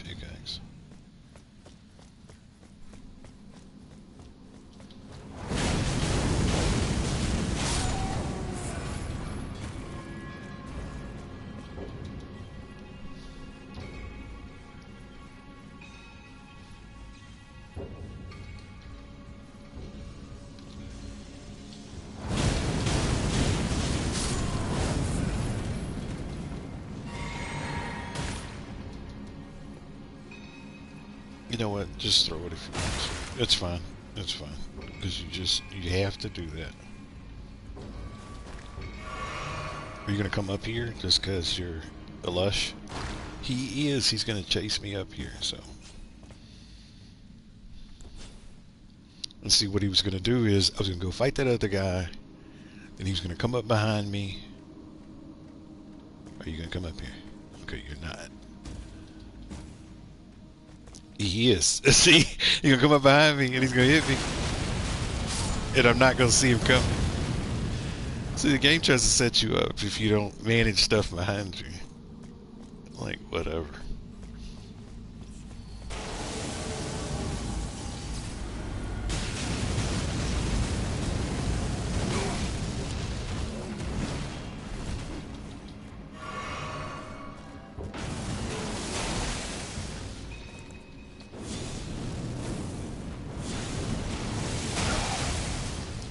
Pickaxe. You know what? Just throw it if you want to. It's fine. It's fine. Because you have to do that. Are you going to come up here just because you're a lush? He is. He's going to chase me up here, so. Let's see, what he was going to do is, I was going to go fight that other guy. Then he was going to come up behind me. Are you going to come up here? Okay, you're not. He is. See? He's going to come up behind me and he's going to hit me. And I'm not going to see him coming. See, the game tries to set you up if you don't manage stuff behind you. Like, whatever.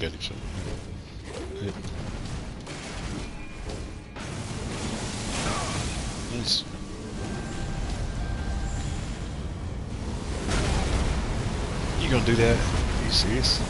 Got him something. Nice. You gonna do that? Are you serious?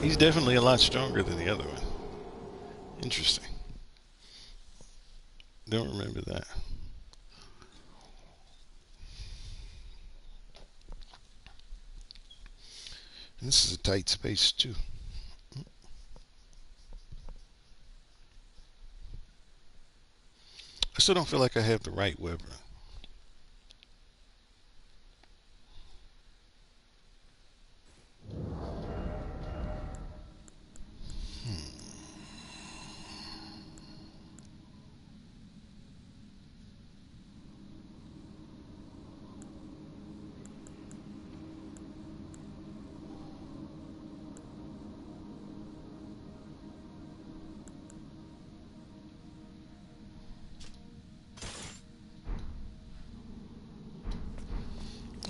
He's definitely a lot stronger than the other one. Interesting. Don't remember that. And this is a tight space too. I still don't feel like I have the right weapon.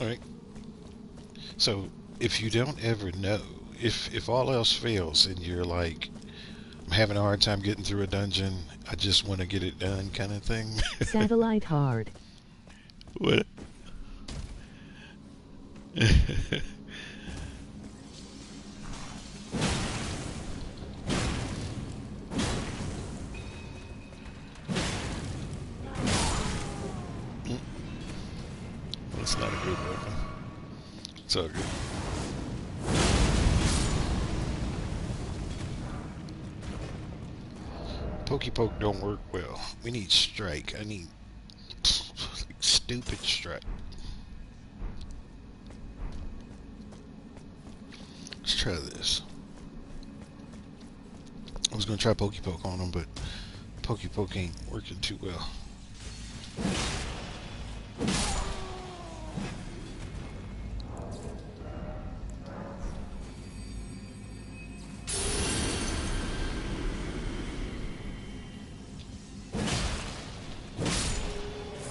All right. So if you don't ever know, if all else fails and you're like, I'm having a hard time getting through a dungeon, I just want to get it done kind of thing. Satellite hard. What? That's not a good weapon. It's all good. Pokey poke don't work well. We need strike. I need like stupid strut. Let's try this. I was gonna try Pokey Poke on him, but Pokey Poke ain't working too well.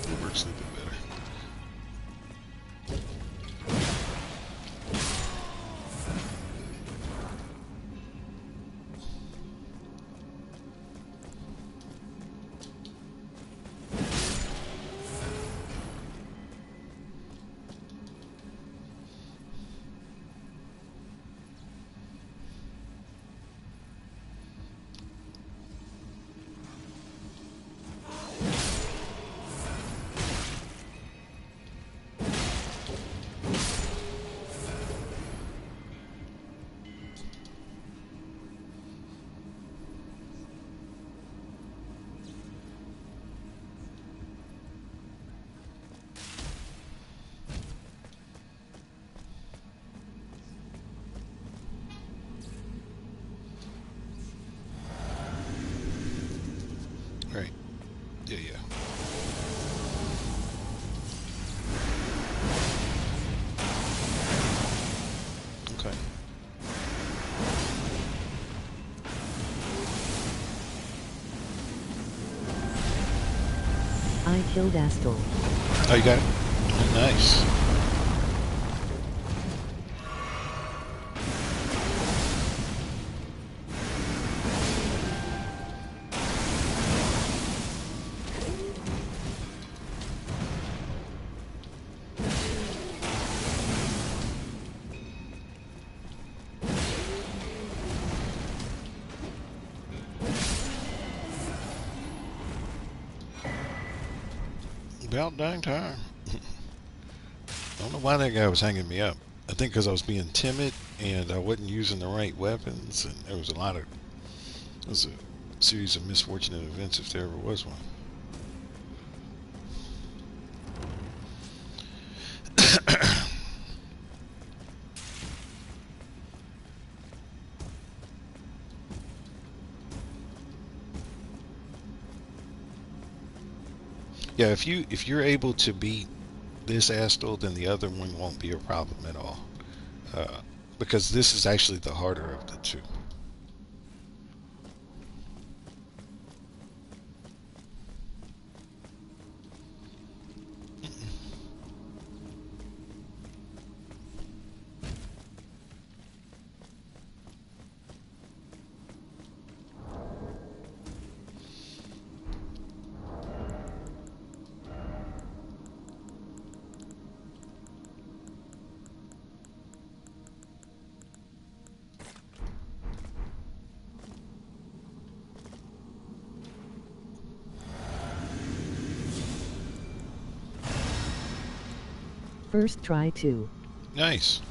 It works a little bit better. Right. Yeah, yeah. Okay. I killed Astor. Oh, you got it? Nice. About dang time. I don't know why that guy was hanging me up. I think because I was being timid and I wasn't using the right weapons, and there was it was a series of misfortunate events if there ever was one. Yeah, if you're able to beat this Astel, then the other one won't be a problem at all. Because this is actually the harder of the two. First try too. Nice.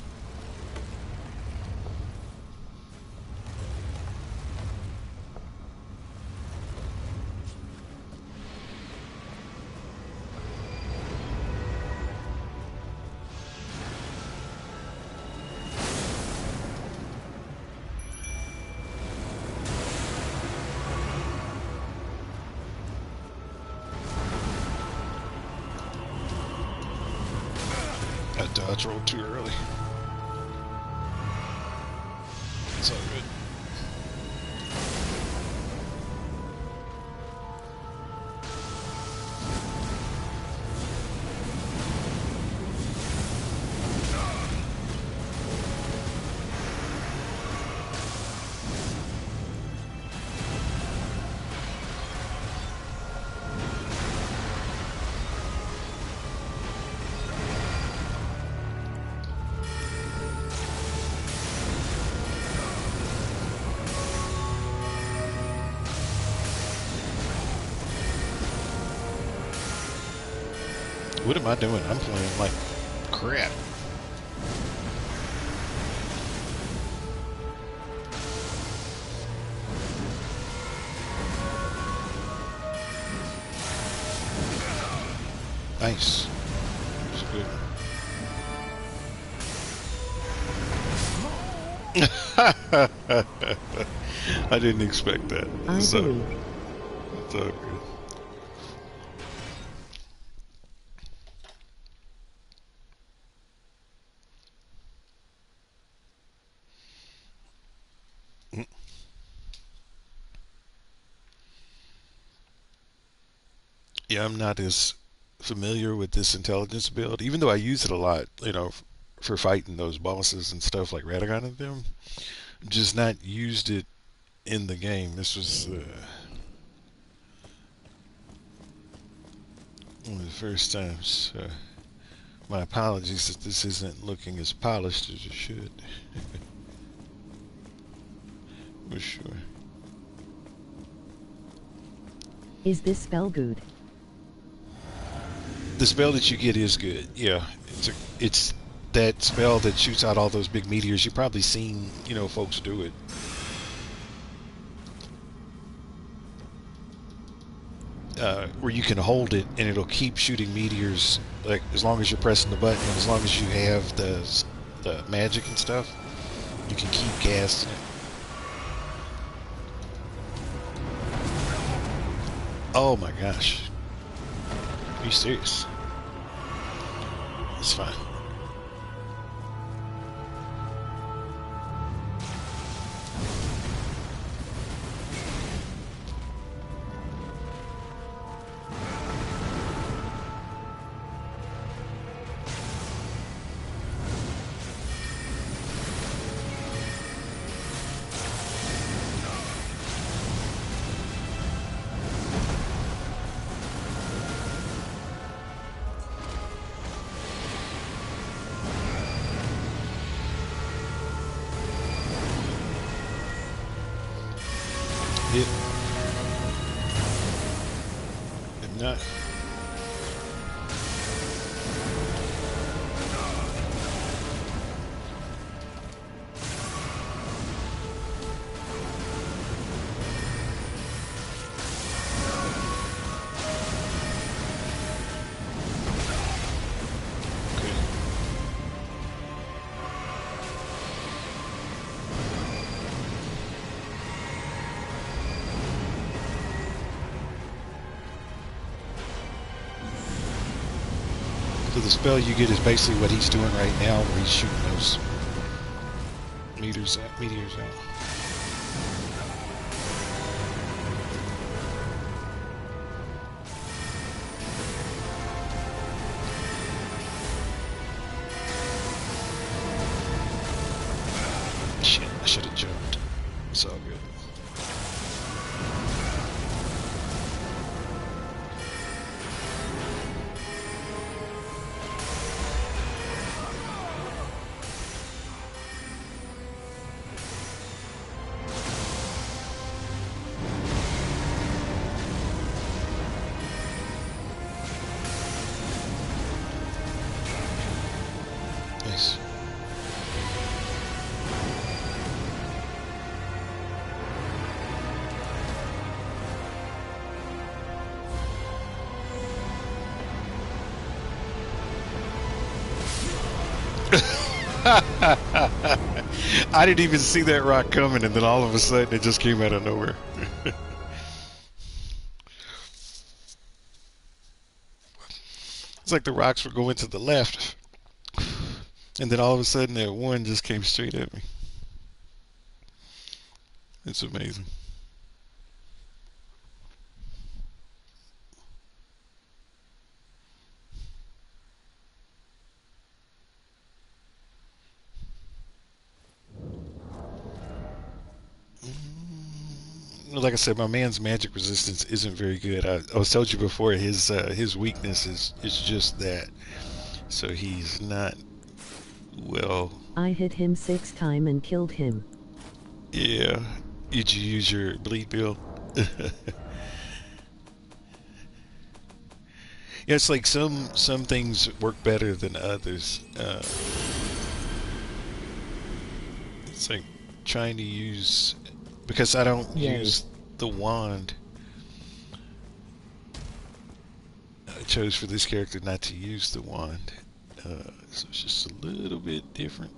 I dodge rolled too early. It's all good. What am I doing? I'm playing like crap. Nice. I didn't expect that. I So believe. it's all good. Yeah, I'm not as familiar with this intelligence build, even though I use it a lot, for fighting those bosses and stuff like Radagon and them. Just not used it in the game. This was one of the first times. My apologies that this isn't looking as polished as it should. For sure. Is this spell good? The spell that you get is good. Yeah, it's that spell that shoots out all those big meteors. You've probably seen, folks do it. Where you can hold it and it'll keep shooting meteors, like as long as you're pressing the button and as long as you have the magic and stuff, you can keep casting it. Oh my gosh. Are you serious? It's fine. It, if not, okay. So the spell you get is basically what he's doing right now, where he's shooting those meteors out. Shit, I should have jumped. It's all good. Nice. I didn't even see that rock coming, and then all of a sudden it just came out of nowhere. It's like the rocks were going to the left, and then all of a sudden that one just came straight at me. It's amazing. Like I said, my man's magic resistance isn't very good. I was told you before, his weakness is just that. So he's not well. I hit him 6 times and killed him. Yeah. Did you use your bleed bill? Yeah, it's like some things work better than others. It's like trying to use, because I don't Yay. use the wand. I chose for this character not to use the wand, so it's just a little bit different.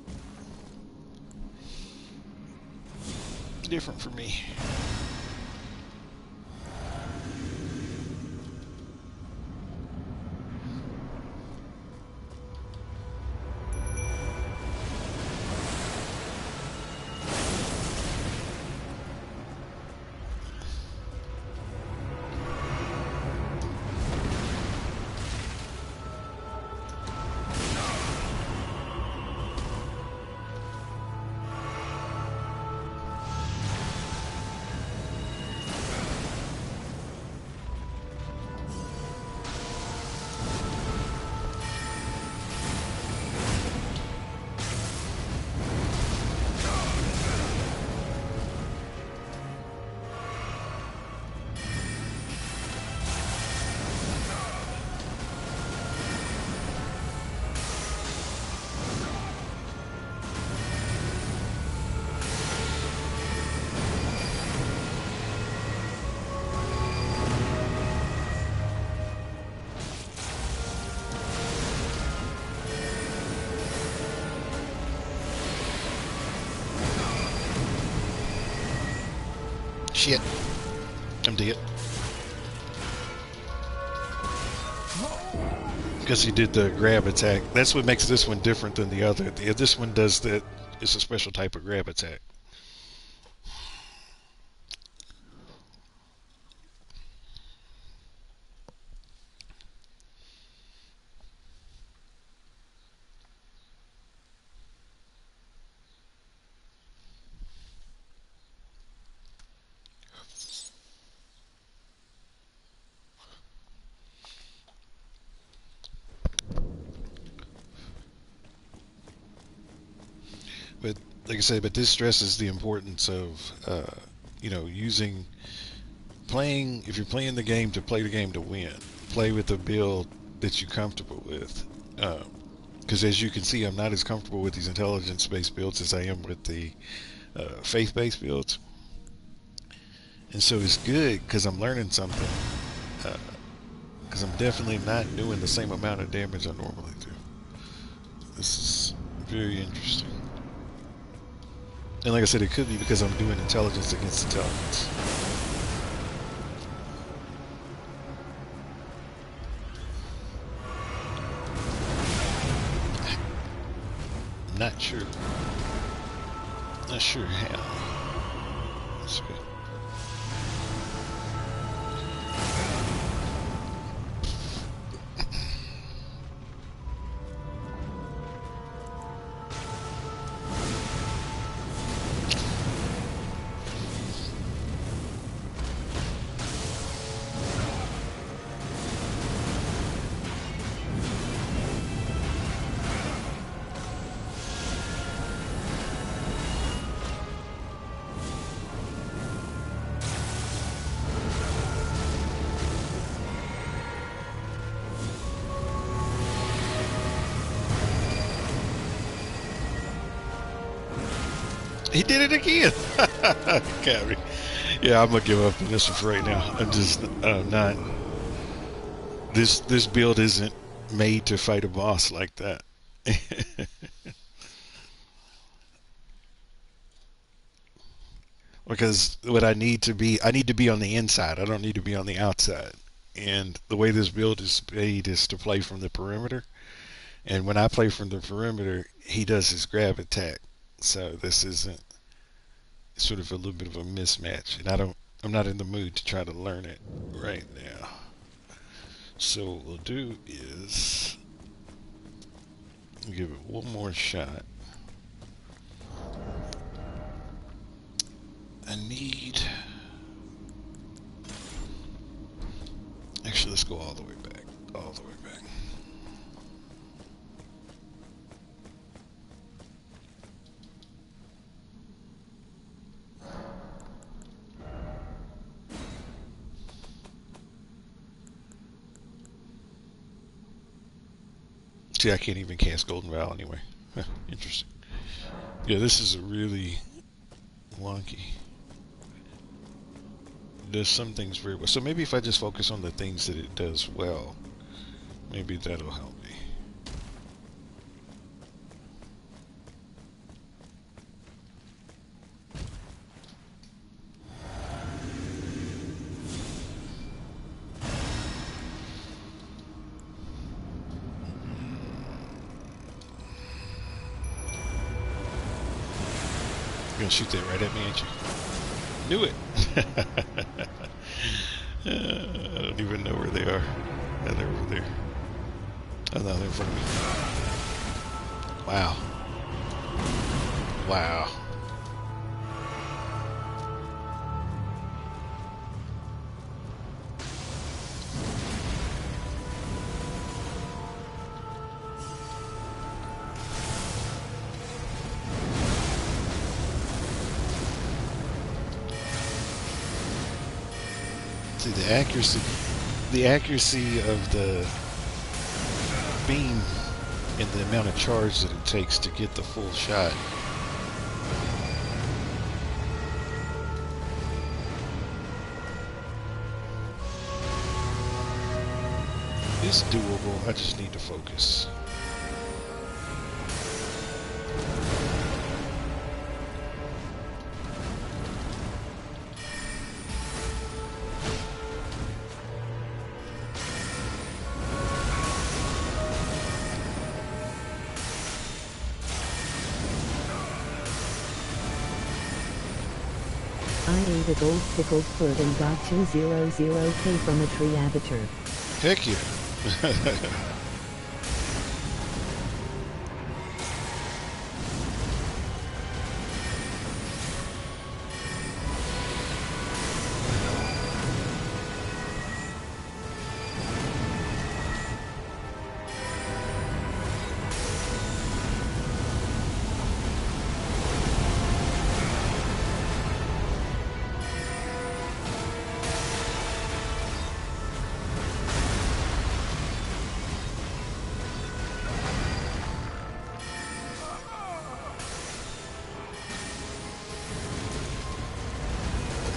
different for me. Shit. I'm dead. Because he did the grab attack. That's what makes this one different than the other. This one does that. It's a special type of grab attack. But like I said, but this stresses the importance of using playing. If you're playing the game to play the game to win, play with a build that you're comfortable with. Because as you can see, I'm not as comfortable with these intelligence-based builds as I am with the faith-based builds. And so it's good because I'm learning something. Because I'm definitely not doing the same amount of damage I normally do. This is very interesting. And like I said, it could be because I'm doing intelligence against intelligence. I'm not sure. Not sure how. That's good. He did it again. Got me. Yeah, I'm gonna give up on this one for right now. I'm just not. This build isn't made to fight a boss like that. Because what I need to be on the inside. I don't need to be on the outside. And the way this build is made is to play from the perimeter. And when I play from the perimeter, he does his grab attack. So this isn't sort of a little bit of a mismatch, and I'm not in the mood to try to learn it right now. So what we'll do is give it one more shot. I need, actually let's go all the way back, all the way back. See, I can't even cast Golden Vow anyway. Huh, interesting. Yeah, this is a really wonky. It does some things very well. So maybe if I just focus on the things that it does well, maybe that'll help me. You're gonna shoot that right at me, ain't you? Knew it. I don't even know where they are. Oh, they're over there. Oh no, they're in front of me. Wow. Wow. See the accuracy of the beam and the amount of charge that it takes to get the full shot. It's doable. I just need to focus. I ate a gold pickled foot and got 200k from a tree abatur. Heck yeah.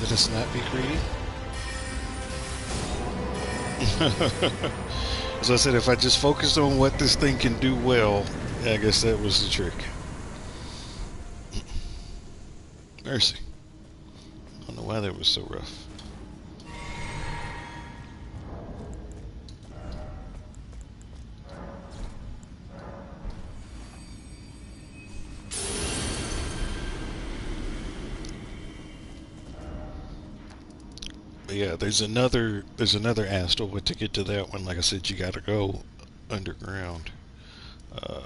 Let us not be greedy. As I said, if I just focused on what this thing can do well, I guess that was the trick. Mercy. I don't know why that was so rough. But yeah, there's another Astral, but to get to that one, like I said, you gotta go underground. Uh,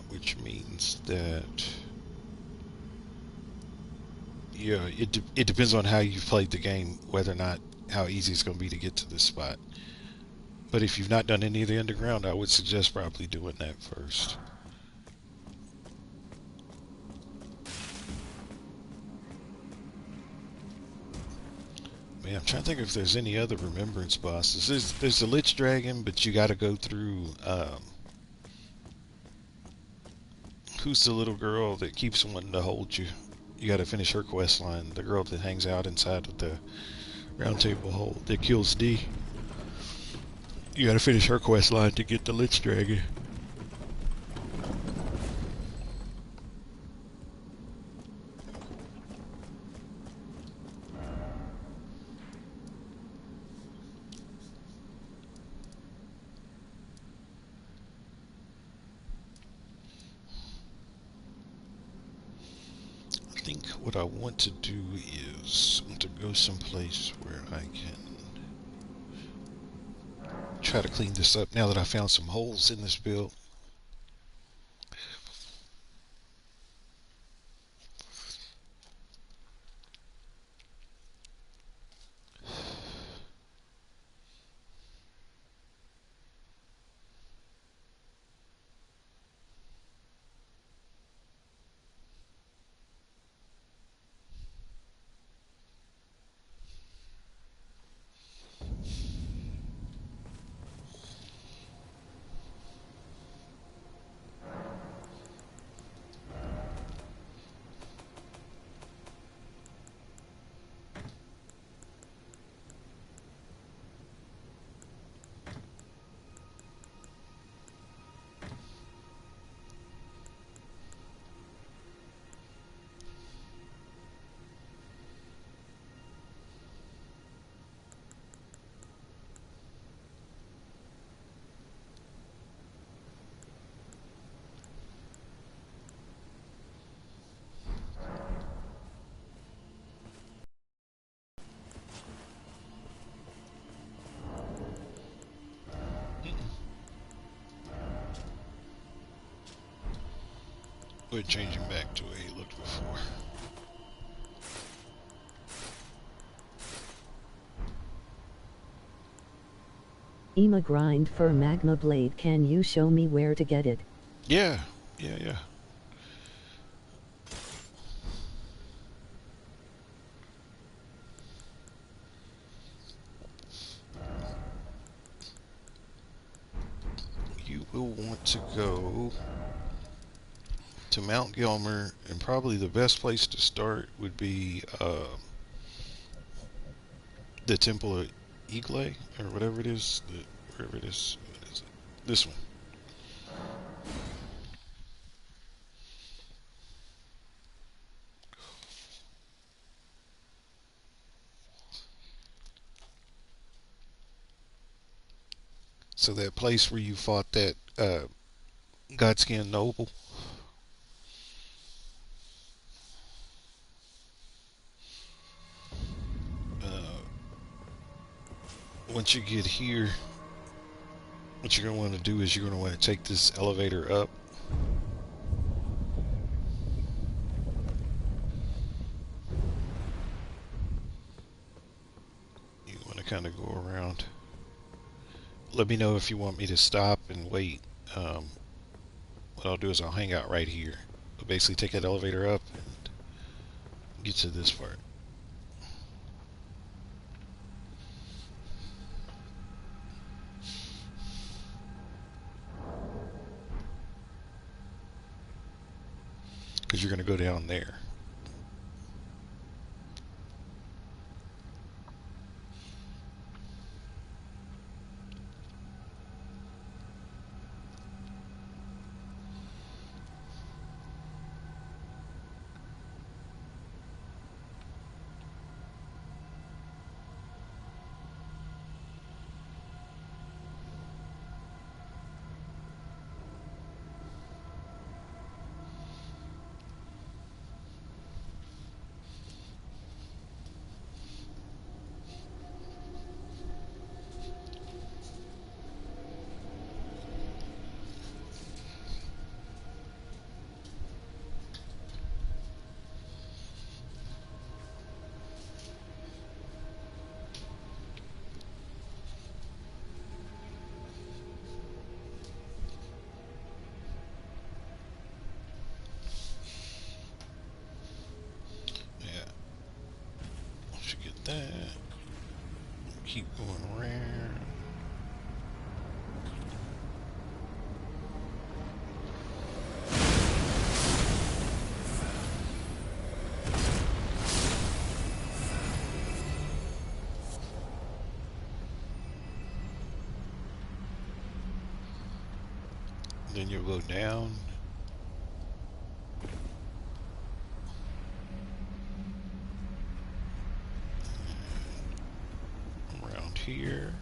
which means that yeah, it depends on how you've played the game, whether or not how easy it's going to be to get to this spot. But if you've not done any of the underground, I would suggest probably doing that first. Man, I'm trying to think if there's any other remembrance bosses. There's the Lich Dragon, but you got to go through. Who's the little girl that keeps wanting to hold you? You got to finish her quest line. The girl that hangs out inside of the round table hole that kills D. You got to finish her quest line to get the Lich Dragon. I think what I want to do is to go someplace where I can try to clean this up now that I found some holes in this build. We're changing back to what he looked before. Ema grind for magma blade. Can you show me where to get it? Yeah, yeah. You will want to go to Mount Gilmer, and probably the best place to start would be the Temple of Igle, or whatever it is, wherever it is. What is it? This one. So that place where you fought that Godskin Noble. Once you get here, what you're going to want to do is you're going to want to take this elevator up. You want to kind of go around. Let me know if you want me to stop and wait. What I'll do is I'll hang out right here. I'll basically take that elevator up and get to this part. Because you're going to go down there. Yeah. Once you get that, keep going around. Then you'll go down. Around here.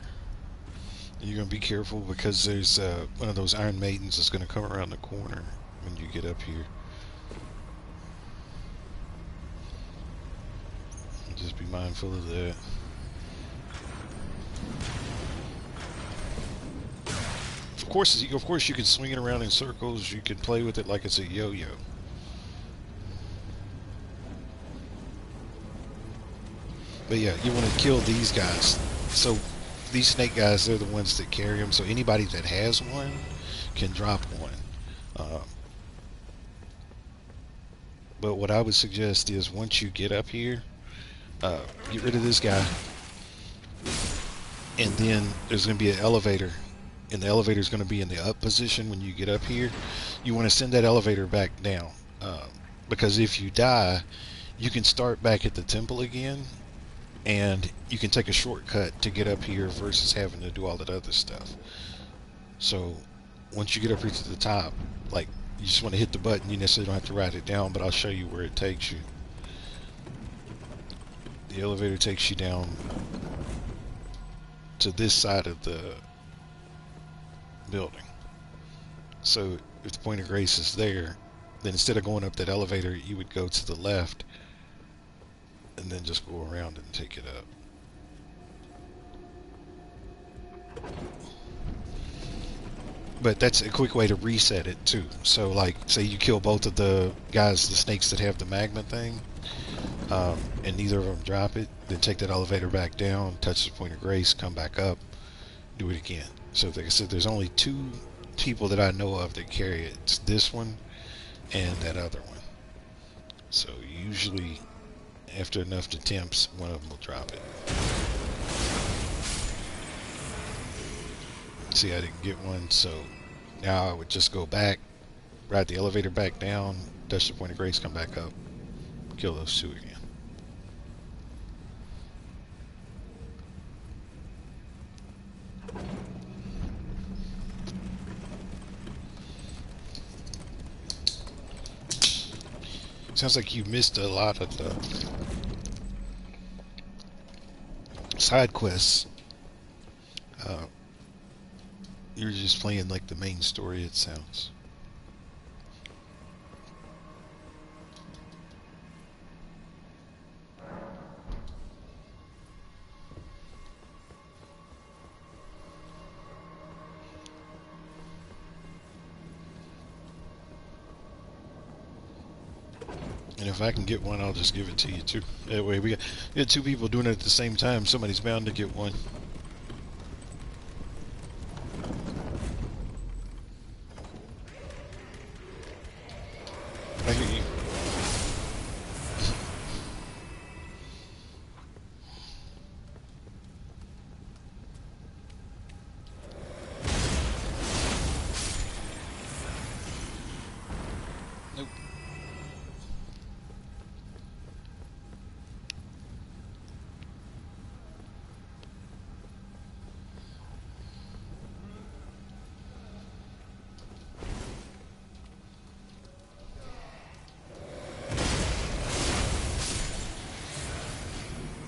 And you're going to be careful because there's one of those Iron Maidens that's going to come around the corner when you get up here. Just be mindful of that. Of course, you can swing it around in circles. You can play with it like it's a yo-yo. But yeah, you want to kill these guys. So these snake guys, they're the ones that carry them. So anybody that has one can drop one. But what I would suggest is once you get up here, get rid of this guy. And then there's going to be an elevator. And the elevator is going to be in the up position when you get up here. You want to send that elevator back down. Because if you die, you can start back at the temple again. And you can take a shortcut to get up here versus having to do all that other stuff. So once you get up here to the top, like, you just want to hit the button. You necessarily don't have to write it down, but I'll show you where it takes you. The elevator takes you down to this side of the building. So if the point of grace is there, then instead of going up that elevator, you would go to the left and then just go around and take it up. but that's a quick way to reset it too. So like, say you kill both of the guys, the snakes that have the magma thing, and neither of them drop it, then take that elevator back down, touch the point of grace, come back up, do it again. So like I said, there's only two people that I know of that carry it. It's this one and that other one. So usually after enough attempts, one of them will drop it. See, I didn't get one, so now I would just go back, ride the elevator back down, touch the point of grace, come back up, kill those two again. Sounds like you missed a lot of the side quests. You're just playing like the main story, it sounds. And if I can get one, I'll just give it to you too. That way we got two people doing it at the same time. Somebody's bound to get one. I hear you. Nope.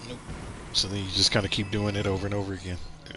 Nope. So then you just kind of keep doing it over and over again. Yeah.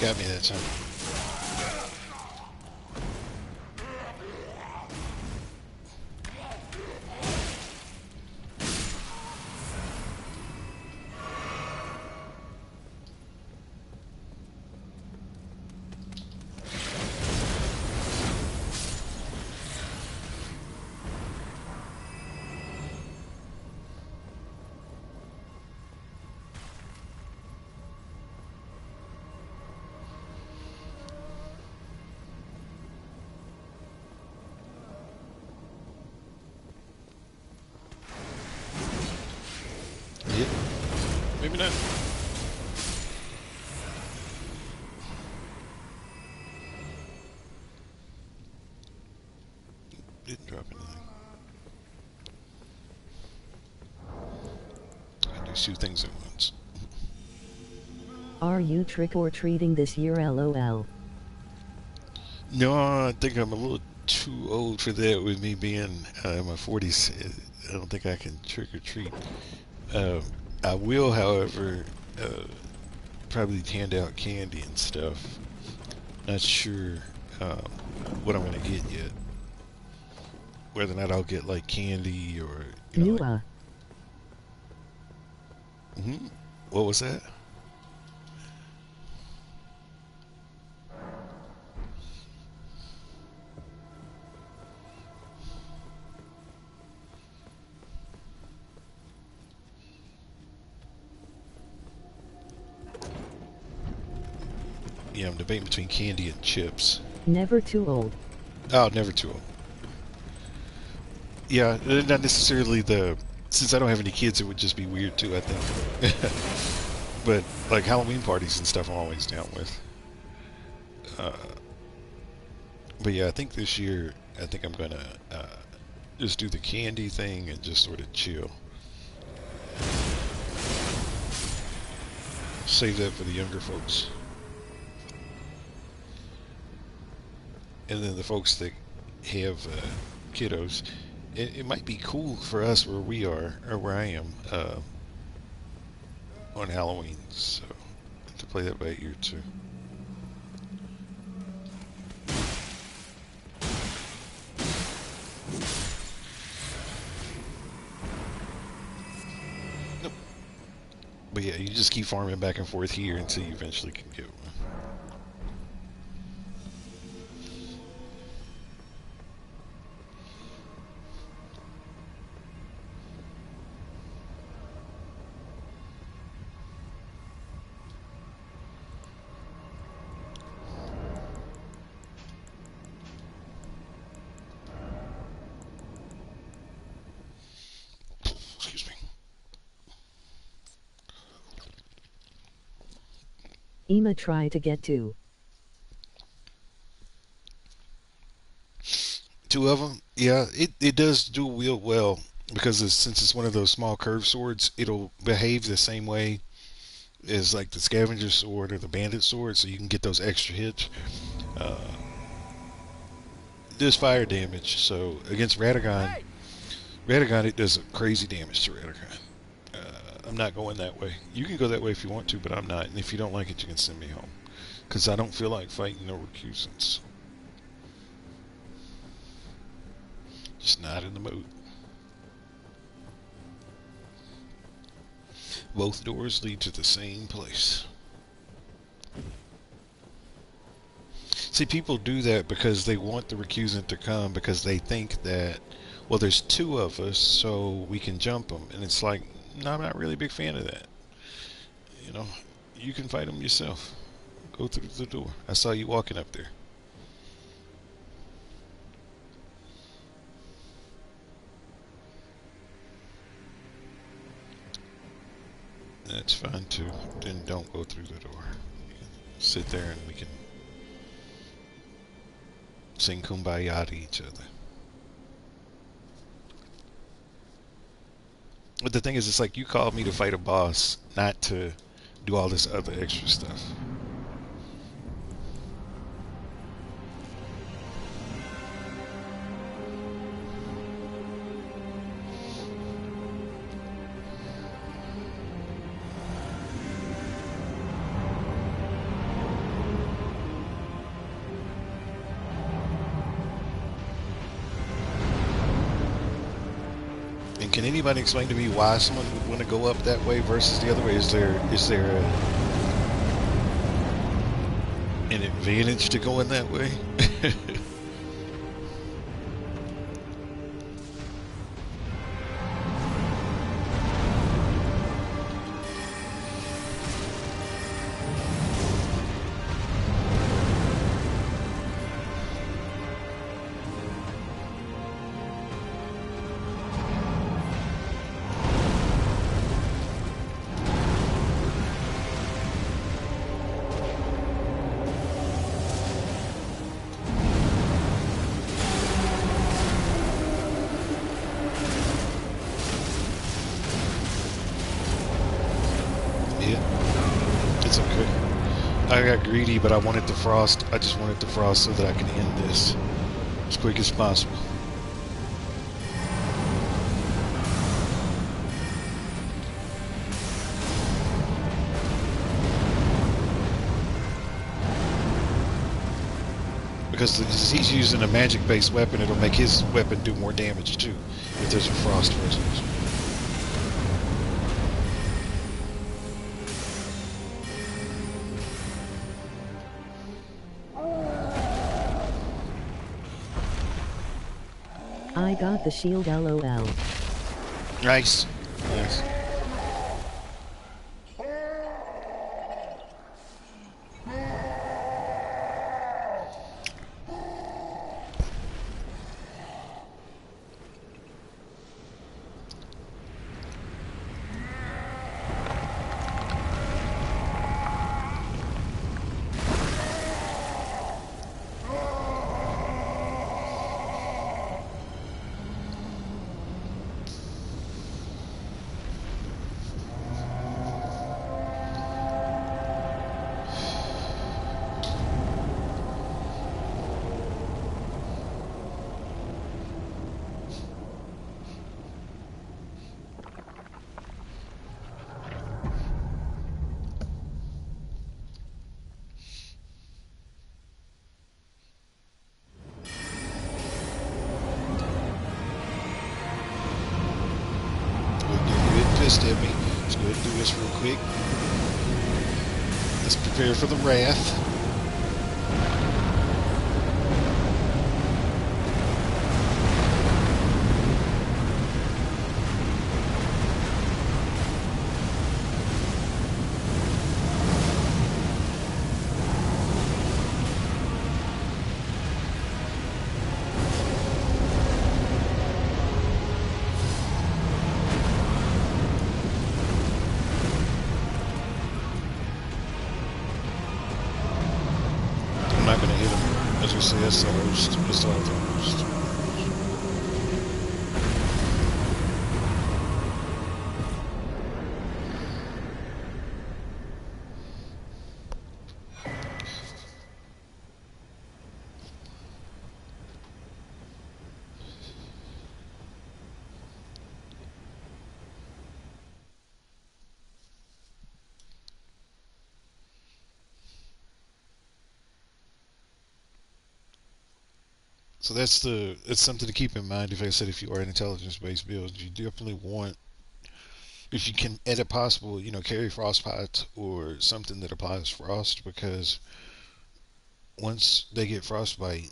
Got me that time. Yep. Maybe not. Didn't drop anything. I do two things at once. Are you trick or treating this year, lol? No, I think I'm a little too old for that with me being in my 40s. I don't think I can trick or treat. I will, however, probably hand out candy and stuff. Not sure what I'm going to get yet. Whether or not I'll get like candy or, you know, like, What was that? Yeah, I'm debating between candy and chips. Never too old. Oh, never too old. Yeah, not necessarily the. Since I don't have any kids, it would just be weird too, I think. But like Halloween parties and stuff, I'm always down with. Uh, but yeah, I think this year, I think I'm gonna just do the candy thing and just sort of chill. Save that for the younger folks. And then the folks that have kiddos, it might be cool for us where we are, or where I am, on Halloween. So, to play that by ear too. Nope. But yeah, you just keep farming back and forth here until you eventually can get one. Excuse me. Ema try to get to. Two of them, yeah, it does dual wield well because since it's one of those small curved swords, it'll behave the same way as like the scavenger sword or the bandit sword, so you can get those extra hits. Uh, does fire damage, so against Radagon, Hey! it does crazy damage to Radagon. I'm not going that way. You can go that way if you want to, but I'm not. And if you don't like it, you can send me home because I don't feel like fighting no recusants. Just not in the mood. Both doors lead to the same place. See, people do that because they want the recusant to come because they think that, well, there's two of us, so we can jump them. And it's like, no, I'm not really a big fan of that. You know, you can fight them yourself. Go through the door. I saw you walking up there. That's fine too. Then don't go through the door. Sit there and we can sing Kumbaya to each other. But the thing is, it's like you called me to fight a boss, not to do all this other extra stuff. Can anybody explain to me why someone would want to go up that way versus the other way? Is there an advantage to going that way? It's okay. I got greedy, but I wanted the frost. I just wanted the frost so that I can end this as quick as possible. Because he's using a magic-based weapon, it'll make his weapon do more damage too if there's a frost resolution. I got the shield LOL. Nice. Nice. fist at me. Let's go ahead and do this real quick. Let's prepare for the wrath. I'm not going to hit him. As we say, that's the host. That's the host. So it's something to keep in mind. If I said, if you are an intelligence-based build, you definitely want, if you can, at a possible, carry frostbite or something that applies frost, because once they get frostbite,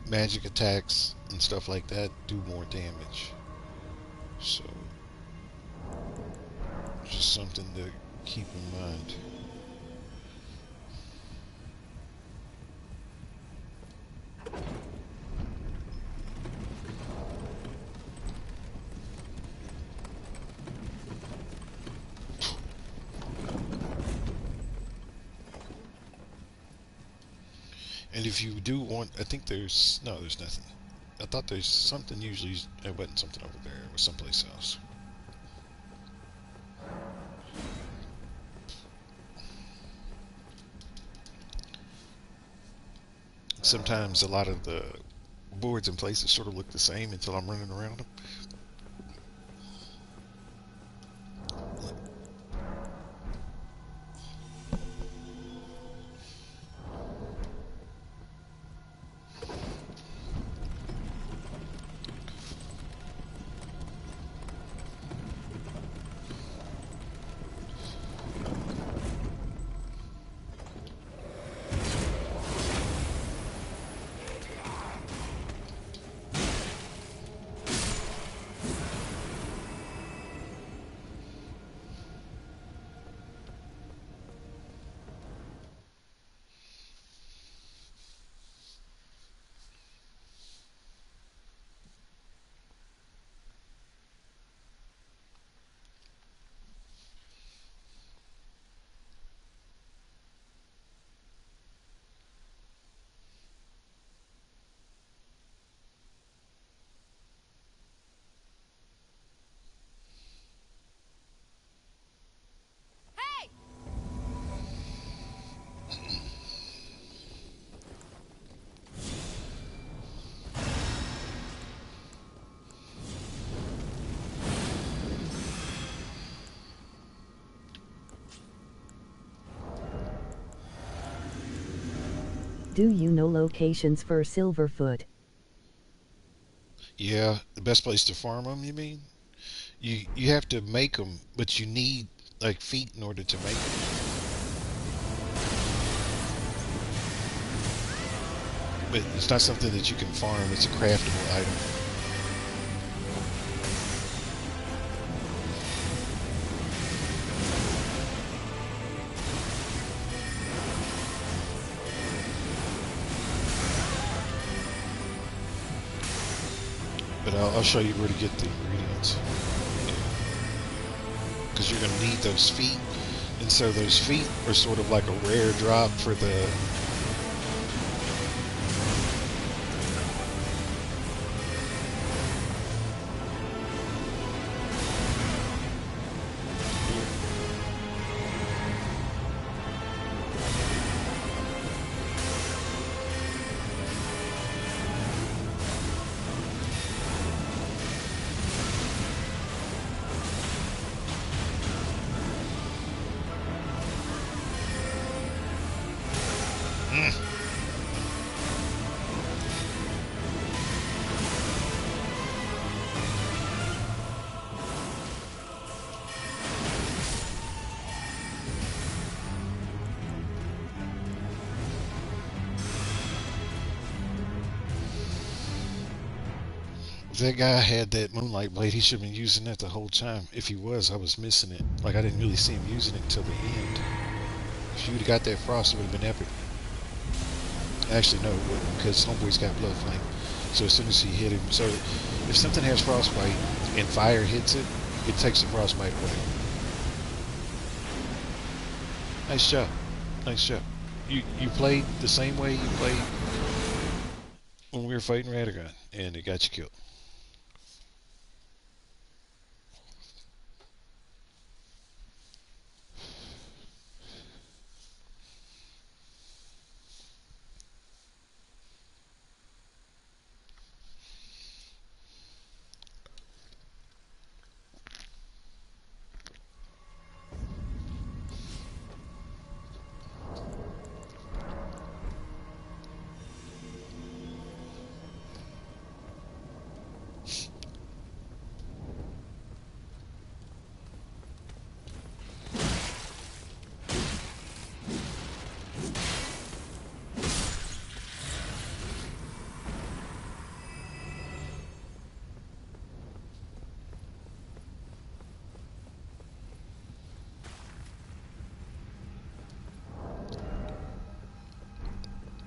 magic attacks and stuff like that do more damage. So just something to keep in mind. And if you do want, I think there's nothing. I thought there's something usually. It wasn't something over there. It was someplace else. Sometimes a lot of the boards and places sort of look the same until I'm running around them. Do you know locations for Silverfoot? Yeah, the best place to farm them. You mean? You have to make them, but you need like feet in order to make them. But it's not something that you can farm. It's a craftable item. But I'll show you where to get the ingredients. Because you're going to need those feet. And so those feet are sort of like a rare drop for the... If that guy had that moonlight blade, he should have been using that the whole time. If he was, I was missing it. Like, I didn't really see him using it until the end. If you would have got that frost, it would have been epic. Actually, no, it wouldn't, because Homeboy's got blood flame. So as soon as he hit him, so if something has frostbite and fire hits it, it takes the frostbite away. Nice job. Nice job. You played the same way you played when we were fighting Radagon, and it got you killed.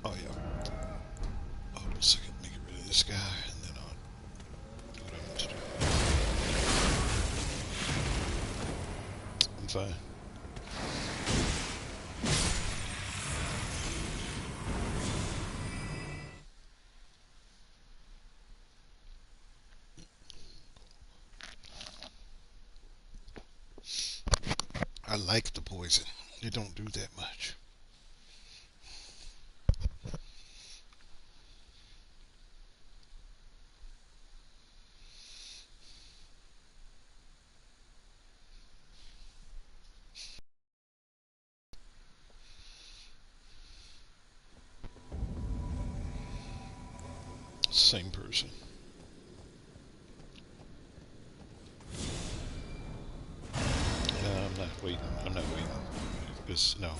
Oh yeah. Hold on a second. Let me get rid of this guy, and then I'll do what I want to do. I'm fine. I like the poison. It don't do that much. Same person. No, I'm not waiting. I'm not waiting. Because no,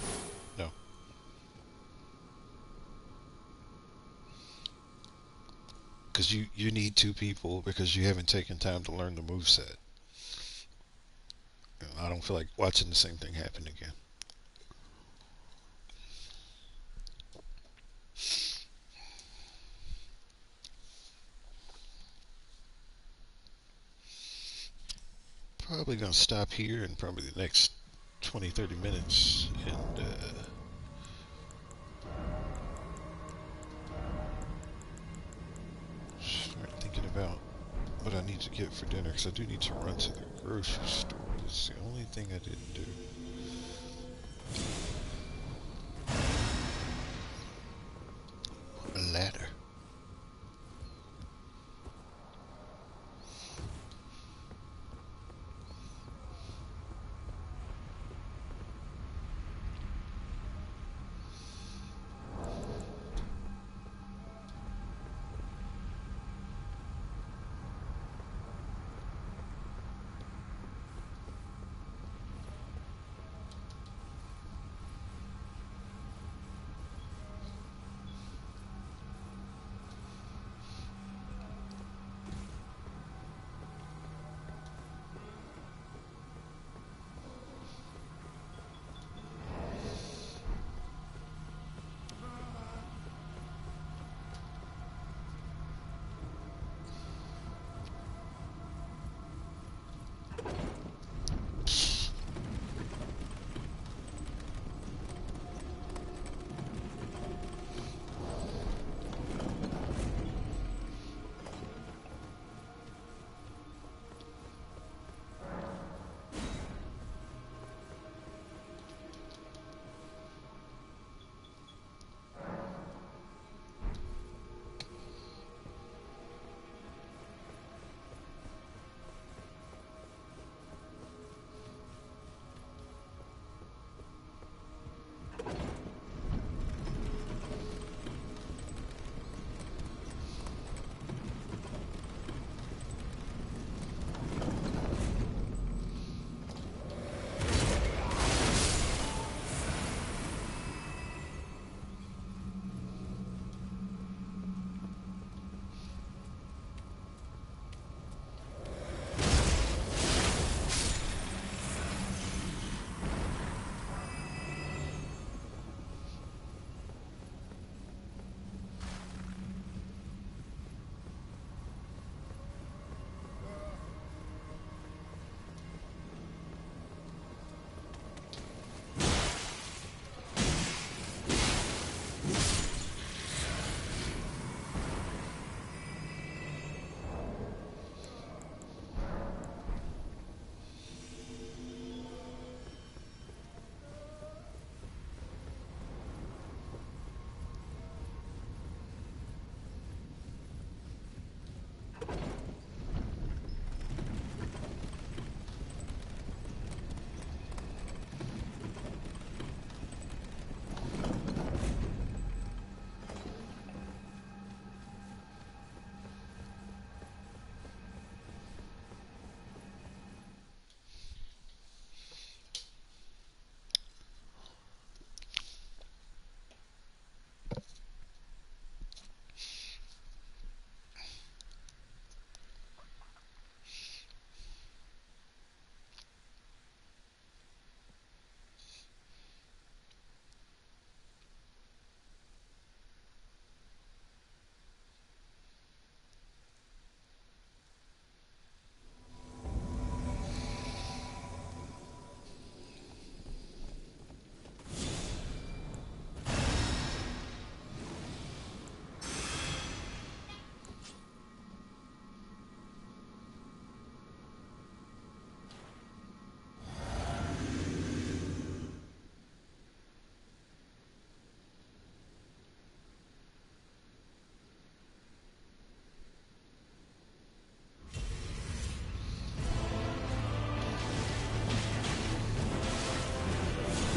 no. Because you need two people because you haven't taken time to learn the move set. I don't feel like watching the same thing happen again. Probably gonna stop here in probably the next 20-30 minutes and start thinking about what I need to get for dinner because I do need to run to the grocery store. That's the only thing I didn't do. A ladder.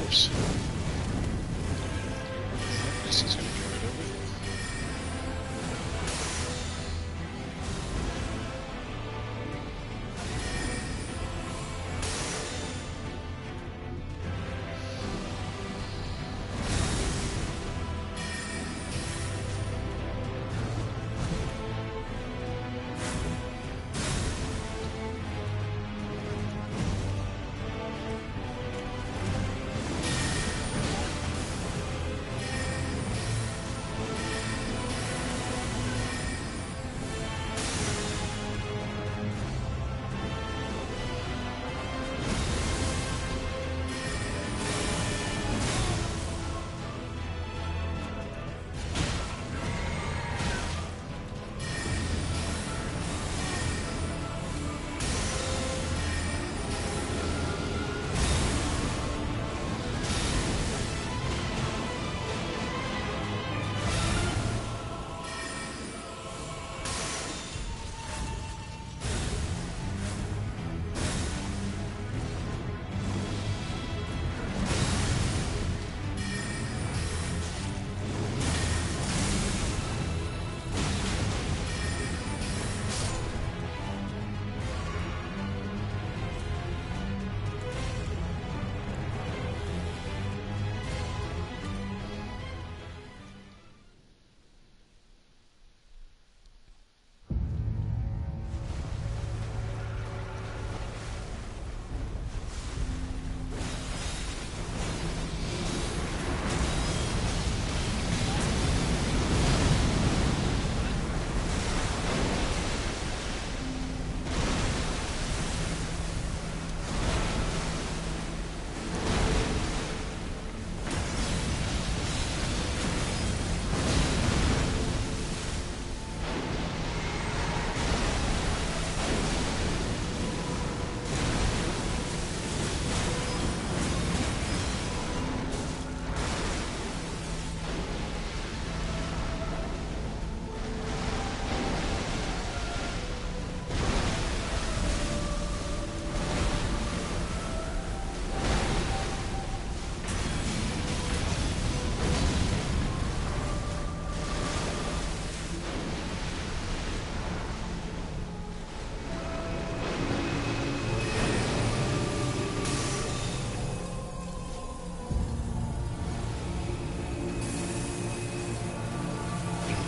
course. Guess he's gonna carry it over.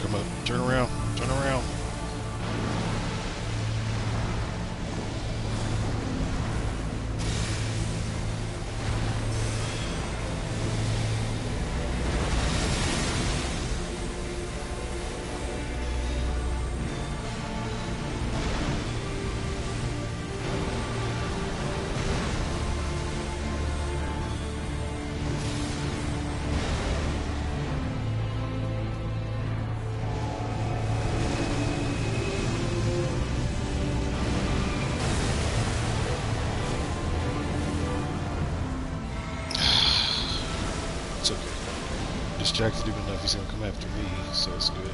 Come up. Turn around. Turn around. It's okay. Distracted him enough, he's gonna come after me, so it's good.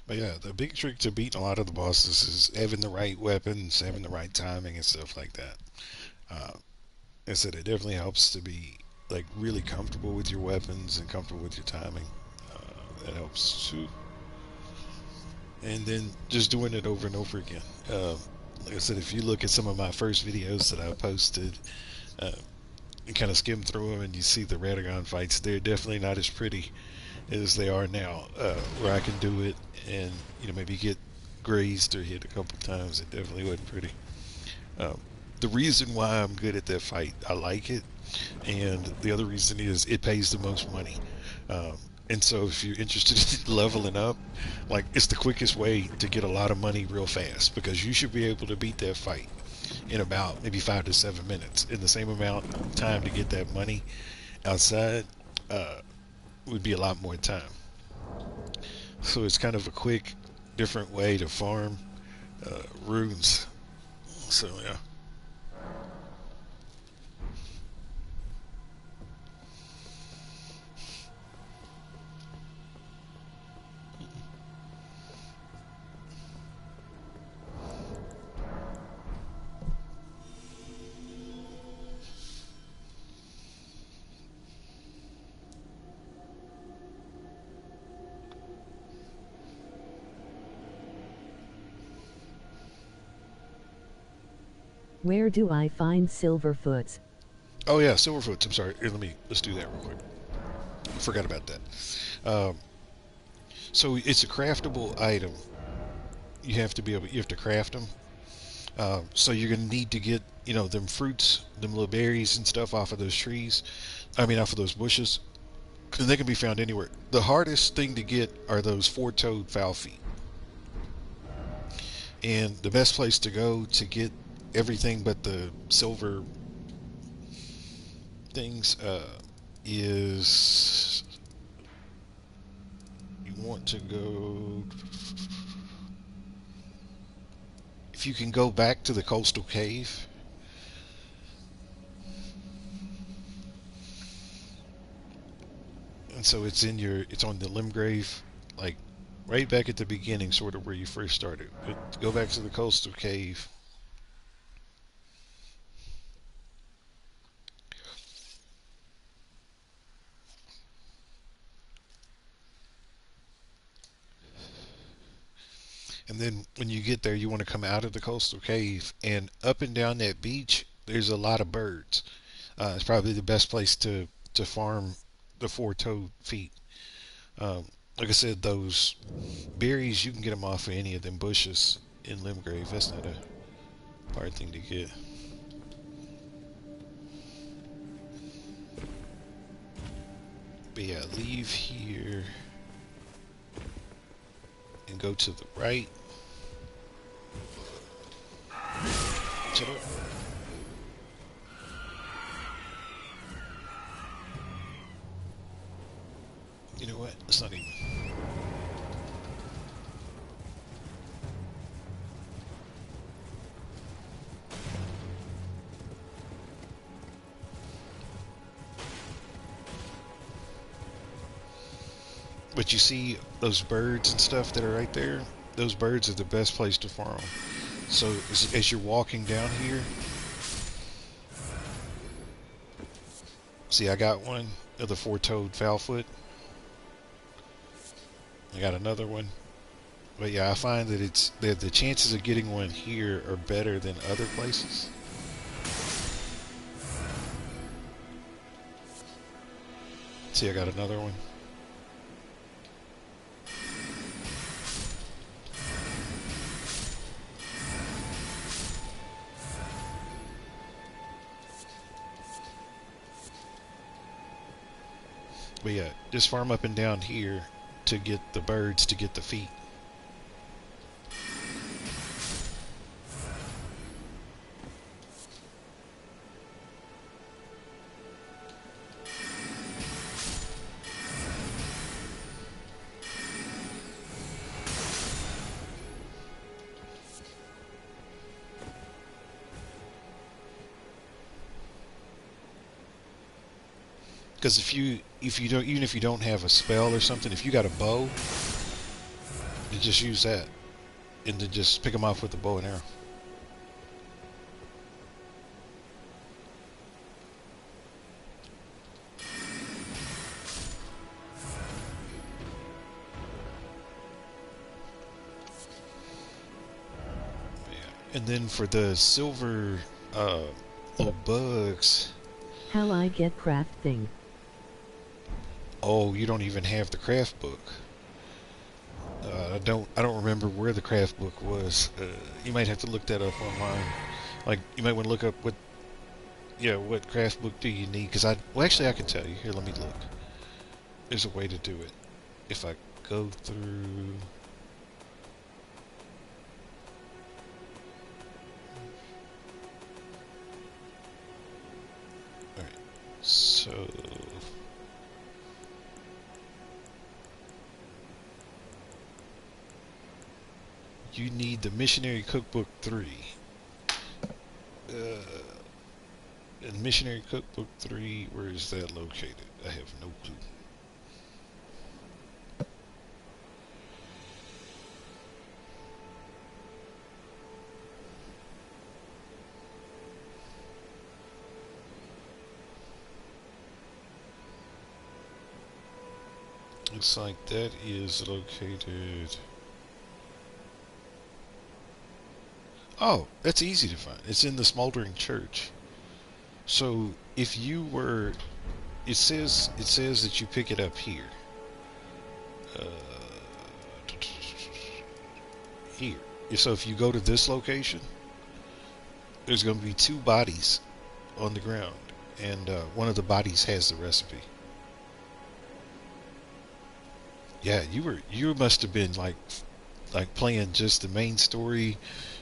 But yeah, the big trick to beating a lot of the bosses is having the right weapons, having the right timing, and stuff like that. Uh, I said it definitely helps to be like really comfortable with your weapons and comfortable with your timing. That helps too. And then just doing it over and over again. Like I said, if you look at some of my first videos that I posted, uh, and kind of skim through them, and you see the Radagon fights, they're definitely not as pretty as they are now. Where I can do it and maybe get grazed or hit a couple times, it definitely wasn't pretty. Um, the reason why I'm good at that fight, I like it, and the other reason is it pays the most money. Um, and so if you're interested in leveling up, like it's the quickest way to get a lot of money real fast because you should be able to beat that fight in about maybe 5 to 7 minutes. In the same amount of time to get that money outside uh, would be a lot more time. So it's kind of a quick, different way to farm runes. So yeah. Where do I find Silverfoots? Oh yeah, Silverfoots. I'm sorry. Here, let's do that real quick. I forgot about that. Um, so it's a craftable item. You have to craft them. So you're gonna need to get them fruits, them little berries and stuff off of those trees. I mean, off of those bushes, and they can be found anywhere. The hardest thing to get are those four-toed fowl feet, and the best place to go to get everything but the silver things is you want to go if you can go back to the coastal cave. And so it's on the Limgrave, like right back at the beginning, sort of where you first started. But go back to the coastal cave. And then when you get there, you want to come out of the coastal cave, and up and down that beach, there's a lot of birds. It's probably the best place to farm the four-toed feet. Like I said, those berries you can get them off of any of them bushes in Limgrave. That's not a hard thing to get. But yeah, leave here and go to the right. To the, you know what? It's not even. But you see those birds and stuff that are right there? Those birds are the best place to farm. So as you're walking down here, see I got one of the four-toed foulfoot. I got another one. But yeah, I find that the chances of getting one here are better than other places. See, I got another one. But yeah, just farm up and down here to get the birds, to get the feet. Because if you don't, even if you don't have a spell or something, if you got a bow, You just use that, and then just pick them off with the bow and arrow. And then for the silver little bugs, How I get crafting. oh, you don't even have the craft book. I don't remember where the craft book was. You might have to look that up online. Like you might want to look up what craft book do you need? Because well, actually I can tell you. Here, let me look. There's a way to do it. If I go through. All right. So you need the Missionary Cookbook 3. And Missionary Cookbook 3, where is that located? I have no clue. Looks like that is located. Oh, that's easy to find. It's in the Smoldering Church. So if you were, it says that you pick it up here. Uh, here. So if you go to this location, there's going to be 2 bodies on the ground, and one of the bodies has the recipe. Yeah, you must have been like playing just the main story,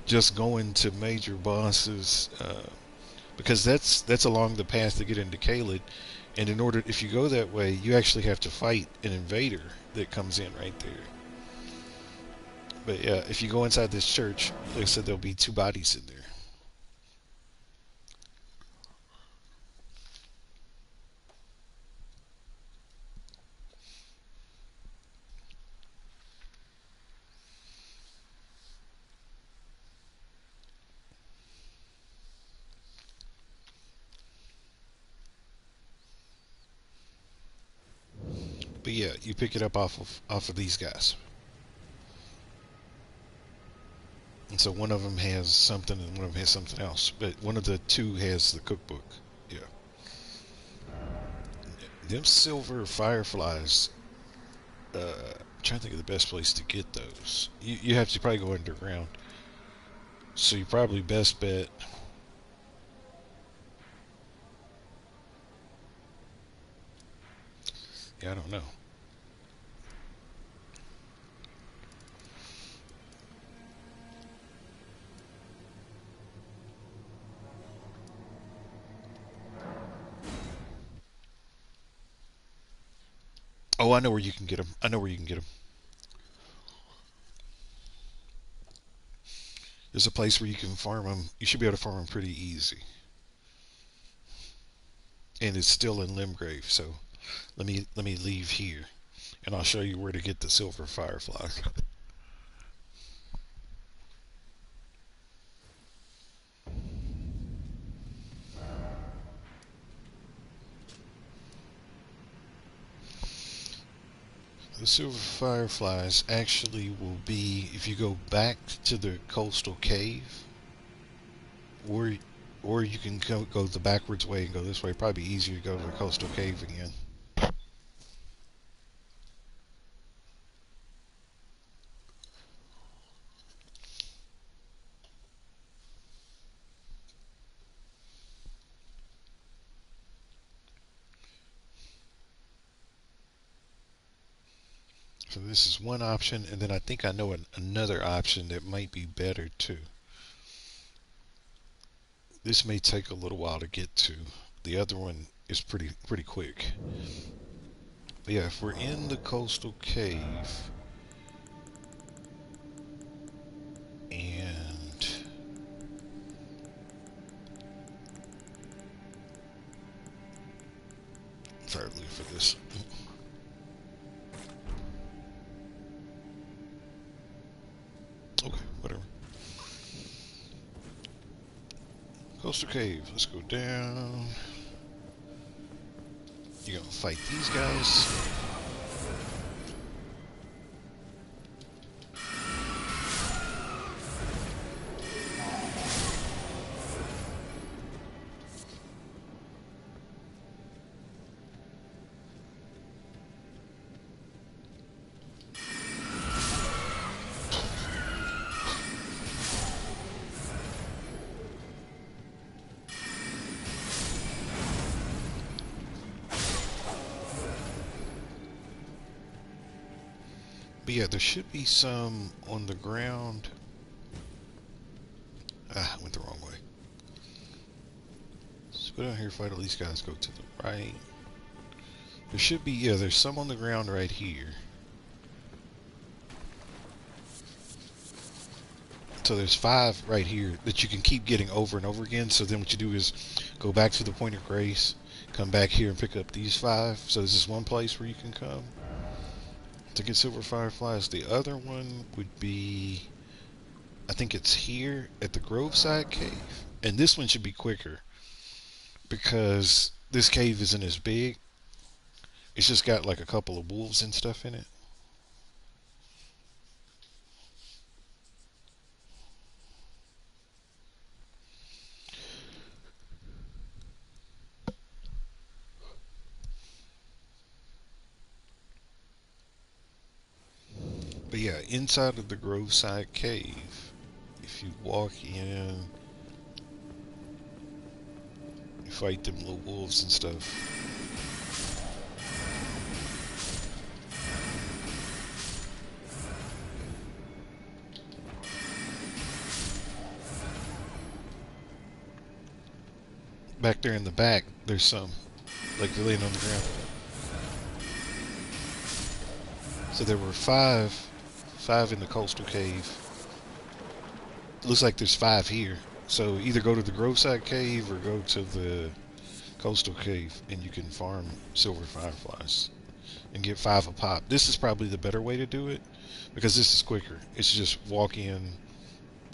just going to major bosses, because that's along the path to get into Caelid, and if you go that way, you actually have to fight an invader that comes in right there. But yeah, if you go inside this church, like I said, there'll be 2 bodies in there. But yeah, you pick it up off of these guys. And so one of them has something and one of them has something else. But one of the 2 has the cookbook. Yeah. Them silver fireflies, I'm trying to think of the best place to get those. You have to probably go underground. So you probably best bet. Yeah, I don't know. Oh, I know where you can get them. I know where you can get them. There's a place where you can farm them. You should be able to farm them pretty easy. And it's still in Limgrave, so let me leave here, and I'll show you where to get the silver fireflies. The silver fireflies actually will be if you go back to the coastal cave, or or you can go the backwards way and go this way. Probably easier to go to the coastal cave again. So this is one option, and then I think I know another option that might be better too. This may take a little while to get to. The other one is pretty quick. But yeah, if we're in the coastal cave, and sorry, look for this. Okay, whatever. Coastal Cave. Let's go down. You're gonna fight these guys. But yeah, there should be some on the ground. Ah, I went the wrong way. Let's go down here, fight all these guys, go to the right. There should be, yeah, there's some on the ground right here. So there's 5 right here that you can keep getting over and over again. So then what you do is go back to the Point of Grace, come back here and pick up these 5. So this is one place where you can come to get silver fireflies. The other one would be, I think it's here at the Groveside Cave. And this one should be quicker because this cave isn't as big. It's just got like a couple of wolves and stuff in it. But yeah, inside of the Groveside Cave, if you walk in, you fight them little wolves and stuff. Back there in the back, there's some, like they're laying on the ground. So there were five in the coastal cave. Looks like there's 5 here. So either go to the Groveside Cave or go to the coastal cave, and you can farm silver fireflies and get 5 a pop. This is probably the better way to do it because this is quicker. It's just walk in,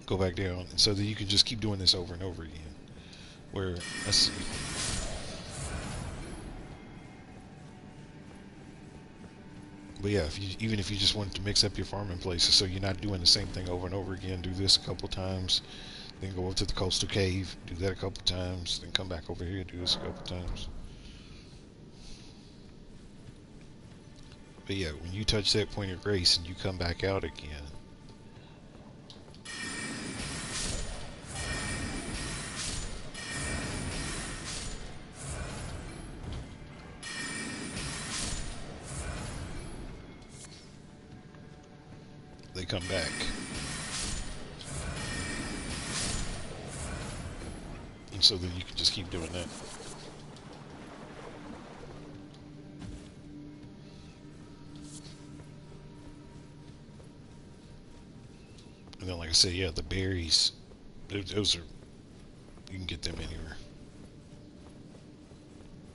go back down, and so that you can just keep doing this over and over again. Where that's, but yeah, even if you just wanted to mix up your farming places, so you're not doing the same thing over and over again, do this a couple times, then go up to the coastal cave, do that a couple times, then come back over here and do this a couple times. But yeah, when you touch that Point of Grace and you come back out again, they come back. And so then you can just keep doing that. And then, like I said, yeah, the berries, those are, you can get them anywhere.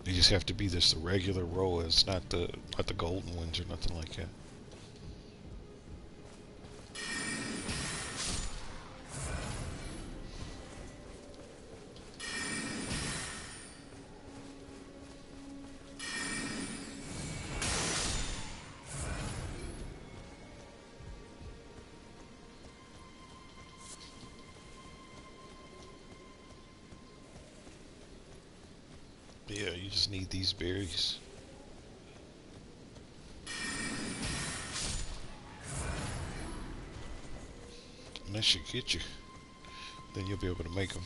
They just have to be this the regular roll. It's not the golden ones or nothing like that. Yeah, you just need these berries. And that should get you. Then you'll be able to make them.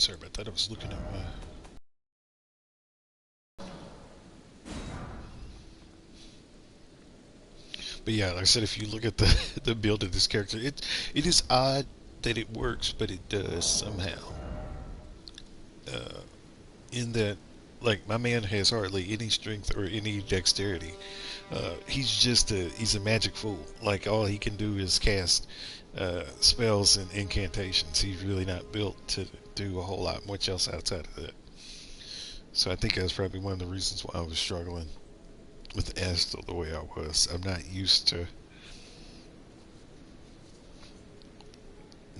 Sorry about that. I was looking at my. But yeah, like I said, if you look at the the build of this character, it is odd that it works, but it does somehow. Uh, in that, like my man has hardly any strength or any dexterity. He's a magic fool. Like all he can do is cast spells and incantations. He's really not built to do a whole lot much else outside of that. So I think that's probably one of the reasons why I was struggling with Estel the way I was. I'm not used to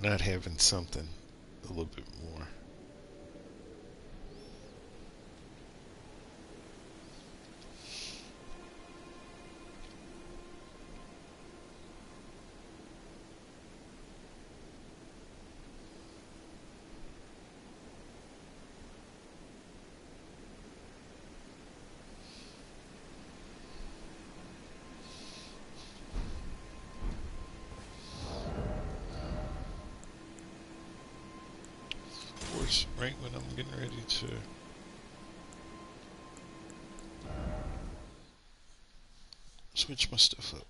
not having something a little bit more. Of course, right when I'm getting ready to switch my stuff up.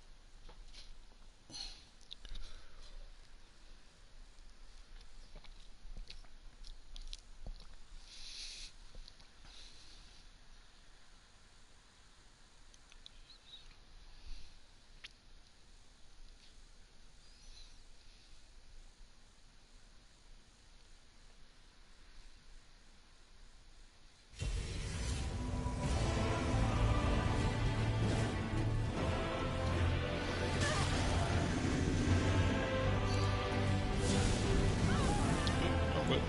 But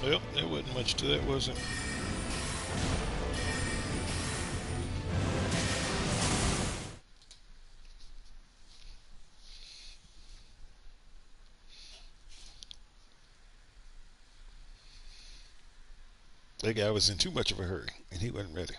well, there wasn't much to that, was it? That guy was in too much of a hurry, and he wasn't ready.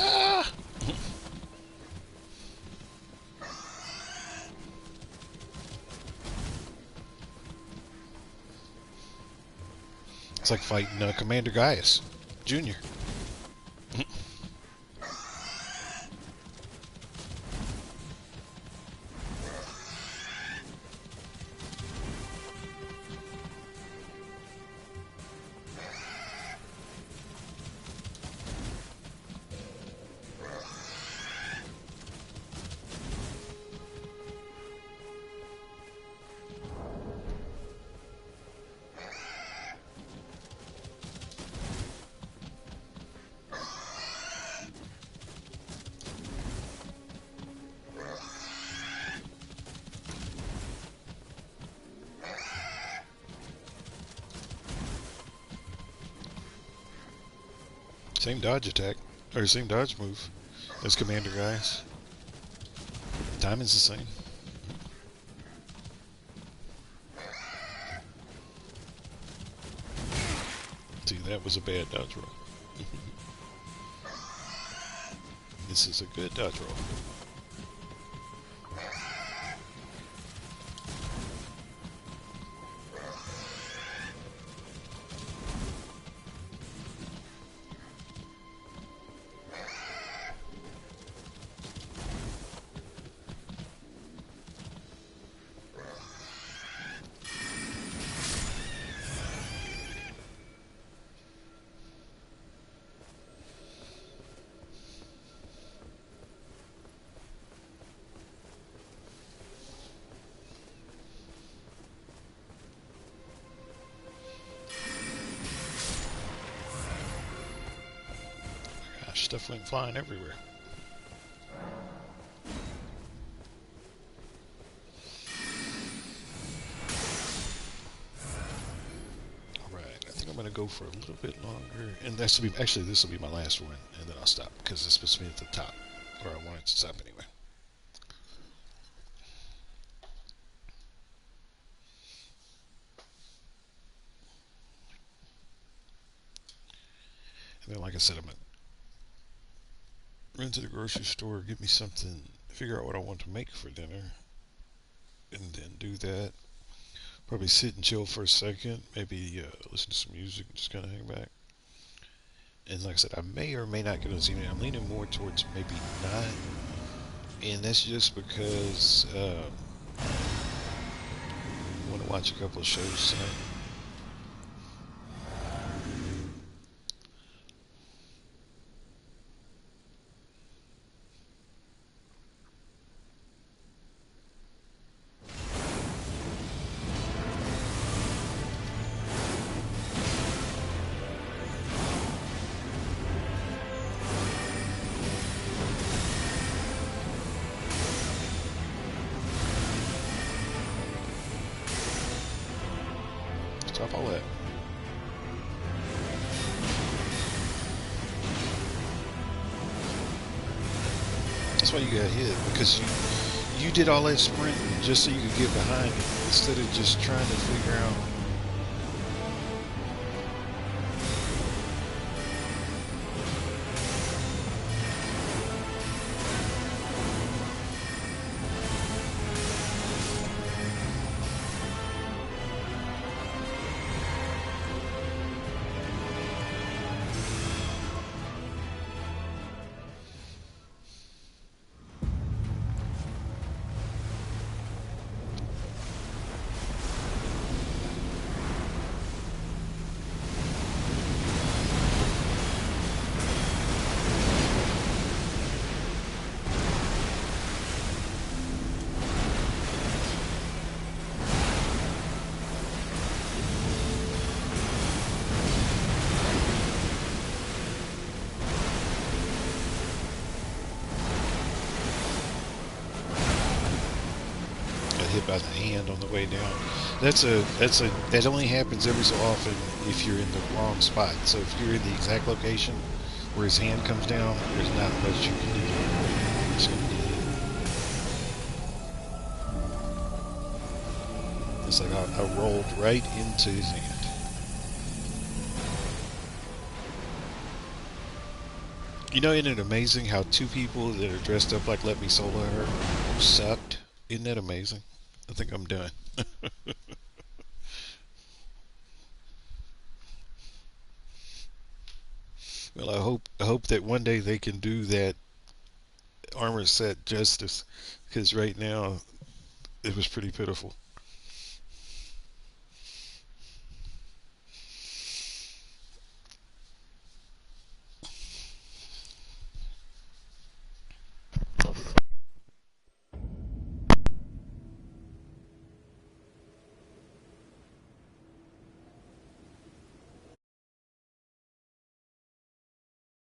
Ah! It's like fighting Commander Gaius Jr. Same dodge attack, or same dodge move as Commander Gaius. Timing's the same. See, that was a bad dodge roll. This is a good dodge roll. Gosh, stuff went flying everywhere. Alright, I think I'm going to go for a little bit longer. And this will be, actually, this will be my last one. And then I'll stop because it's supposed to be at the top. Or I want it to stop anyway. And then, like I said, I'm going to run to the grocery store, get me something, figure out what I want to make for dinner, and then do that. Probably sit and chill for a second, maybe listen to some music and just kind of hang back. And like I said, I may or may not get on this evening. I'm leaning more towards maybe not, and that's just because I want to watch a couple of shows tonight. Stop all that. That's why you got hit, because you did all that sprinting just so you could get behind it instead of just trying to figure out. Hit by the hand on the way down. That only happens every so often if you're in the wrong spot. So if you're in the exact location where his hand comes down, there's not much you can do. It's gonna be hit. It's like I rolled right into his hand. You know, isn't it amazing how two people that are dressed up like Let Me Solo Her sucked? Isn't that amazing? I think I'm done. Well, I hope that one day they can do that armor set justice, because right now it was pretty pitiful.